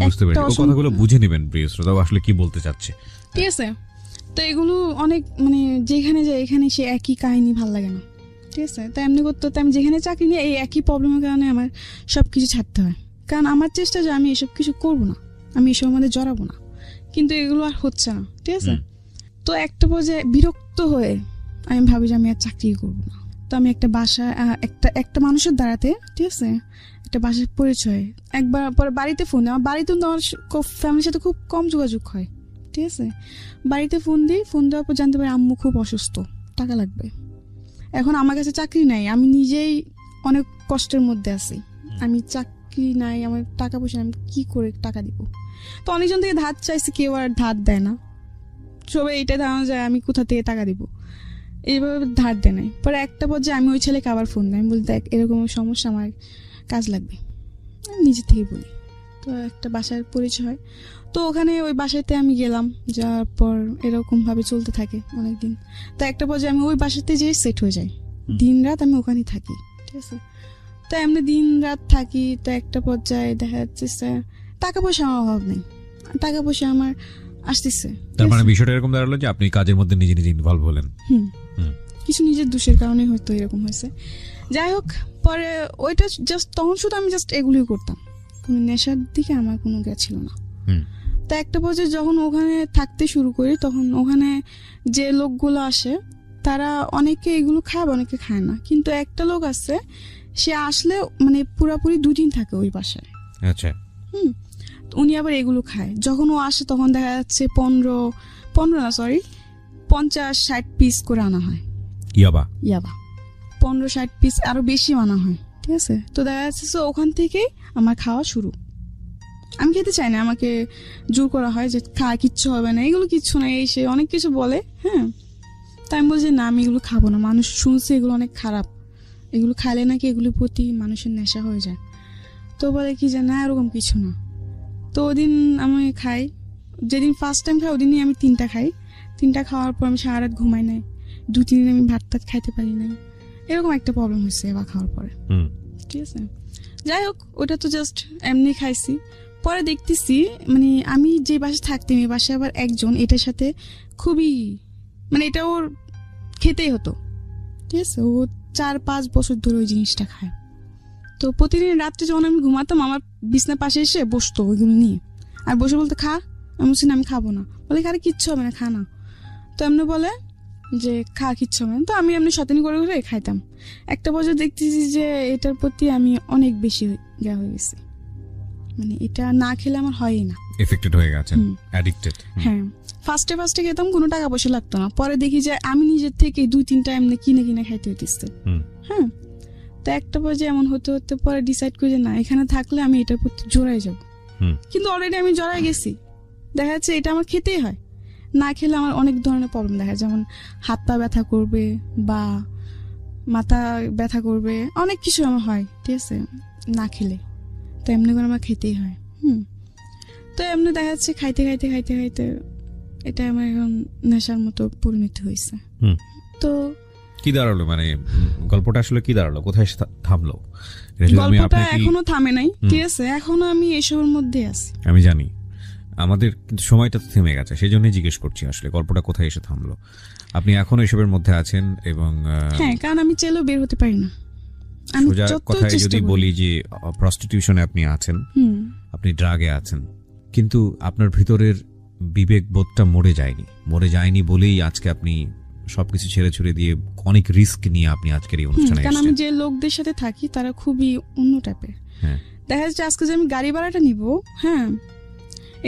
বুঝতে পেরেছি, কথাগুলো বুঝে নেবেন প্রিয় শ্রোতা আসলে কি বলতে চাচ্ছে, ঠিক আছে। তো এগুলো অনেক মানে যেখানে যাই এখানে সে একই কাহিনী ভাল লাগে না, ঠিক আছে। তো এমনি করতে হতে আমি যেখানে চাকরি নিয়ে এই একই প্রবলেমের কারণে আমার সব কিছু ছাড়তে হয়, কারণ আমার চেষ্টা যে আমি এসব কিছু করবো না, আমি এসব মধ্যে জড়াবো না, কিন্তু এগুলো আর হচ্ছে না, ঠিক আছে। তো একটা পর্যায়ে বিরক্ত হয়ে আমি ভাবি যে আমি আর চাকরি করবো না। তো আমি একটা বাসা একটা মানুষের দ্বারাতে, ঠিক আছে, একটা বাসার পরিচয় একবার পরে বাড়িতে ফোন, আমার বাড়িতে তো আমার ফ্যামিলির সাথে খুব কম যোগাযোগ হয়, ঠিক আছে। বাড়িতে ফোন দিই, ফোন দেওয়ার পর জানতে পারি আম্মু খুব অসুস্থ, টাকা লাগবে। এখন আমার কাছে চাকরি নাই, আমি নিজেই অনেক কষ্টের মধ্যে আছি, আমি চাকরি নাই, আমার টাকা পয়সা আমি কি করে টাকা দিব। তো অনেকজন থেকে ধার চাইছি, কেউ আর ধার দেয় না, সবাই এইটাই ধারণা যায় আমি কোথা থেকে টাকা দিব, এইভাবে ধার দেয় নাই। পরে একটা পর্যায়ে আমি ওই ছেলেকে আবার ফোন দিই, আমি বলি দেখ এরকম সমস্যা, আমার কাজ লাগবে, নিজে থেকে বলি। তো একটা বাসার পরিচয় হয়, তো ওখানে ওই বাসাতে আমি গেলাম, যাওয়ার পর এরকম ভাবে চলতে থাকে অনেকদিন। তো একটা পর্যায়ে আমি ওই বাসাতে যেয়ে সেট হয়ে যাই, দিন রাত আমি ওখানেই থাকি, ঠিক আছে। তো এমনি দিন রাত থাকি, তো একটা পর্যায়ে দেখা যাচ্ছে টাকা পয়সা আমার অভাব নেই, টাকা পয়সা আমার আসতেছে। তার মানে বিষয়টা এরকম দাঁড়ালো যে আপনি কাজের মধ্যে নিজে নিজে ইনভলভ হলেন। কিছু নিজের দোষের কারণে হয়তো এরকম হয়েছে। যাই হোক, পরে ওইটা জাস্ট তখন শুধু আমি জাস্ট এগুলোই করতাম, কোনো নেশার দিকে আমার কোনো ছিল না। তা একটা পর্যায়ে যখন ওখানে থাকতে শুরু করি, তখন ওখানে যে লোকগুলো আসে তারা অনেকে এগুলো খায়, অনেকে খায় না। কিন্তু একটা লোক আছে, সে আসলে মানে পুরাপুরি 2 দিন থাকে ওই বাসায়। আচ্ছা। উনি আবার এগুলো খায়। যখন ও আসে তখন দেখা যাচ্ছে 50-60 পিস করে আনা হয় ইয়াবা 50-60 পিস, আরো বেশি আনা হয়, ঠিক আছে। তো দেখা যাচ্ছে ওখান থেকেই আমার খাওয়া শুরু। আমি খেতে চাই না, আমাকে জোর করা হয় যে খা, কিচ্ছু হবে না, এগুলো কিচ্ছু না, এই সে অনেক কিছু বলে। হ্যাঁ, তাই আমি বলছি না, আমি এগুলো খাবো না। মানুষ শুনছে এগুলো অনেক খারাপ, এগুলো খাইলে নাকি এগুলোর প্রতি মানুষের নেশা হয়ে যায়। তো বলে কি যে না, এরকম কিছু না। তো ওদিন আমি খাই, যেদিন ফার্স্ট টাইম খাই ওদিনই আমি 3টা খাই। 3টা খাওয়ার পর আমি সারা রাত ঘুমাই নাই, 2-3 দিন আমি ভাত টাত খাইতে পারি নাই, এরকম একটা প্রবলেম হয়েছে এবার খাওয়ার পরে, ঠিক আছে। যাই হোক, ওটা তো জাস্ট এমনি খাইছি। পরে দেখতেছি মানে আমি যে বাসায় থাকতাম, এই বাসায় আবার একজন এটার সাথে খুবই মানে এটা ওর খেতেই হতো, ঠিক আছে। ও 4-5 বছর ধরে ওই জিনিসটা খায়। তো প্রতিদিন রাত্রে যখন আমি ঘুমাতাম, আমার বিছনার পাশে এসে বসতো ওইগুলো নিয়ে, আর বসে বলতে খা। আমি বলছি না, আমি খাবো না। বলে আরে কিচ্ছু হবে না, খা না। তো এমনি বলে যে খা, কিচ্ছু হবে না। তো আমি এমনি শতানি করে করে খাইতাম। একটা পর্যায়ে দেখতেছি যে এটার প্রতি আমি অনেক বেশি হয়ে গেছি, মানে এটা না খেলে আমার হয়ই না, এফেক্টেড হয়ে গেছেন, অ্যাডিক্টেড। হ্যাঁ, ফার্স্টে খেতাম, কোনো টাকা পয়সা লাগতো না। পরে দেখি যে আমি নিজের থেকে 2-3টা এমনি কিনে খাইতে হইতেছে। হ্যাঁ, তো একটা পর্যায়ে এমন হতে হতে পরে ডিসাইড করি যে না, এখানে থাকলে আমি এটার প্রতি জড়াই যাব। কিন্তু অলরেডি আমি জড়াই গেছি, দেখা যাচ্ছে এটা আমার খেতেই হয়। না খেলে আমার অনেক ধরনের প্রবলেম দেখা যায়, যেমন হাত পা ব্যথা করবে বা মাথা ব্যথা করবে, অনেক কিছু আমার হয়, ঠিক আছে, না খেলে। তো এমনি করে আমার খেতেই হয়। তো এমনি দেখা যাচ্ছে খাইতে এটা আমার এখন নেশার মতো পরিণতি হয়েছে। তো কি দাঁড়ালো, মানে গল্পটা আসলে কি দাঁড়ালো, কোথায় থামলো? গল্পটা এখনো থামে নাই, ঠিক আছে, এখনো আমি এসবের মধ্যে আছি। আমি জানি আমাদের কিন্তু সময়টা তো থেমে গেছে, সেই জন্যই জিজ্ঞেস করছি আসলে গল্পটা কোথায় এসে থামলো। আপনি এখনো এসবের মধ্যে আছেন এবং হ্যাঁ, কারণ আমি চাইলেও বের হতে পারি না। সোজা কথায় যদি বলি যে প্রস্টিটিউশনে আপনি আছেন, আপনি ড্রাগে আছেন, কিন্তু আপনার ভিতরের বিবেক বোধটা মরে যায়নি বলেই আজকে আপনি সবকিছু ছেড়ে ছুড়ে দিয়ে অনেক রিস্ক নিয়ে আপনি আজকের এই অনুষ্ঠানে এসেছেন। কারণ আমি যে লোকদের সাথে থাকি তারা খুবই অন্য টাইপের। হ্যাঁ, দেখা যাচ্ছে আজকে যে আমি গাড়ি ভাড়াটা নিব, হ্যাঁ,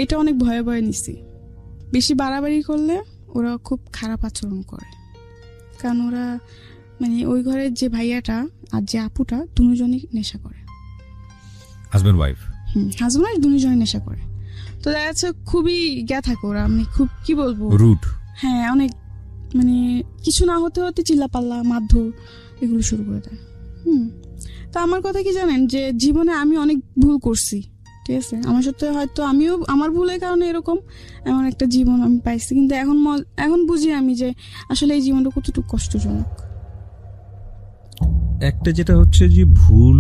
এটা অনেক ভয়ে নিছি। বেশি বাড়াবাড়ি করলে ওরা খুব খারাপ আচরণ করে, কারণ ওরা মানে ওই ঘরের যে ভাইয়াটা আর যে আপুটা দুজনই নেশা করে, হাজবেন্ড ওয়াইফ। দুজনই নেশা করে। তো দেখা যাচ্ছে খুবই থাকে ওরা, আমি খুব কি বলবো, রুট। হ্যাঁ, অনেক মানে কিছু না হতে হতে চিল্লাপাল্লা, মারধর এগুলো শুরু করে দেয়। তো আমার কথা কি জানেন, যে জীবনে আমি অনেক ভুল করছি, ঠিক আছে, আমার সাথে হয়তো আমিও আমার ভুলের কারণে এমন একটা জীবন আমি পাইছি। কিন্তু এখন বুঝি আমি যে আসলে এই জীবনটা কতটুকু কষ্টজনক। একটা যেটা হচ্ছে যে ভুল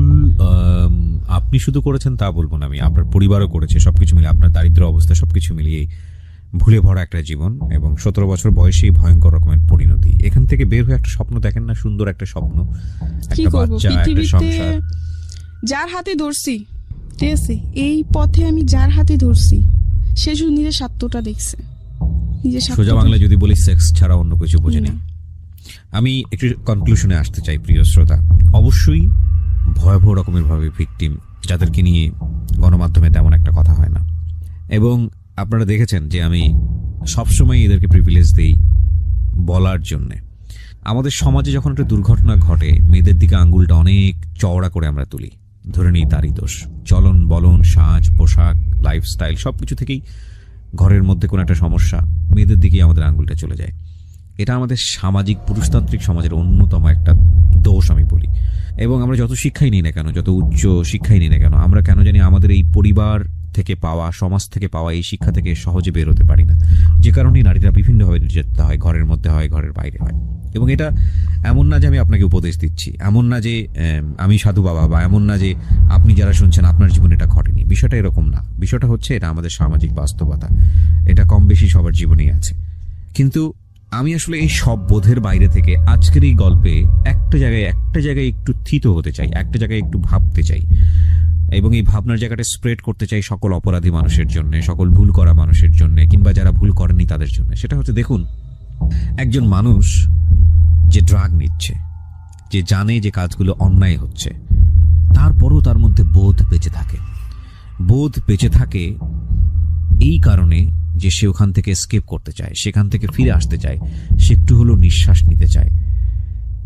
আপনি শুধু করেছেন তা বলবো না আমি, আপনার পরিবারও করেছে, সবকিছু মিলিয়ে আপনার দারিদ্র অবস্থা সবকিছু মিলিয়ে ভুলে ভরা একটা জীবন এবং 17 বছর বয়সেই ভয়ঙ্কর রকমের পরিণতি। এখান থেকে বের হয়ে একটা স্বপ্ন দেখেন না, সুন্দর একটা স্বপ্ন, একটা বাচ্চা, একটা সংসার। যার হাতে ধরছি, ঠিক আছে, এই পথে আমি যার হাতে ধরছি সে শুধু নিজের স্বার্থটা দেখছে, সোজা বাংলা যদি বলি সেক্স ছাড়া অন্য কিছু বোঝেনি। আমি একটু কনক্লুশনে আসতে চাই প্রিয় শ্রোতা। অবশ্যই ভয়াবহ রকমের ভাবে ভিকটিম যাদেরকে নিয়ে গণমাধ্যমে তেমন একটা কথা হয় না, এবং আপনারা দেখেছেন যে আমি সবসময় এদেরকে প্রিভিলেজ দেই বলার জন্যে। আমাদের সমাজে যখন একটা দুর্ঘটনা ঘটে, মেয়েদের দিকে আঙ্গুলটা অনেক চওড়া করে আমরা তুলি, ধরে নিই তারই দোষ। চলন বলন, সাজ পোশাক, লাইফস্টাইল সবকিছু থেকেই ঘরের মধ্যে কোনো একটা সমস্যা, মেয়েদের দিকেই আমাদের আঙ্গুলটা চলে যায়। এটা আমাদের সামাজিক পুরুষতান্ত্রিক সমাজের অন্যতম একটা দোষ আমি বলি। এবং আমরা যত শিক্ষাই নিই না কেন, যত উচ্চ শিক্ষাই নিই না কেন, আমরা কেন জানি আমাদের এই পরিবার থেকে পাওয়া, সমাজ থেকে পাওয়া এই শিক্ষা থেকে সহজে বের হতে পারি না, যে কারণেই নারীরা বিভিন্নভাবে নির্যাতিত হয়, ঘরের মধ্যে হয়, ঘরের বাইরে হয়। এবং এটা এমন না যে আমি আপনাকে উপদেশ দিচ্ছি, এমন না যে আমি সাধু বাবা, বা এমন না যে আপনি যারা শুনছেন আপনার জীবনে এটা ঘটেনি। বিষয়টা এরকম না। বিষয়টা হচ্ছে এটা আমাদের সামাজিক বাস্তবতা, এটা কম বেশি সবার জীবনেই আছে। কিন্তু আমি আসলে এই সব বোধের বাইরে থেকে আজকের এই গল্পে একটা জায়গায় একটু থিত হতে চাই, একটা জায়গায় একটু ভাবতে চাই, এবং এই ভাবনার জায়গাটা স্প্রেড করতে চাই সকল অপরাধী মানুষের জন্য, সকল ভুল করা মানুষের জন্য, কিংবা যারা ভুল করেনি তাদের জন্য। সেটা হচ্ছে, দেখুন, একজন মানুষ যে ড্রাগ নিচ্ছে, যে জানে যে কাজগুলো অন্যায় হচ্ছে, তারপরও তার মধ্যে বোধ বেঁচে থাকে। বোধ বেঁচে থাকে এই কারণে যে সে ওখান থেকে এসকেপ করতে চায়, সেখান থেকে ফিরে আসতে চায়, সে একটু হলেও নিঃশ্বাস নিতে চায়।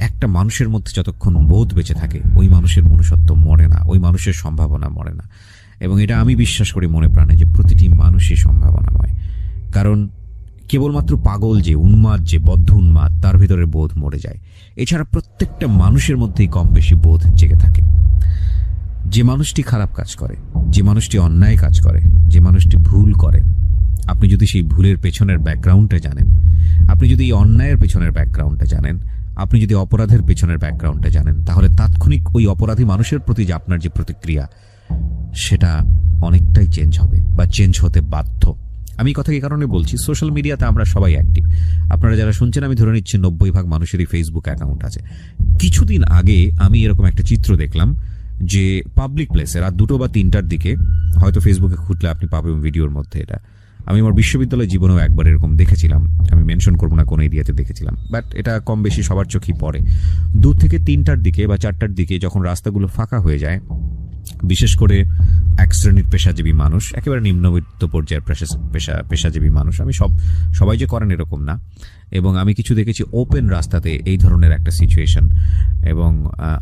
একটা মানুষের মধ্যে যতক্ষণ বোধ বেঁচে থাকে, ওই মানুষের মনুষ্যত্ব মরে না, ওই মানুষের সম্ভাবনা মরে না। এবং এটা আমি বিশ্বাস করি মনে প্রাণে, যে প্রতিটি মানুষই সম্ভাবনাময়। কারণ কেবলমাত্র পাগল যে, উন্মাদ যে, বদ্ধ উন্মাদ, তার ভিতরে বোধ মরে যায়। এছাড়া প্রত্যেকটা মানুষের মধ্যেই কম বেশি বোধ জেগে থাকে। যে মানুষটি খারাপ কাজ করে, যে মানুষটি অন্যায় কাজ করে, যে মানুষটি ভুল করে, আপনি যদি সেই ভুলের পেছনের ব্যাকগ্রাউন্ডটা জানেন, আপনি যদি এই অন্যায়ের পেছনের ব্যাকগ্রাউন্ডটা জানেন, আপনি যদি অপরাধের পেছনের ব্যাকগ্রাউন্ডটা জানেন, তাহলে তাৎক্ষণিক ওই অপরাধী মানুষের প্রতি যে আপনার যে প্রতিক্রিয়া, সেটা অনেকটাই চেঞ্জ হবে, বা চেঞ্জ হতে বাধ্য। আমি কথা এই কারণে বলছি, সোশ্যাল মিডিয়াতে আমরা সবাই অ্যাক্টিভ। আপনারা যারা শুনছেন, আমি ধরে নিচ্ছি 90% মানুষেরই ফেসবুক অ্যাকাউন্ট আছে। কিছুদিন আগে আমি এরকম একটা চিত্র দেখলাম যে পাবলিক প্লেসে রাত 2টো বা 3টার দিকে, হয়তো ফেসবুকে খুঁজলে আপনি পাবেন ভিডিওর মধ্যে। এটা আমি আমার বিশ্ববিদ্যালয় জীবনেও একবার এরকম দেখেছিলাম, আমি মেনশন করবো না কোন এরিয়াতে দেখেছিলাম, বাট এটা কম বেশি সবার চোখেই পড়ে। 2 থেকে 3টার দিকে বা 4টার দিকে যখন রাস্তাগুলো ফাঁকা হয়ে যায়, বিশেষ করে এক শ্রেণীর পেশাজীবী মানুষ, একেবারে নিম্নবিত্ত পর্যায়ের পেশাজীবী মানুষ, আমি সবাই যে করেন এরকম না, এবং আমি কিছু দেখেছি ওপেন রাস্তাতে এই ধরনের একটা সিচুয়েশন। এবং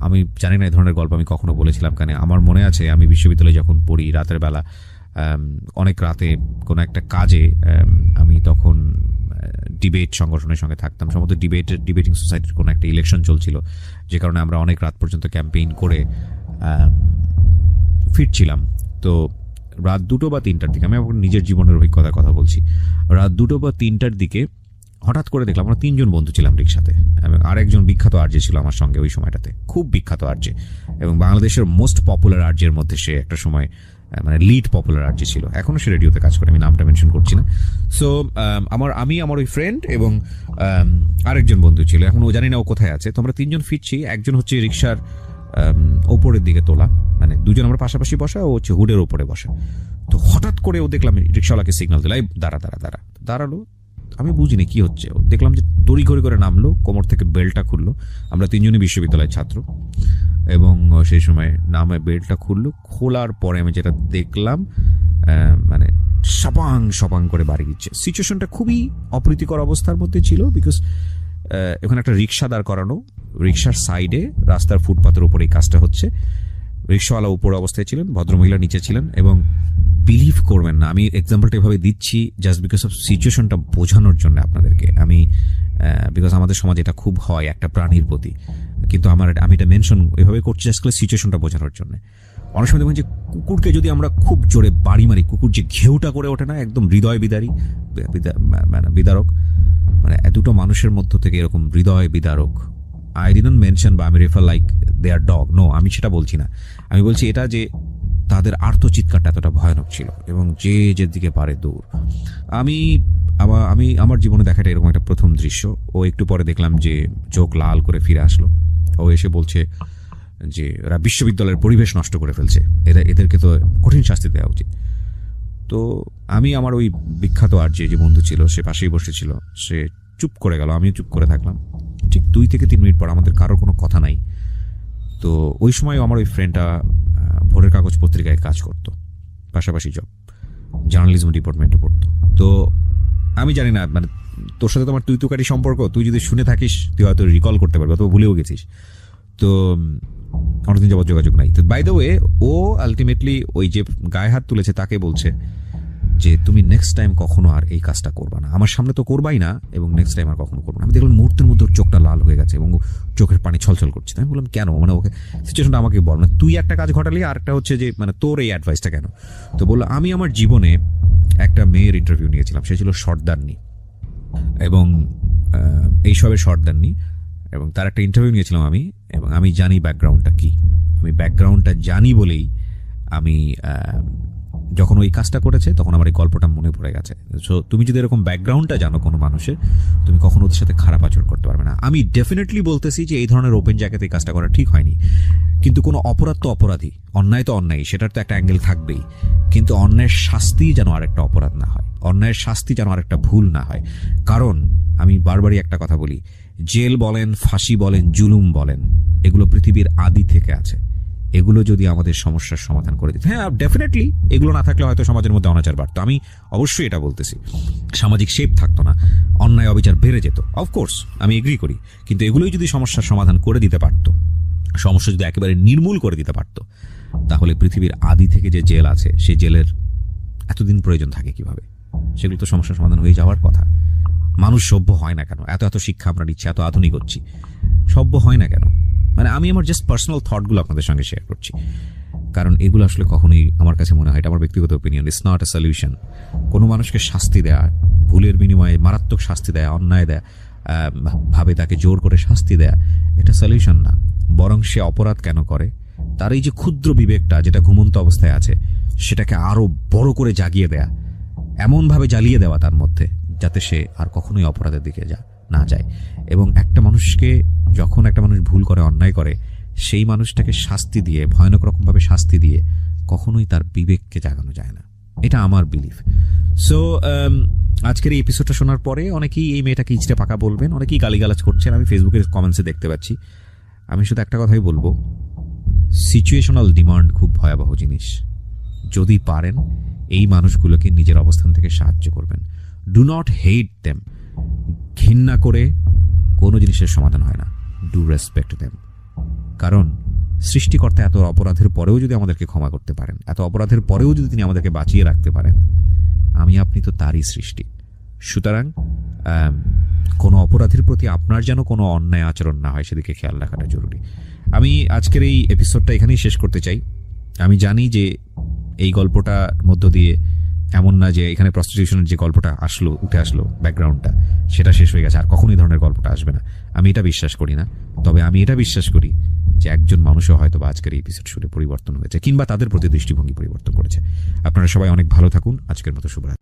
আমি জানি না এই ধরনের গল্প আমি কখনো বলেছিলাম, কারণ আমার মনে আছে আমি বিশ্ববিদ্যালয়ে যখন পড়ি, রাতের বেলা অনেক রাতে কোনো একটা কাজে, আমি তখন ডিবেট সংগঠনের সঙ্গে থাকতাম, সম্ভবত ডিবেটিং সোসাইটির কোনো একটা ইলেকশন চলছিল, যে কারণে আমরা অনেক রাত পর্যন্ত ক্যাম্পেইন করে ফিরছিলাম। তো রাত 2টো বা 3টার দিকে, আমি আমার নিজের জীবনের অভিজ্ঞতার কথা বলছি, রাত 2টো বা 3টার দিকে হঠাৎ করে দেখলাম, আমরা 3জন বন্ধু ছিলাম রিক্সাতে, এবং আরেকজন বিখ্যাত আরজে ছিল আমার সঙ্গে ওই সময়টাতে, খুব বিখ্যাত আরজে, এবং বাংলাদেশের মোস্ট পপুলার আরজের মধ্যে সে একটা সময়, মানে লিড পপুলার আরজে ছিল, এখনো সে রেডিওতে কাজ করে, আমি নামটা মেনশন করছি না। সো আমার ওই ফ্রেন্ড এবং আরেকজন বন্ধু ছিল, এখন ও জানি না ও কোথায় আছে। তো আমরা 3জন ফিরছি, একজন হচ্ছে রিক্সার ওপরের দিকে তোলা, মানে দুজন আমরা পাশাপাশি বসা, ও হচ্ছে হুডের ওপরে বসা। তো হঠাৎ করে ও দেখলাম রিক্সাওয়ালাকে সিগন্যাল দিল, দাঁড়ালো। আমি বুঝিনি কি হচ্ছে, দেখলাম যে তড়ি করে নামলো, কোমর থেকে বেল্টটা খুললো। আমরা 3জনই বিশ্ববিদ্যালয়ের ছাত্র, এবং সেই সময় নামে বেল্টটা খোলার পরে আমি যেটা দেখলাম, মানে সপাং করে বাড়ি দিচ্ছে। সিচুয়েশনটা খুবই অপ্রীতিকর অবস্থার মধ্যে ছিল, বিকজ এখানে একটা রিক্সা দাঁড় করানো, রিক্সার সাইডে রাস্তার ফুটপাতের উপরে এই কাজটা হচ্ছে। রিক্সাওয়ালা উপর অবস্থায় ছিলেন, ভদ্রমহিলা নিচে ছিলেন, এবং বিলিভ করবেন না, আমি এক্সাম্পলটা এভাবে দিচ্ছি জাস্ট বিকজ অফ সিচুয়েশনটা বোঝানোর জন্য আপনাদেরকে। আমি বিকজ আমাদের সমাজে এটা খুব হয় একটা প্রাণীর প্রতি, কিন্তু আমি এটা মেনশন এভাবে করছি জাস্ট বোঝানোর জন্য। অনেক সময় দেখবেন যে কুকুরকে যদি আমরা খুব জোরে বাড়ি মারি, কুকুর যে ঘেউটা করে ওঠে না, একদম হৃদয় বিদারক, মানে দুটো মানুষের মধ্য থেকে এরকম হৃদয় বিদারক। আই ডিডন্ট মেনশন বা আমি রেফার লাইক দে আর ডগ, নো, আমি সেটা বলছি না। আমি বলছি এটা যে তাদের আর্তচিৎকারটা এতটা ভয়ানক ছিল, এবং যে দিকে পারে দৌড়। আমার জীবনে দেখাটা এরকম একটা প্রথম দৃশ্য। ও একটু পরে দেখলাম যে চোখ লাল করে ফিরে আসলো, ও এসে বলছে যে এরা বিশ্ববিদ্যালয়ের পরিবেশ নষ্ট করে ফেলছে, এদেরকে তো কঠিন শাস্তি দেওয়া উচিত। তো আমি আমার ওই বিখ্যাত আরজে যে বন্ধু ছিল, সে পাশেই বসেছিল, সে চুপ করে গেল, আমিও চুপ করে থাকলাম। ঠিক 2 থেকে 3 মিনিট পর আমাদের কারোর কোনো কথা নাই। তো ওই সময় আমার ওই ফ্রেন্ডটা ভোরের কাগজ পত্রিকায় কাজ করতো, পাশাপাশি জার্নালিজম ডিপার্টমেন্টে পড়তো। তো আমি জানি না, মানে তোর সাথে তোমার তুই সম্পর্ক, তুই যদি শুনে থাকিস তুই হয়তো রিকল করতে পারবি, অথবা ভুলেও গেছিস। তো অনেকদিন যাবত যোগাযোগ নাই। তো বাই দ্য ওয়ে, ও আলটিমেটলি ওই যে গায়ে হাত তুলেছে তাকে বলছে যে তুমি নেক্সট টাইম কখনো আর এই কাজটা করবা না, আমার সামনে তো করবাই না, এবং নেক্সট টাইম আর কখনো করবো না। আমি দেখলাম মুহূর্তের মধ্যে ওর চোখটা লাল হয়ে গেছে এবং চোখের পানি ছলছল করছে। আমি বললাম কেন, মানে ওকে সিচুয়েশনটা আমাকে বল, না তুই একটা কাজ ঘটালি আর একটা হচ্ছে যে মানে তোর এই অ্যাডভাইসটা কেন। তো বললো আমি আমার জীবনে একটা মেয়ের ইন্টারভিউ নিয়েছিলাম, সে ছিল শর্টদান্নি এবং এইসবের শর্টদান্নি, এবং তার একটা ইন্টারভিউ নিয়েছিলাম আমি, এবং আমি জানি ব্যাকগ্রাউন্ডটা কি। আমি ব্যাকগ্রাউন্ডটা জানি বলেই আমি যখন ওই কাজটা করেছে তখন আমার এই গল্পটা মনে পড়ে গেছে। সো তুমি যদি এরকম ব্যাকগ্রাউন্ডটা জানো কোনো মানুষের, তুমি কখনো ওদের সাথে খারাপ আচরণ করতে পারবে না। আমি ডেফিনেটলি বলতেছি যে এই ধরনের ওপেন জায়গাতে এই কাজটা করা ঠিক হয়নি, কিন্তু কোনো অপরাধ তো অপরাধী, অন্যায় তো অন্যায়, সেটার তো একটা অ্যাঙ্গেল থাকবেই। কিন্তু অন্যায়ের শাস্তি যেন আরেকটা অপরাধ না হয়, অন্যায়ের শাস্তি যেন আরেকটা ভুল না হয়। কারণ আমি বারবারই একটা কথা বলি, জেল বলেন, ফাঁসি বলেন, জুলুম বলেন, এগুলো পৃথিবীর আদি থেকে আছে। এগুলো যদি আমাদের সমস্যার সমাধান করে দিত, হ্যাঁ ডেফিনেটলি এগুলো না থাকলে হয়তো সমাজের মধ্যে অনাচার বাড়তো, আমি অবশ্যই এটা বলতেছি, সামাজিক শেপ থাকতো না, অন্যায় অবিচার বেড়ে যেত, অফকোর্স আমি এগ্রি করি। কিন্তু এগুলোই যদি সমস্যার সমাধান করে দিতে পারত, সমস্যা যদি একেবারে নির্মূল করে দিতে পারত, তাহলে পৃথিবীর আদি থেকে যে জেল আছে সেই জেলের এতদিন প্রয়োজন থাকে কিভাবে? সেগুলো তো সমস্যার সমাধান হয়ে যাওয়ার কথা। মানুষ সভ্য হয় না কেন? এত এত শিক্ষা আমরা নিচ্ছি, এত আধুনিক হচ্ছি, সভ্য হয় না কেন? মানে আমি আমার জাস্ট পার্সোনাল থটগুলো আপনাদের সঙ্গে শেয়ার করছি, কারণ এগুলো আসলে কখনোই আমার কাছে মনে হয়, এটা আমার ব্যক্তিগত opinion, it's not a solution. কোনো মানুষকে শাস্তি দেয়া, ভুলের বিনিময়ে মারাত্মক শাস্তি দেয়া, অন্যায় দেয়া, ভাবে তাকে জোর করে শাস্তি দেয়া, এটা সলিউশন না। বরং সে অপরাধ কেন করে, তার এই যে ক্ষুদ্র বিবেকটা যেটা ঘুমন্ত অবস্থায় আছে, সেটাকে আরো বড় করে জাগিয়ে দেয়া, এমনভাবে জ্বালিয়ে দেওয়া তার মধ্যে, যাতে সে আর কখনোই অপরাধের দিকে না যায়। এবং একটা মানুষকে, যখন একটা মানুষ ভুল করে, অন্যায় করে, সেই মানুষটাকে শাস্তি দিয়ে, ভয়ানক রকমভাবে শাস্তি দিয়ে কখনোই তার বিবেককে জাগানো যায় না, এটা আমার বিলিফ। সো আজকের এই এপিসোডটা শোনার পরে অনেকেই এই মেয়েটাকে ইচড়ে পাকা বলবেন, অনেকেই গালিগালাজ করছেন, আমি ফেসবুকের কমেন্টসে দেখতে পাচ্ছি। আমি শুধু একটা কথাই বলবো, সিচুয়েশনাল ডিমান্ড খুব ভয়াবহ জিনিস। যদি পারেন এই মানুষগুলোকে নিজের অবস্থান থেকে সাহায্য করবেন। Do not hate them. ঘৃণা করে কোনো জিনিসের সমাধান হয় না। Do respect them. কারণ সৃষ্টিকর্তা এত অপরাধের পরেও যদি আমাদেরকে ক্ষমা করতে পারেন, এত অপরাধের পরেও যদি তিনি আমাদেরকে বাঁচিয়ে রাখতে পারেন, আমি আপনি তো তারই সৃষ্টি। সুতরাং কোনো অপরাধের প্রতি আপনার যেন কোনো অন্যায় আচরণ না হয়, সেদিকে খেয়াল রাখাটা জরুরি। আমি আজকের এই এপিসোডটা এখানেই শেষ করতে চাই। আমি জানি যে এই গল্পটার মধ্য দিয়ে এমন না যে এখানে প্রস্টিটিউশনের যে গল্পটা উঠে আসলো ব্যাকগ্রাউন্ডটা, সেটা শেষ হয়ে গেছে, আর কখনোই ধরনের গল্পটা আসবে না। আমি এটা বিশ্বাস করি না। তবে আমি এটা বিশ্বাস করি যে একজন মানুষও হয়তো বা আজকের এই এপিসোড শুনে পরিবর্তন হয়েছে, কিংবা তাদের প্রতি দৃষ্টিভঙ্গি পরিবর্তন করেছে। আপনারা সবাই অনেক ভালো থাকুন। আজকের মতো শুভরাত্রি।